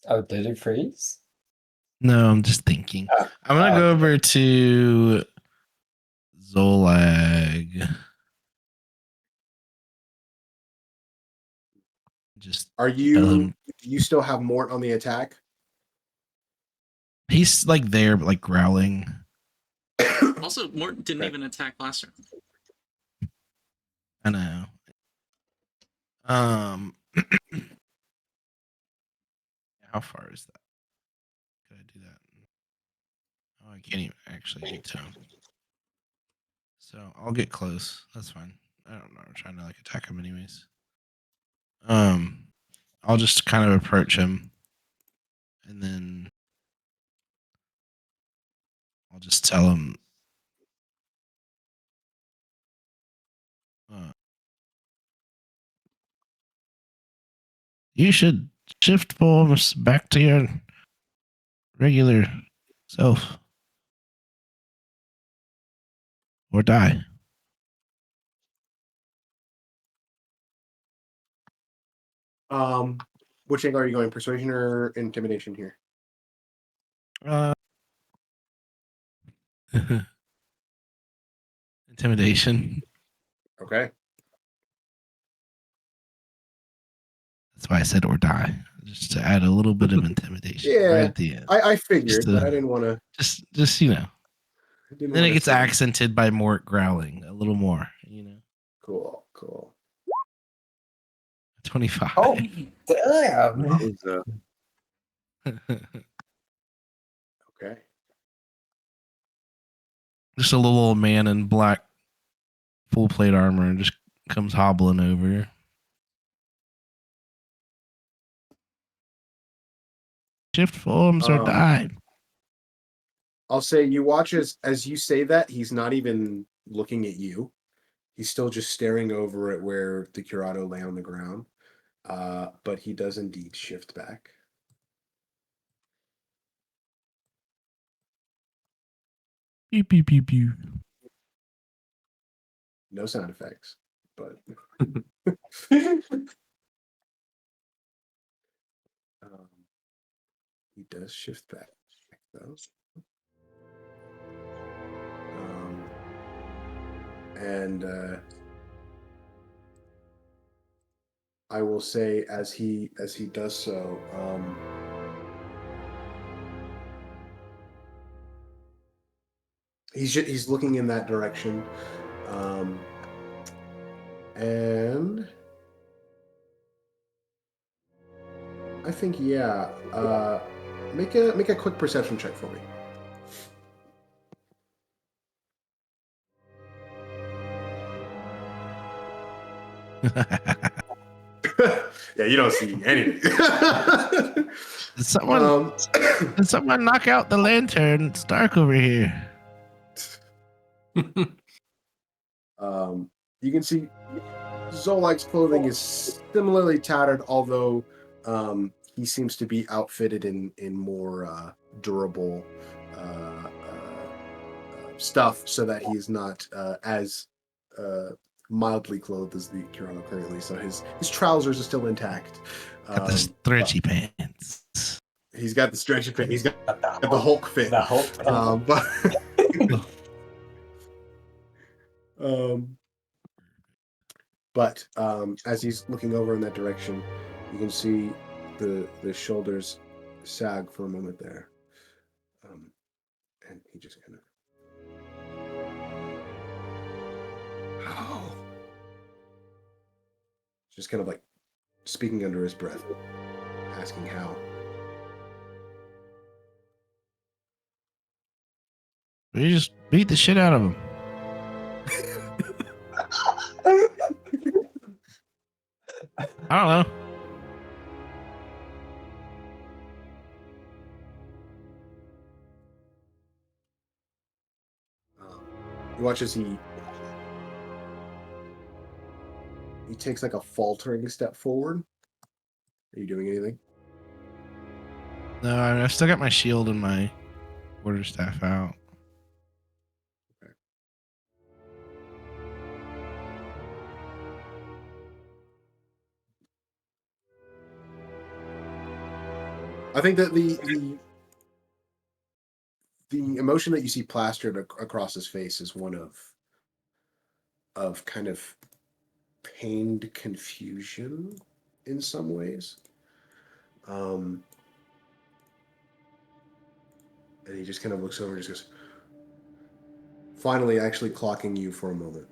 Oh, did it freeze? No, I'm just thinking. Oh, I'm gonna go over to Xolag. Just Are tell you him do you still have Mort on the attack? he's like there, but like growling. Also, Mort didn't Okay. even attack last round. I know. How far is that? Could I do that? Oh, I can't even actually do tone. So I'll get close. That's fine. I don't know. I'm trying to like attack him anyways. I'll just kind of approach him, and then I'll just tell him. You should shift forms back to your regular self, or die. Which angle are you going? Persuasion or intimidation here? Intimidation. Okay. That's why I said or die, just to add a little bit of intimidation Yeah, right at the end. I figured, Just but I didn't want to. Just Then it gets accented by Mort growling a little more. Cool, cool. 25. Oh, damn. Okay. Just a little old man in black full plate armor and just comes hobbling over. Shift forms or die. I'll say you watch as you say that, he's not even looking at you. He's still just staring over at where the Curato lay on the ground. But he does indeed shift back. Pew, pew, pew, pew. No sound effects, but he does shift back though. And I will say, as he does so, he's looking in that direction, and I think make a quick perception check for me. Yeah, you don't see anything. Did someone knock out the lantern? It's dark over here. You can see Xolag's clothing is similarly tattered, although he seems to be outfitted in more durable stuff, so that he is not as mildly clothed as the Curato currently. So his trousers are still intact. Got the stretchy pants. He's got the stretchy fit. He's got the Hulk fit. The Hulk. But as he's looking over in that direction, you can see the shoulders sag for a moment there, and he just kind of, how? Just kind of like speaking under his breath, asking how. We just beat the shit out of him. I don't know. You watch as he takes like a faltering step forward. Are you doing anything? No, I've still got my shield and my quarterstaff out. Okay. I think that the emotion that you see plastered across his face is one of kind of pained confusion in some ways. And he just kind of looks over and just goes, finally actually clocking you for a moment.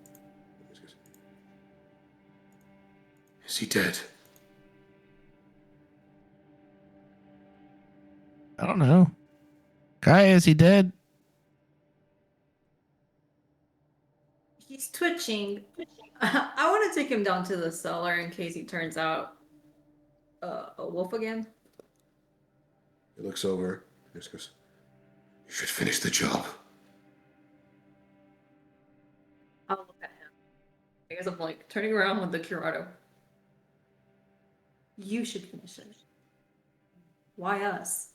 He just goes, is he dead? I don't know. Gaia, is he dead? He's twitching. I want to take him down to the cellar in case he turns out a wolf again. He looks over and just goes, you should finish the job. I'll look at him. I guess I'm like turning around with the Curato. You should finish it. Why us?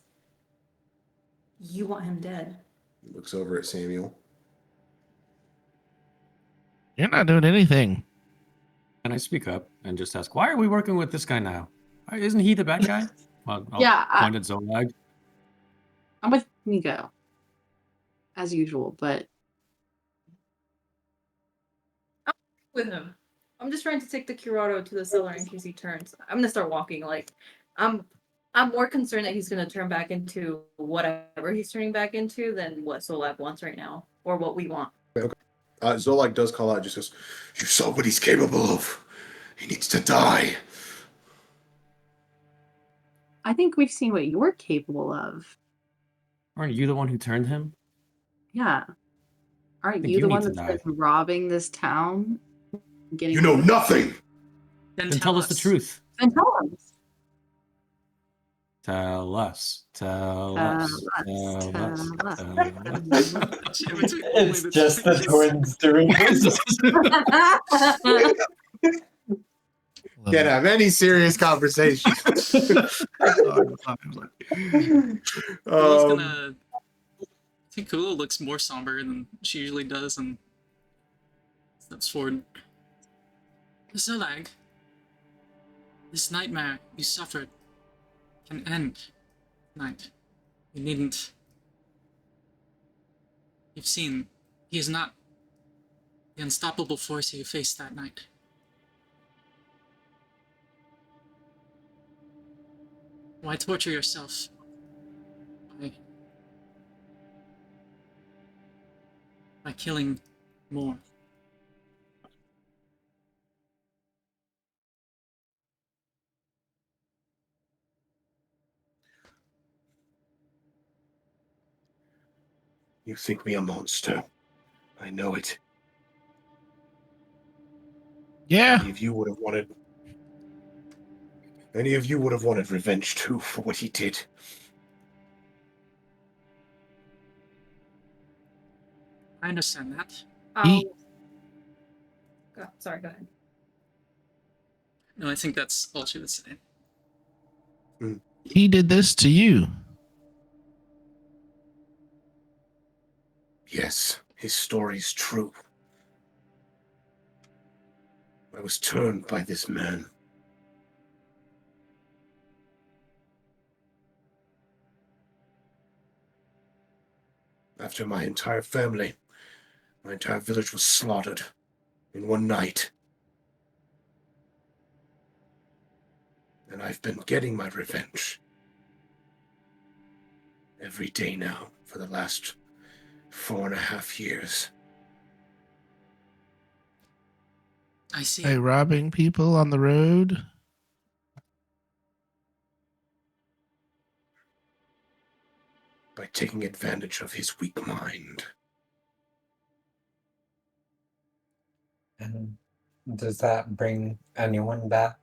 You want him dead. He looks over at Samuel. You're not doing anything. Can I speak up and just ask, why are we working with this guy now? Isn't he the bad guy? Well, Yeah, point at Xolag. I'm with Nico, as usual, but With him. I'm just trying to take the Curato to the cellar in case he turns. I'm gonna start walking. Like, I'm more concerned that he's gonna turn back into whatever he's turning back into than what Xolag wants right now, or what we want. Xolag does call out, just goes, you saw what he's capable of. He needs to die. I think we've seen what you're capable of. Aren't you the one who turned him? Yeah. Aren't think you the you one need that's to been robbing this town? Getting You know nothing. Then Then tell us the truth. And tell us. Tell us. Tell us. Tell us. Tell us. Tell us. Shit, between only It's the just the twins doing this. Can't have any serious conversation. Kulo's gonna. I think Kulo looks more somber than she usually does and steps forward. Xolag, this nightmare you suffered can end tonight. You needn't. You've seen, he is not the unstoppable force you faced that night. Why torture yourself? By killing more. You think me a monster. I know it. Yeah. Any of you would have wanted revenge too for what he did. I understand that. He- Sorry, go ahead. No, I think that's all she was saying. He did this to you. Yes, his story's true. I was turned by this man. After my entire family, my entire village was slaughtered in one night. And I've been getting my revenge every day now for the last 4.5 years. I see. By robbing people on the road. By taking advantage of his weak mind. And does that bring anyone back?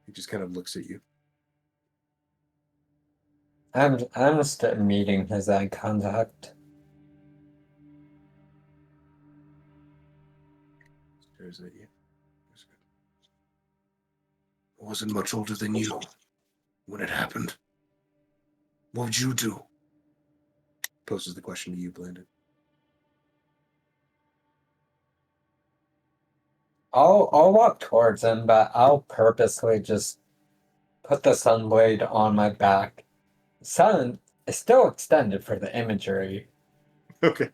He just kind of looks at you. I'm still meeting his eye contact. Stares at you. I wasn't much older than you when it happened. What would you do? Poses the question to you, Blandon. I'll walk towards him, but I'll purposely just put the sunblade on my back. Sun is still extended for the imagery. Okay.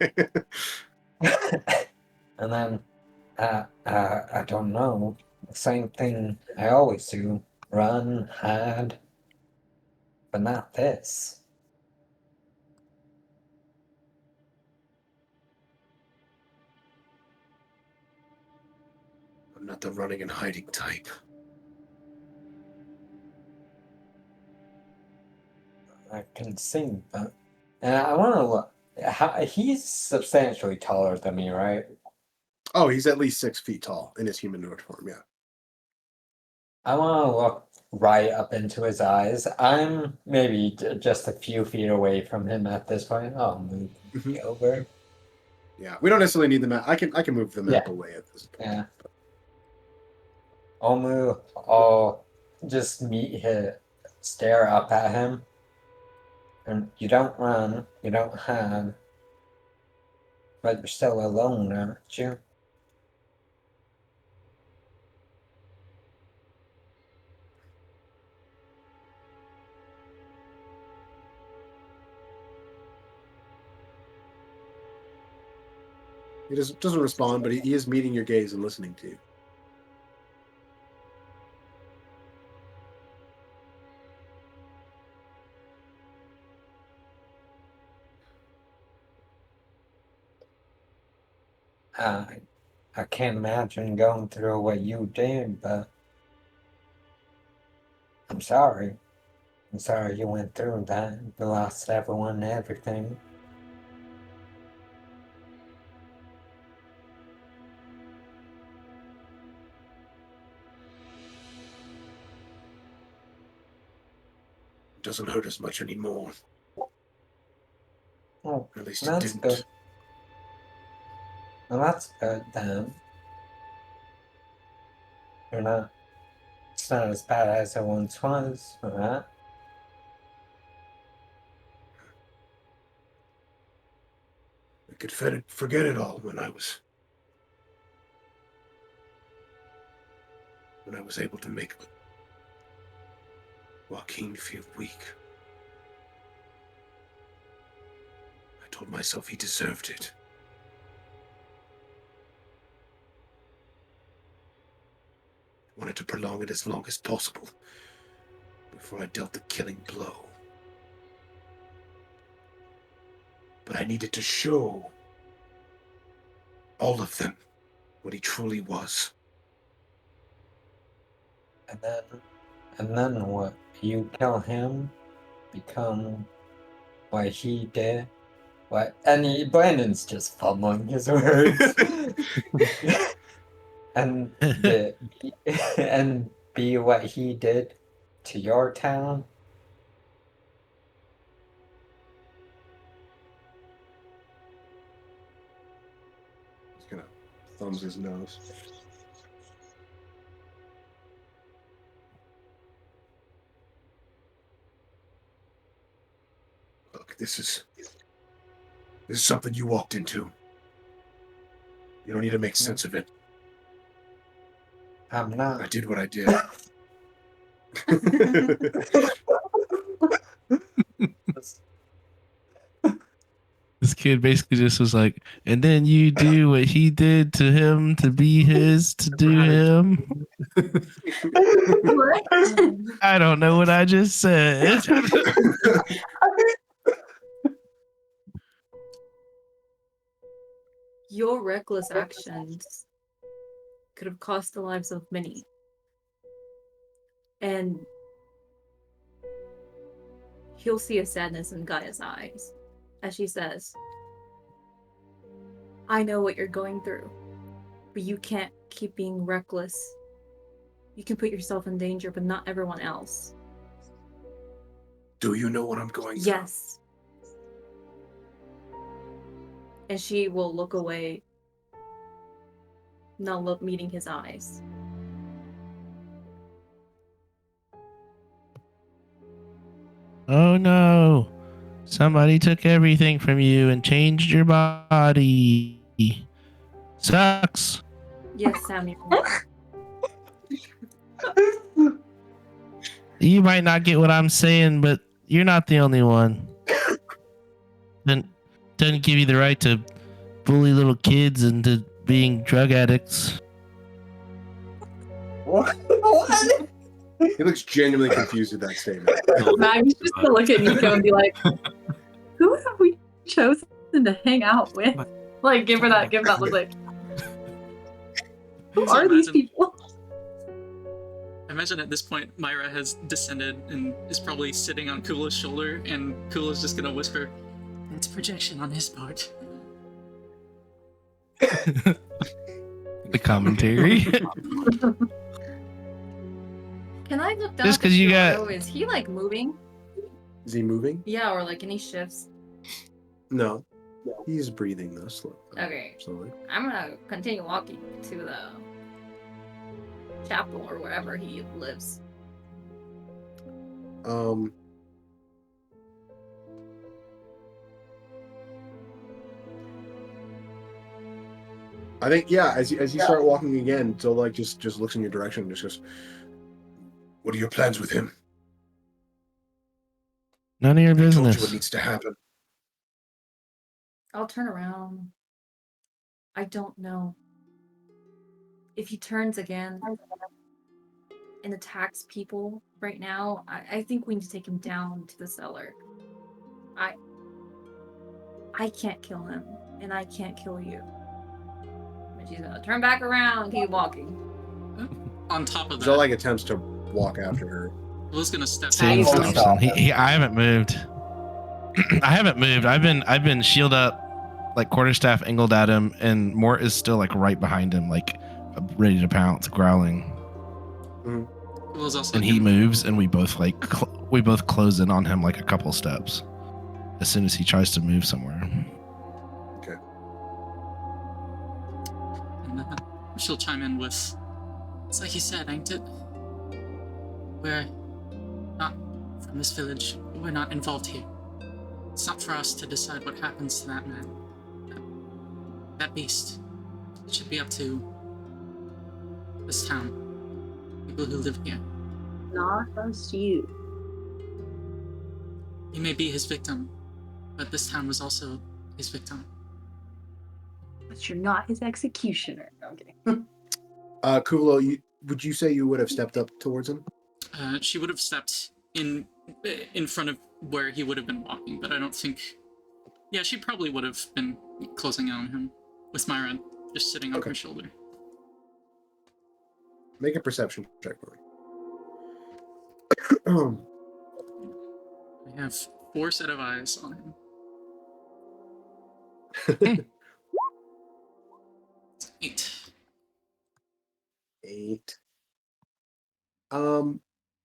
And then, I don't know. Same thing I always do. Run, hide. But not this. I'm not the running and hiding type. I can see, but and I want to look. He's substantially taller than me, right? Oh, he's at least 6 feet tall in his humanoid form, yeah. I want to look right up into his eyes. I'm maybe just a few feet away from him at this point. I'll move over. Yeah, we don't necessarily need the map. I can move the map Yeah. away at this point. Yeah. I'll move. I'll just meet him, stare up at him. And you don't run, you don't hide. But you're still alone, aren't you? He doesn't respond, but he is meeting your gaze and listening to you. I can't imagine going through what you did, but I'm sorry. I'm sorry you went through that. You lost everyone and everything. It doesn't hurt as much anymore. Oh, At least it that's didn't. good. Well, that's good then. You're not. It's not as bad as it once was, right? I could forget it all when I was able to make Joaquin feel weak. I told myself he deserved it. I wanted to prolong it as long as possible before I dealt the killing blow. But I needed to show all of them what he truly was. And then what? You kill him, become what he did. What? And Brandon's just fumbling his words. and be what he did to your town. He's gonna thumbs his nose. Look, this is something you walked into. You don't need to make sense of it. I'm not. I did what I did. This kid basically just was like, and then you do what he did to him to be his to do him. What? I don't know what I just said. Your reckless actions could have cost the lives of many. And he'll see a sadness in Gaia's eyes as she says, I know what you're going through, but you can't keep being reckless. You can put yourself in danger, but not everyone else. Do you know what I'm going through? Yes. And she will look away, not meeting his eyes. Oh no. Somebody took everything from you and changed your body. Sucks. Yes, Samuel. You might not get what I'm saying, but you're not the only one. Doesn't give you the right to bully little kids into being drug addicts. What? He looks genuinely confused at that statement. Maggie's just gonna look at Nico and be like, who have we chosen to hang out with? Like, give her that look like, who So are these imagine- people? I imagine at this point Myra has descended and is probably sitting on Kula's shoulder, and Kula's just gonna whisper, "It's projection on his part." The commentary. Can I look down Just at the 'cause you got- Curato? Is he like moving? Is he moving? Yeah, or like any shifts? No. He's breathing though, Okay. slowly. I'm gonna continue walking to the chapel or wherever he lives. I think as you start walking again, Xolag just looks in your direction and just goes, "What are your plans with him?" None of your I told you what business. needs to happen. I'll turn around. I don't know. If he turns again and attacks people right now, I think we need to take him down to the cellar. I can't kill him, and I can't kill you. And she's gonna turn back around and keep walking. On top of that, Xolag attempts to walk after her. Kula's gonna step Same He's back. gonna stops him. I haven't moved. I haven't moved. I've been shield up, like quarterstaff angled at him, and Mort is still like right behind him, like ready to pounce, growling. Kuulo's also And he gonna- moves, and we both we both close in on him like a couple steps as soon as he tries to move somewhere. Okay. And she'll chime in with, "It's like you said, ain't it? We're not from this village. We're not involved here. It's not for us to decide what happens to that man. That beast. It should be up to this town. People who live here. Not us, you. He may be his victim, but this town was also his victim." But you're not his executioner. Okay. Kuuvalo, would you say you would have stepped up towards him? She would have stepped in front of where he would have been walking, but I don't think. Yeah, she probably would have been closing in on him with Myra just sitting on Okay. her shoulder. Make a perception check for me. I have 4 set of eyes on him. 8. 8.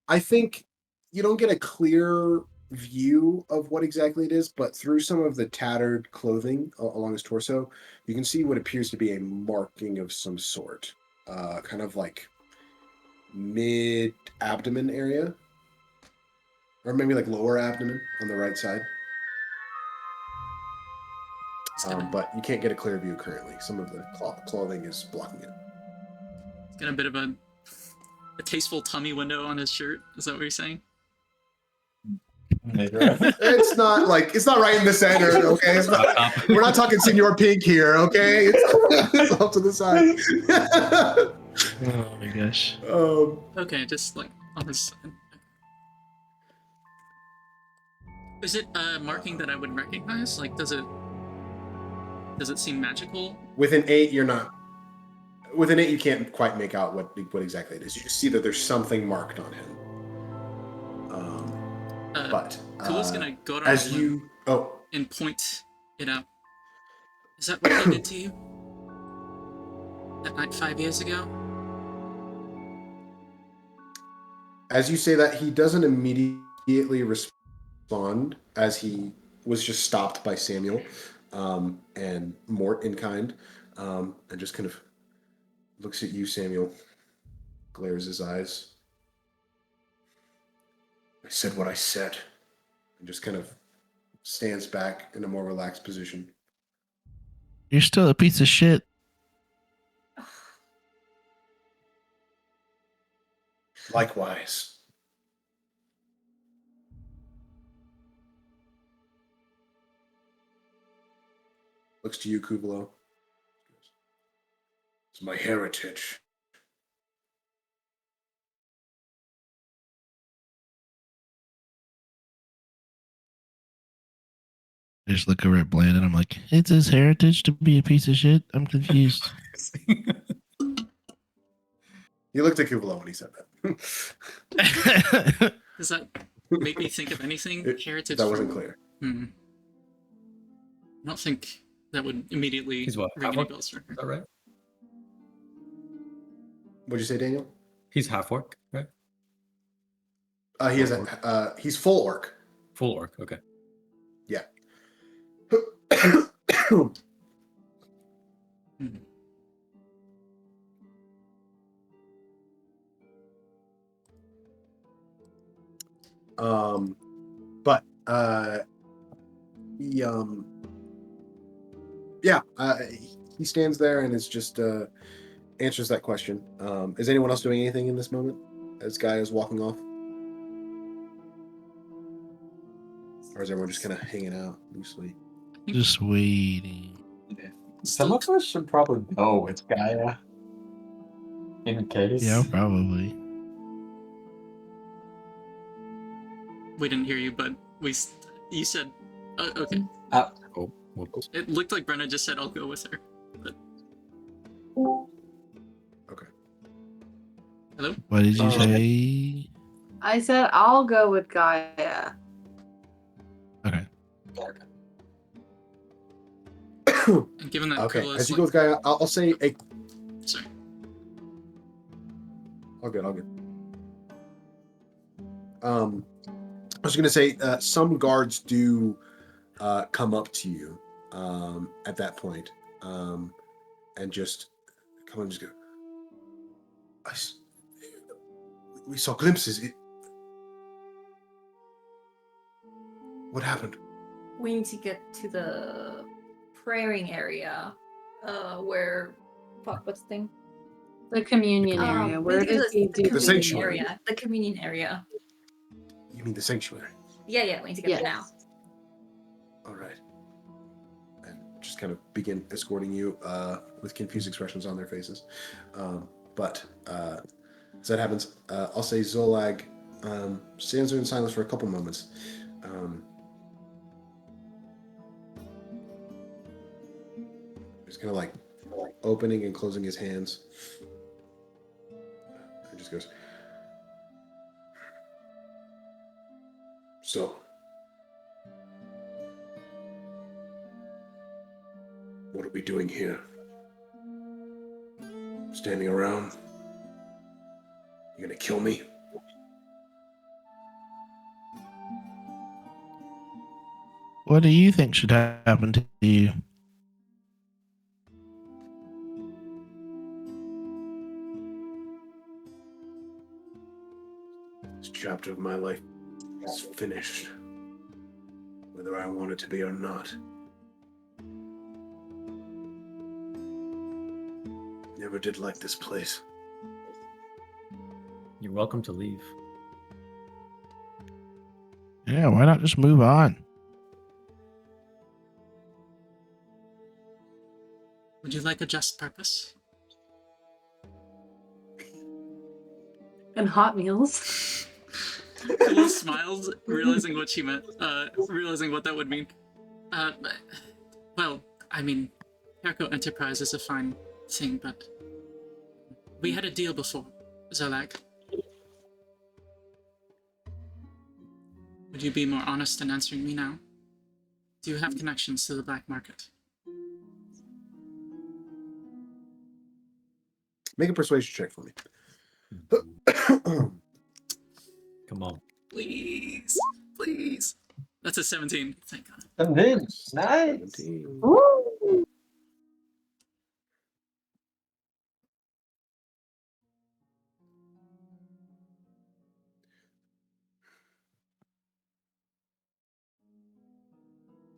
I think you don't get a clear view of what exactly it is, but through some of the tattered clothing along his torso, you can see what appears to be a marking of some sort, kind of like mid-abdomen area, or maybe like lower abdomen on the right side. But you can't get a clear view currently. Some of the clothing is blocking it. He's got a bit of a tasteful tummy window on his shirt. Is that what you're saying? It's not right in the center, okay? We're not talking Senor Pink here, okay? It's off to the side. Oh my gosh. Okay, just like on his side. Is it a marking that I would recognize? Like, does it seem magical? With an 8, you're not. With an 8, you can't quite make out what exactly it is. You just see that there's something marked on him. But Kuulo's gonna go down as you and point it out. Is that what he did to you? That night 5 years ago? as you say that, he doesn't immediately respond, as he was just stopped by Samuel and Mort in kind, and just kind of looks at you, Samuel, glares his eyes. I said what I said, and just kind of stands back in a more relaxed position. You're still a piece of shit. Likewise. Looks to you, Kuuvalo. It's my heritage. I just look over at Bland and I'm like, it's his heritage to be a piece of shit. I'm confused. You looked at Kuuvalo when he said that. Does that make me think of anything? Heritage? That wasn't from- clear. I don't think that would immediately He's what, ring any half-orc? bells for her. Is that right? What'd you say, Daniel? He's half orc, right? He has he's full orc. Full orc. Okay. Yeah. But he he stands there and is just answers that question. Is anyone else doing anything in this moment as Gaia is walking off? Or is everyone just kind of hanging out loosely? Just waiting. Some of us should probably go with Gaia. In case. Yeah, probably. We didn't hear you, but you said, okay. Oh, whoops. It looked like Brenna just said, I'll go with her. But... Okay. Hello? What did you say? I said I'll go with Gaia. Okay. And given that Okay, Kuulo's as you like, go with Gaia, I'll say a... Sorry. All good. I was going to say some guards do come up to you at that point and just come and just go. We saw glimpses. What happened? We need to get to the praying area, where, what's the thing? The communion area. Where does he do The sanctuary. area? The communion area. You mean the sanctuary? Yeah, we need to get there now. All right. And just kind of begin escorting you with confused expressions on their faces. But as that happens, I'll say Xolag stands there in silence for a couple moments. He's kind of like opening and closing his hands. And just goes, so, what are we doing here? Standing around? You gonna kill me? What do you think should happen to you? This chapter of my life is finished, whether I want it to be or not. Never did like this place. You're welcome to leave. Yeah, why not just move on? Would you like a just purpose? And hot meals. Kuuvalo smiles, realizing what she meant, realizing what that would mean. Well, I mean, Curato Enterprise is a fine thing, but we had a deal before, Xolag. Would you be more honest in answering me now? Do you have connections to the black market? Make a persuasion check for me. Come on. Please, please. That's a 17. Thank God. And then, nice. 17. Woo!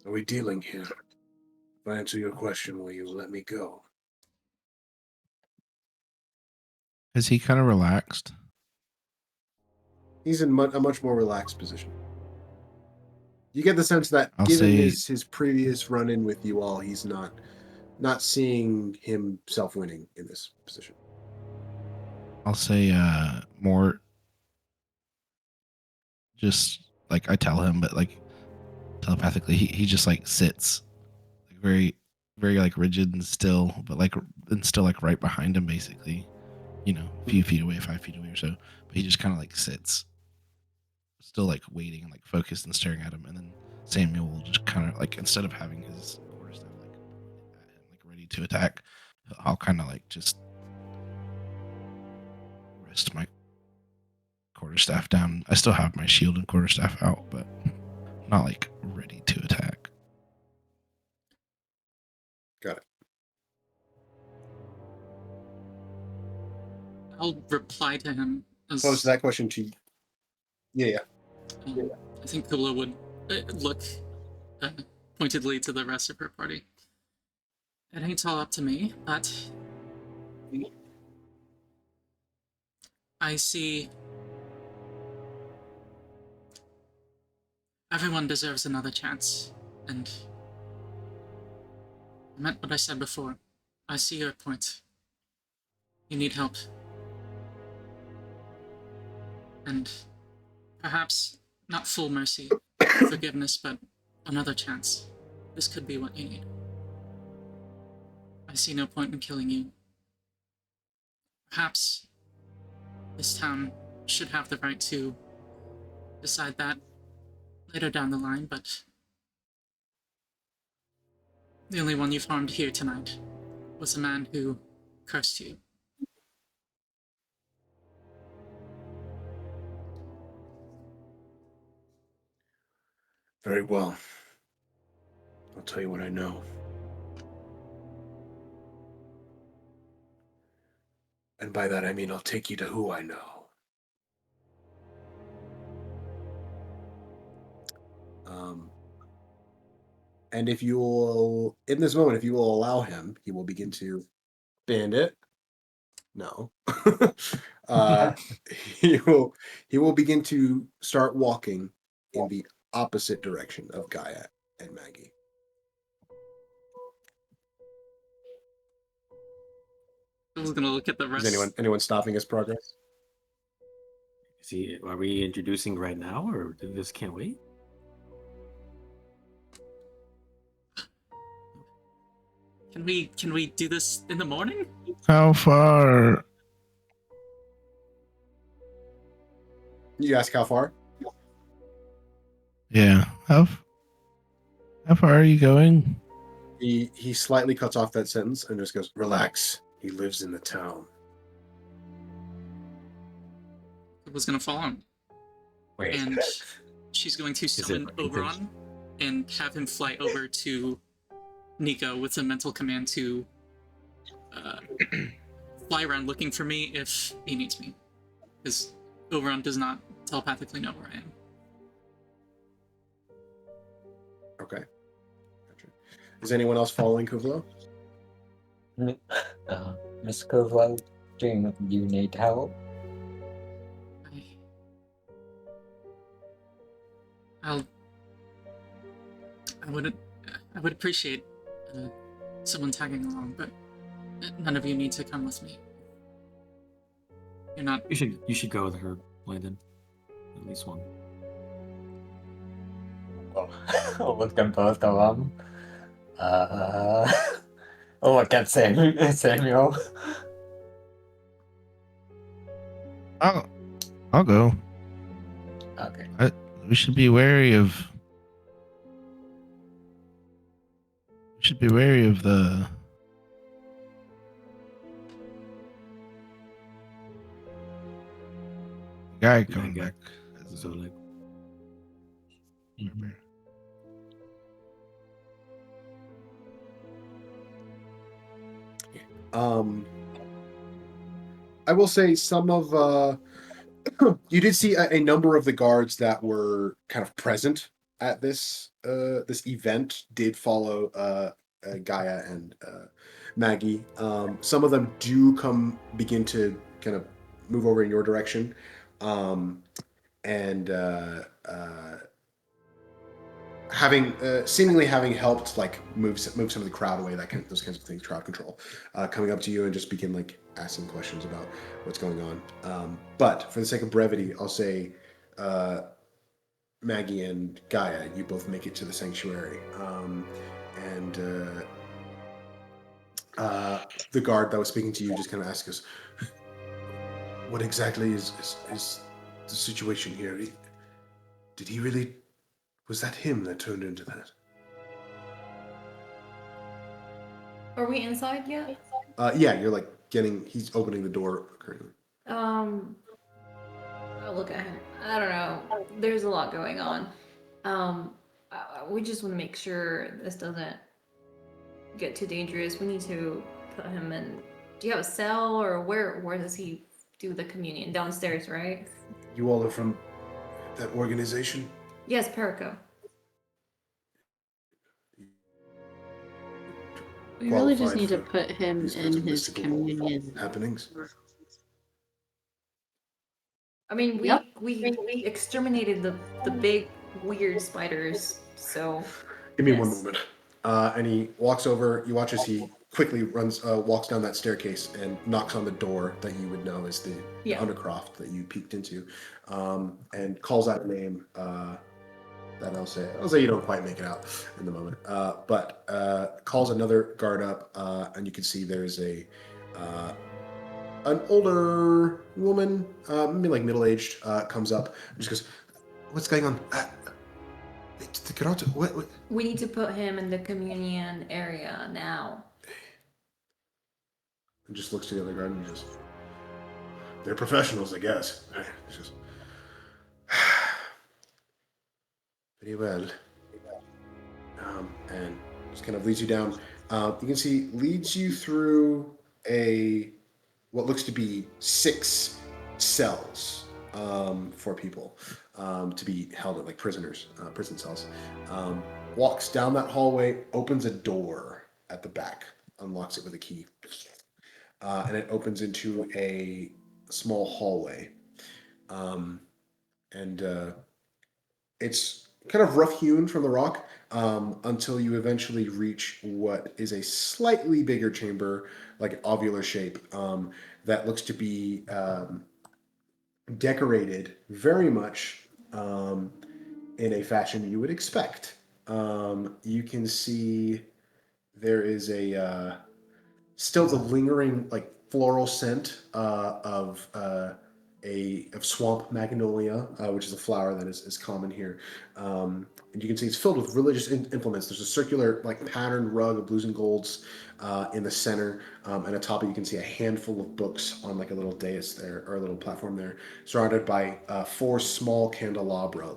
Are we dealing here? If I answer your question, will you let me go? Is he kind of relaxed? He's in a much more relaxed position. You get the sense that, I'll given say- his previous run-in with you all, he's not seeing himself winning in this position. I'll say more just like I tell him, but like telepathically, he just like sits like very, very like rigid and still, but like and still like right behind him, basically, you know, a few feet away, 5 feet away or so. But he just kind of like sits, still like waiting and like focused and staring at him. And then Samuel will just kind of like, instead of having his quarterstaff like at him, like ready to attack, I'll kind of like just rest my quarterstaff down. I still have my shield and quarterstaff out, but not like ready to attack. Got it. I'll reply to him as Pose that question to you. Yeah. I think Kuuvalo would look pointedly to the rest of her party. It ain't all up to me, but I see everyone deserves another chance, and I meant what I said before. I see your point. You need help. And perhaps not full mercy, forgiveness, but another chance. This could be what you need. I see no point in killing you. Perhaps this town should have the right to decide that later down the line, but the only one you've harmed here tonight was a man who cursed you. Very well. I'll tell you what I know. And by that I mean I'll take you to who I know. And if you will, in this moment, if you will allow him, he will begin to bandit. No. he will begin to start walking in the opposite direction of Gaia and Maggie. I was gonna look at the rest. Is anyone stopping his progress? Are we introducing right now, or this can't wait? Can we do this in the morning? How far? You ask how far? Yeah. How far are you going? He slightly cuts off that sentence and just goes, "Relax. He lives in the town." It was gonna fall on. Wait. And she's going to summon it- Oberon and have him fly over to Nico with a mental command to fly around looking for me if he needs me. Because Oberon does not telepathically know where I am. Okay. Gotcha. Is anyone else following Kuuvalo? Miss Kuuvalo, do you need help? I would appreciate someone tagging along, but none of you need to come with me. You're not. You should go with her, Landon. At least one. I'll look at both of them. I'll look at Samuel. I'll go. Okay. We should be wary of. We should be wary of the. Guy coming back. So like, I will say some of you did see a number of the guards that were kind of present at this this event did follow Gaia and Maggie. Some of them do begin to kind of move over in your direction, and having seemingly having helped like move some of the crowd away, those kinds of things, crowd control, coming up to you and just begin like asking questions about what's going on. But for the sake of brevity, I'll say Maggie and Gaia, you both make it to the sanctuary, and the guard that was speaking to you just kind of asks us, "What exactly is the situation here? Did he really? Was that him that turned into that?" Are we inside yet? Yeah, you're like he's opening the door currently. I'll look at him. I don't know. There's a lot going on. We just want to make sure this doesn't get too dangerous. We need to put him in. Do you have a cell, or where does he do the communion? Downstairs, right? You all are from that organization? Yes, Perico. We really just Qualified need to for put him these kinds in of his mystical communion. happenings. I mean, we Yep. we exterminated the big weird spiders. So Give me one yes. moment. And he walks over. You watch as he quickly walks down that staircase and knocks on the door that you would know as the Yeah. Undercroft that you peeked into, and calls out a name that I'll say you don't quite make it out in the moment, but calls another guard up, and you can see there's an older woman, maybe like middle-aged, comes up and just goes, "What's going on? It's the Curato. What? We need to put him in the communion area now. And just looks to the other guard and just, "They're professionals, I guess." It's just, "Very well. and just kind of leads you down. You can see leads you through what looks to be 6 cells for people to be held at, like prisoners, prison cells. Walks down that hallway, opens a door at the back, unlocks it with a key, and it opens into a small hallway. And it's kind of rough hewn from the rock until you eventually reach what is a slightly bigger chamber, like ovular shape, that looks to be decorated very much in a fashion you would expect. You can see there is still the lingering like floral scent of swamp magnolia, which is a flower that is common here. And you can see it's filled with religious implements. There's a circular like patterned rug of blues and golds in the center, and atop it you can see a handful of books on like a little dais there, or a little platform there, surrounded by 4 small candelabra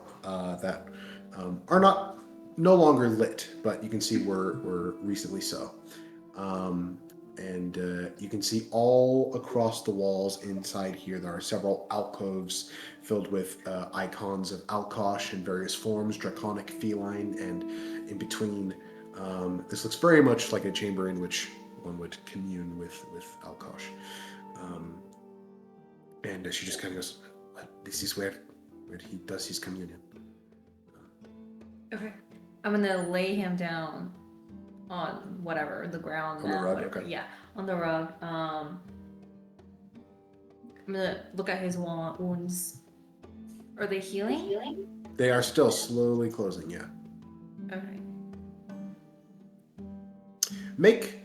that are no longer lit, but you can see were recently so. And you can see all across the walls inside here, there are several alcoves filled with icons of Alkosh in various forms, draconic, feline, and in between. This looks very much like a chamber in which one would commune with Alkosh. And she just kind of goes, this is where he does his communion. Okay. I'm gonna lay him down on whatever, the ground. On the rug, whatever. okay. Yeah, on the rug. I'm gonna look at his wounds. Are they healing? They are still slowly closing, yeah. Okay. Make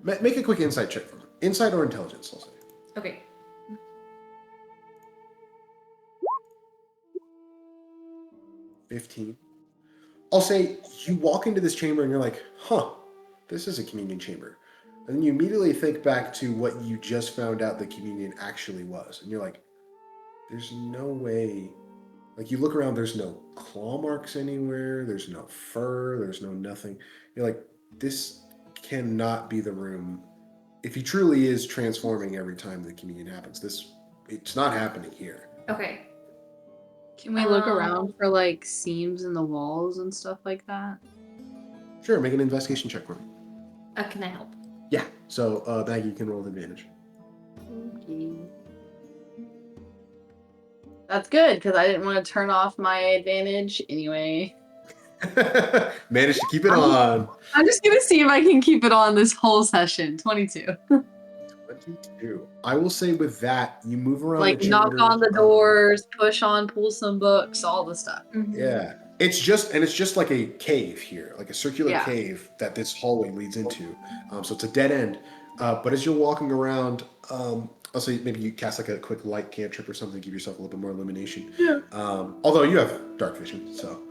a quick insight check for me. Insight or intelligence, I'll say. Okay. $15. I'll say you walk into this chamber and you're like, huh, this is a communion chamber. And then you immediately think back to what you just found out the communion actually was. And you're like, there's no way. Like, you look around, there's no claw marks anywhere. There's no fur. There's no nothing. You're like, this cannot be the room. If he truly is transforming every time the communion happens, it's not happening here. Okay. Can we look around for like seams in the walls and stuff like that? Sure, make an investigation check for me. Can I help? Yeah, so Maggie can roll with advantage. Okay. That's good, because I didn't want to turn off my advantage anyway. Managed to keep it on. I'm just going to see if I can keep it on this whole session. 22. 22. I will say with that, you move around Like, the knock chamber, on the doors, push on, pull some books, all the stuff. Yeah. It's just like a cave here, like a circular Yeah. cave that this hallway leads into. So it's a dead end. But as you're walking around, I'll say maybe you cast like a quick light cantrip or something, give yourself a little bit more illumination. Yeah. Although you have dark vision, so.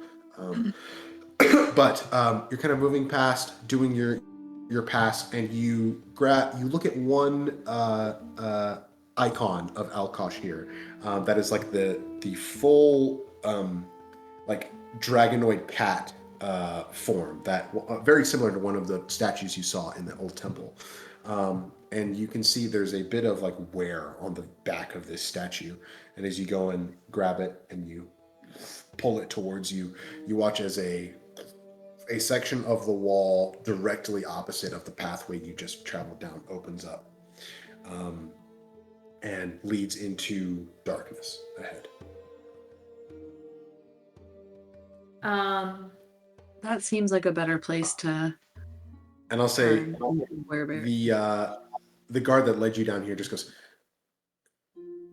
But you're kind of moving past, doing your pass, and you look at one icon of Alkosh here. That is like the full like dragonoid cat form, that very similar to one of the statues you saw in the old temple. And you can see there's a bit of like wear on the back of this statue. And as you go and grab it and you pull it towards you, you watch as a section of the wall directly opposite of the pathway you just traveled down opens up and leads into darkness ahead. That seems like a better place to. And I'll say Werebears. the guard that led you down here just goes,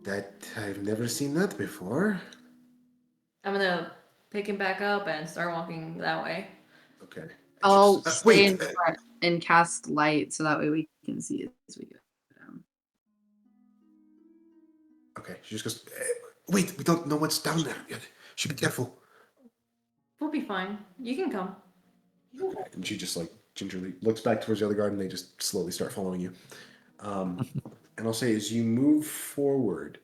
"That I've never seen that before." I'm gonna pick him back up and start walking that way. Okay. I'll Just- stay wait, in front and cast light so that way we can see it as we go down. Okay. She just goes, "Wait, we don't know what's down there yet. Should be careful." We'll be fine. You can come. And she just like gingerly looks back towards the other guard, and they just slowly start following you. And I'll say, as you move forward,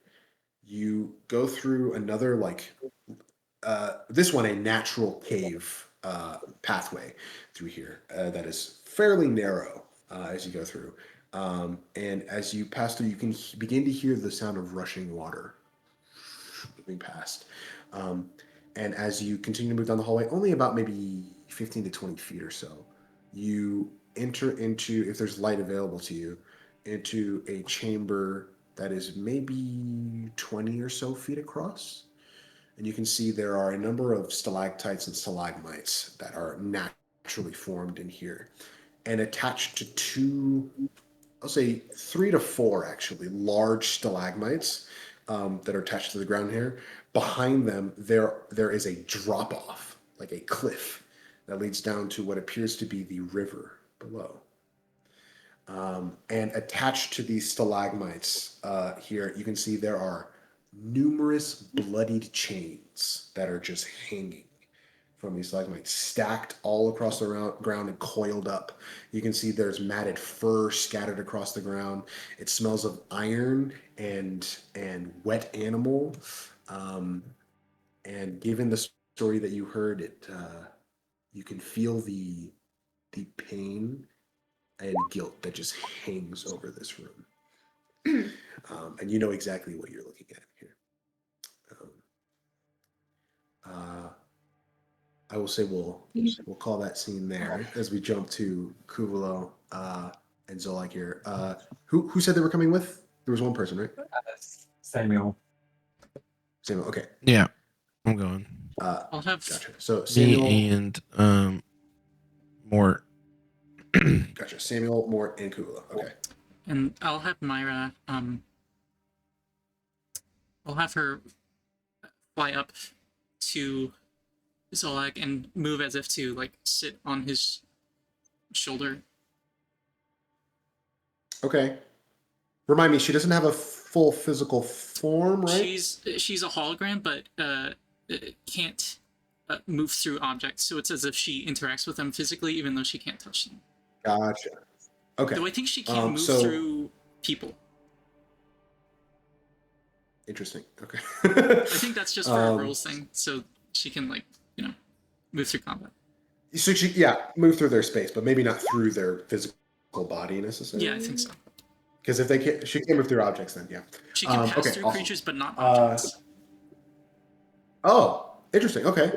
you go through another like this one, a natural cave pathway through here that is fairly narrow as you go through. And as you pass through, you can begin to hear the sound of rushing water moving past. And as you continue to move down the hallway, only about maybe 15 to 20 feet or so, you enter into, if there's light available to you, into a chamber that is maybe 20 or so feet across. And you can see there are a number of stalactites and stalagmites that are naturally formed in here. And attached to two, I'll say 3 to 4 actually, large stalagmites that are attached to the ground here. Behind them, there is a drop off, like a cliff, that leads down to what appears to be the river below. And attached to these stalagmites here, you can see there are numerous bloodied chains that are just hanging from these stalagmites, stacked all across the ground and coiled up. You can see there's matted fur scattered across the ground. It smells of iron and wet animal. And given the story that you heard, you can feel the pain and guilt that just hangs over this room. And you know exactly what you're looking at here. I will say we'll call that scene there as we jump to Kuuvalo and Xolag here. Who said they were coming with? There was one person, right? Samuel. Samuel. Okay. Yeah, I'm going. I'll have Gotcha. So Samuel Me and Mort. Gotcha. Samuel, Mort, and Kuuvalo. Okay. and I'll have Myra. I'll have her fly up to Xolag and move as if to like sit on his shoulder. Okay. Remind me, she doesn't have a full physical form, right? She's a hologram, but can't move through objects. So it's as if she interacts with them physically, even though she can't touch them. Gotcha. Okay. Though I think she can move through people. Interesting. Okay. I think that's just for a rules thing, so she can like move through combat. So she move through their space, but maybe not through their physical body necessarily. Yeah, I think so. Because if they can, she can move through objects. Then she can pass through awesome. creatures, but not objects. Oh, interesting. Okay,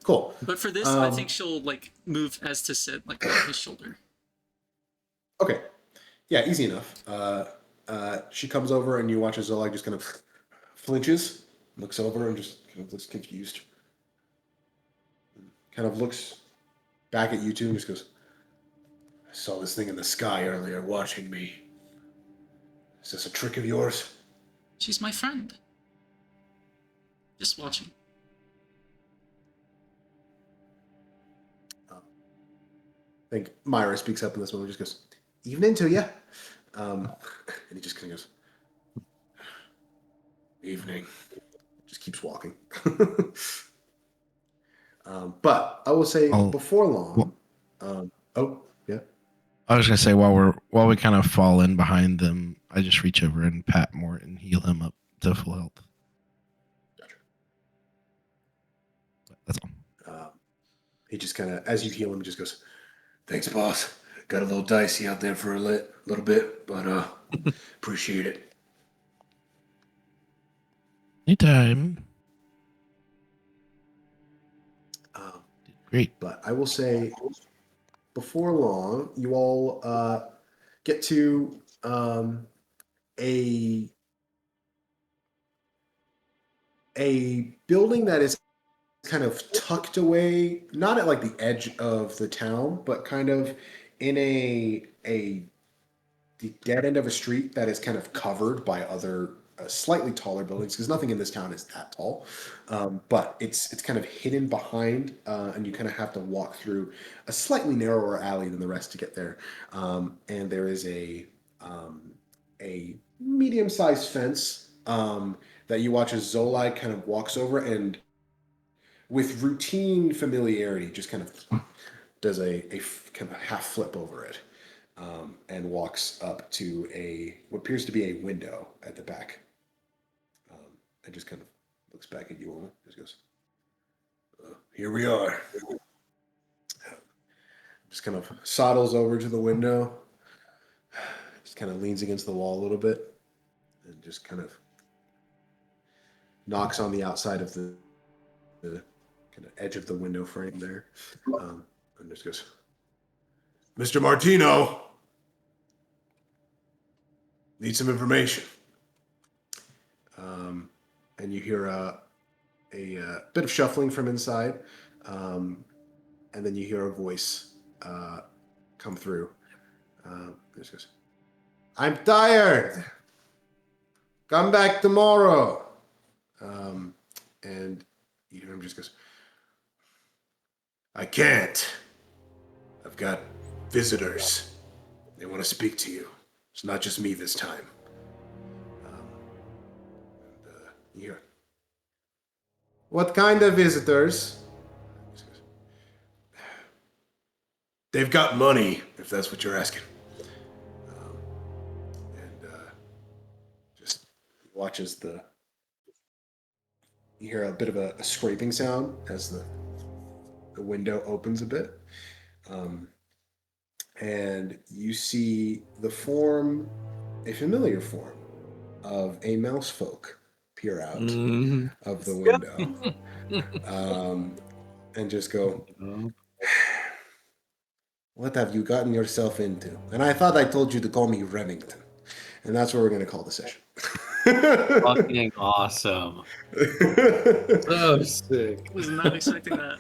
cool. But for this, I think she'll like move as to sit like on his shoulder. Okay, yeah, easy enough. She comes over and you watch as Xolag just kind of flinches, looks over and just kind of looks confused. Kind of looks back at you two and just goes, "I saw this thing in the sky earlier watching me. Is this a trick of yours?" She's my friend. Just watching. I think Myra speaks up in this moment, just goes, "Evening to you." And he just kind of goes, "Evening." Just keeps walking. But I will say before long. Yeah. I was gonna say while we kind of fall in behind them, I just reach over and pat Mort and heal him up to full health. Gotcha. That's all. He just kind of, as you heal him, he just goes, "Thanks, boss. Got a little dicey out there for a little bit, but appreciate it." Anytime. Great. But I will say, before long, you all get to a building that is kind of tucked away, not at like the edge of the town, but kind of in the dead end of a street that is kind of covered by other slightly taller buildings, because nothing in this town is that tall, but it's kind of hidden behind, and you kind of have to walk through a slightly narrower alley than the rest to get there. And there is a medium-sized fence that you watch as Xolag kind of walks over and with routine familiarity just kind of does a kind of half flip over it, and walks up to what appears to be a window at the back, and just kind of looks back at you all, just goes, "Here we are." just kind of sidles over to the window, just kind of leans against the wall a little bit, and just kind of knocks on the outside of the kind of edge of the window frame there, and just goes, "Mr. Martino, need some information." And you hear a bit of shuffling from inside, and then you hear a voice come through. Just goes, "I'm tired. Come back tomorrow." And you hear him just goes, "I can't. I've got visitors. They want to speak to you. It's not just me this time." You hear, "What kind of visitors?" "They've got money, if that's what you're asking." And just watches you hear a bit of a scraping sound as the window opens a bit. And you see a familiar form of a mouse folk peer out of the window. And just go, "What have you gotten yourself into?" And I thought I told you to call me Remington. And that's what we're going to call the session. Fucking awesome. So sick. Was not expecting that.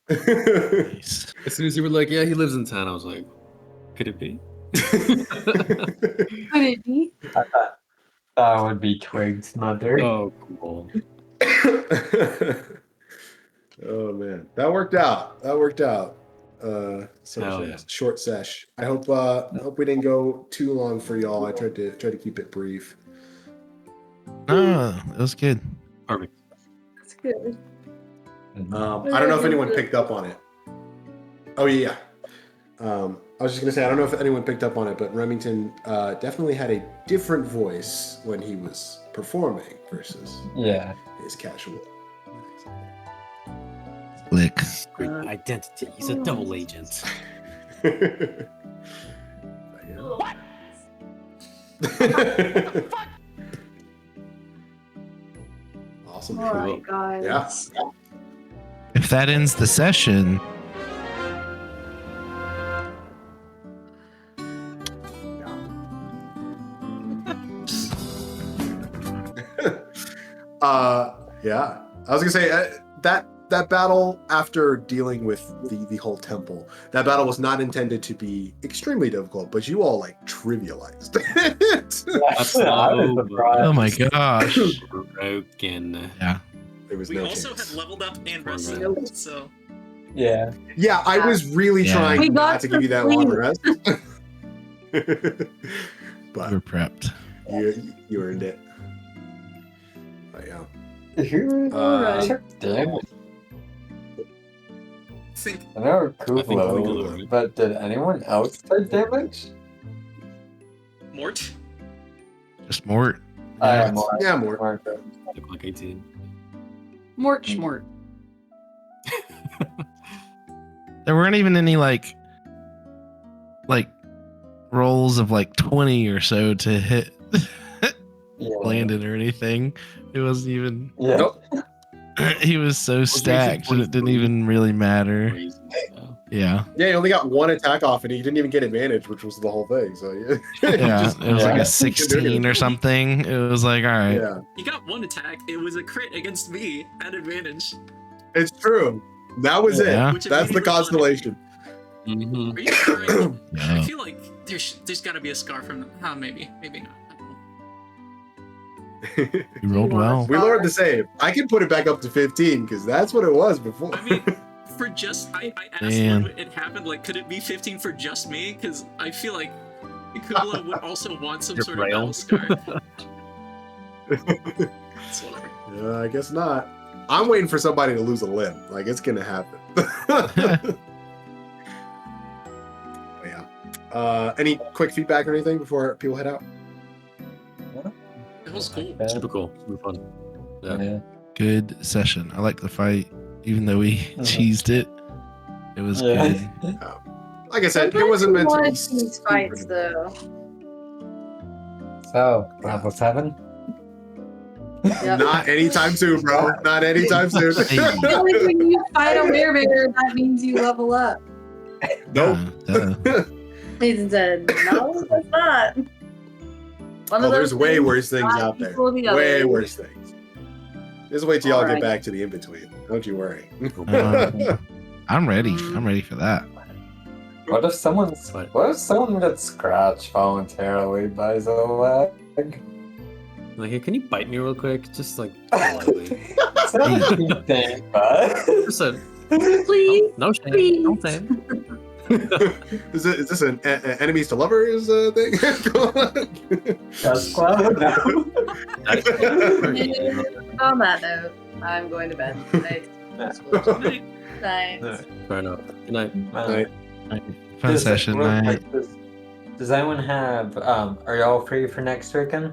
Nice. As soon as you were like, "Yeah, he lives in town," I was like, could it be? Could it be? I thought that would be Twig's mother. Oh, cool. Oh man, that worked out. Hell yeah. Short sesh. I hope we didn't go too long for y'all. I tried to keep it brief. Oh, it was good. Perfect. That's good. I don't know if anyone picked up on it. Oh yeah. I was just gonna say I don't know if anyone picked up on it, but Remington definitely had a different voice when he was performing versus his casual. Lick. Great identity. He's a double agent. What? Awesome. All right, guys. Yeah. If that ends the session, Yeah. I was gonna say that battle, after dealing with the whole temple, that battle was not intended to be extremely difficult, but you all like trivialized it. oh my gosh. Broken. Yeah. There was We no also chance. had leveled up and Right. rested, so Yeah. Yeah, I was really Yeah. trying We not got to give you that long sleep. rest. We're But prepped. you earned it. But yeah. Who Uh, took damage? I think I know think Kuuvalo, Kuuvalo. but did anyone else take damage? Mort. Just Mort. I am more. Yeah, more. Took like 18. Mort schmort. There weren't even any like rolls of like 20 or so to hit Yeah. Landon or anything. It wasn't even. Yeah. Nope. He was so stacked and it didn't even really matter. Crazy. So. Yeah. Yeah, you only got one attack off, and he didn't even get advantage, which was the whole thing. So yeah, Yeah. Just- It was like Yeah. a 16 or something. It was like, all right. yeah, You got one attack. It was a crit against me at advantage. it's true. That was Yeah. it. Which That's the immediately- constellation. Mhm. Are you sure? I Yeah. feel like there's got to be a scar from them. Maybe not. I don't know. You rolled well. We learned the same. I can put it back up to 15 because that's what it was before. I mean, for just I asked Man. when it happened. Like, could it be 15 for just me? Because I feel like Kuuvalo would also want some Your sort braille. of battle scar. It's whatever. Yeah, I guess not. I'm waiting for somebody to lose a limb. Like it's gonna happen. Yeah. Any quick feedback or anything before people head out? It was cool. Super cool. Super fun. Yeah. Yeah. Good session. I like the fight, even though we cheesed it. It was Yeah. good. Like I said, it wasn't meant to be. These fights, super- though. So, level 7? Yep. Not anytime soon, bro. Not anytime soon. Hey. I feel like when you fight a werebear, that means you level up. Nope. He said, no, that's not. One Oh, of there's those way things worse things not out there. equal the Way other. worse things. Just wait till y'all Alright. get back to the in between. Don't you worry. I'm ready. I'm ready for that. What if someone's What? what if someone gets scratched voluntarily by Xolag? Like, hey, can you bite me real quick? Just like politely. It's not a big thing, but Just a Please, no shame. please. Don't shame. Is this an enemies to lovers thing? just cloud now. On that note, I'm going to bed. Nice. Nice. Fair enough. Good night. Fun session night. Does anyone have are y'all free for next weekend?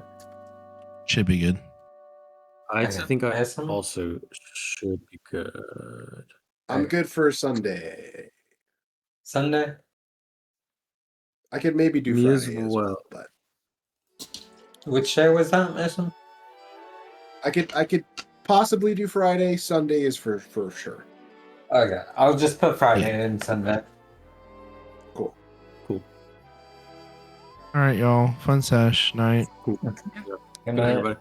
Should be good. I Okay. think I Awesome. also should be good. I'm good for Sunday. Sunday? I could maybe do Me as Friday as well. well, but Which day was that, Mason? I could possibly do Friday. Sunday is for sure. Okay, I'll just put Friday and Sunday. Cool. All right, y'all. Fun sesh night. Good Good night, night. everybody.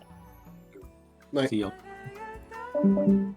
Night. See y'all.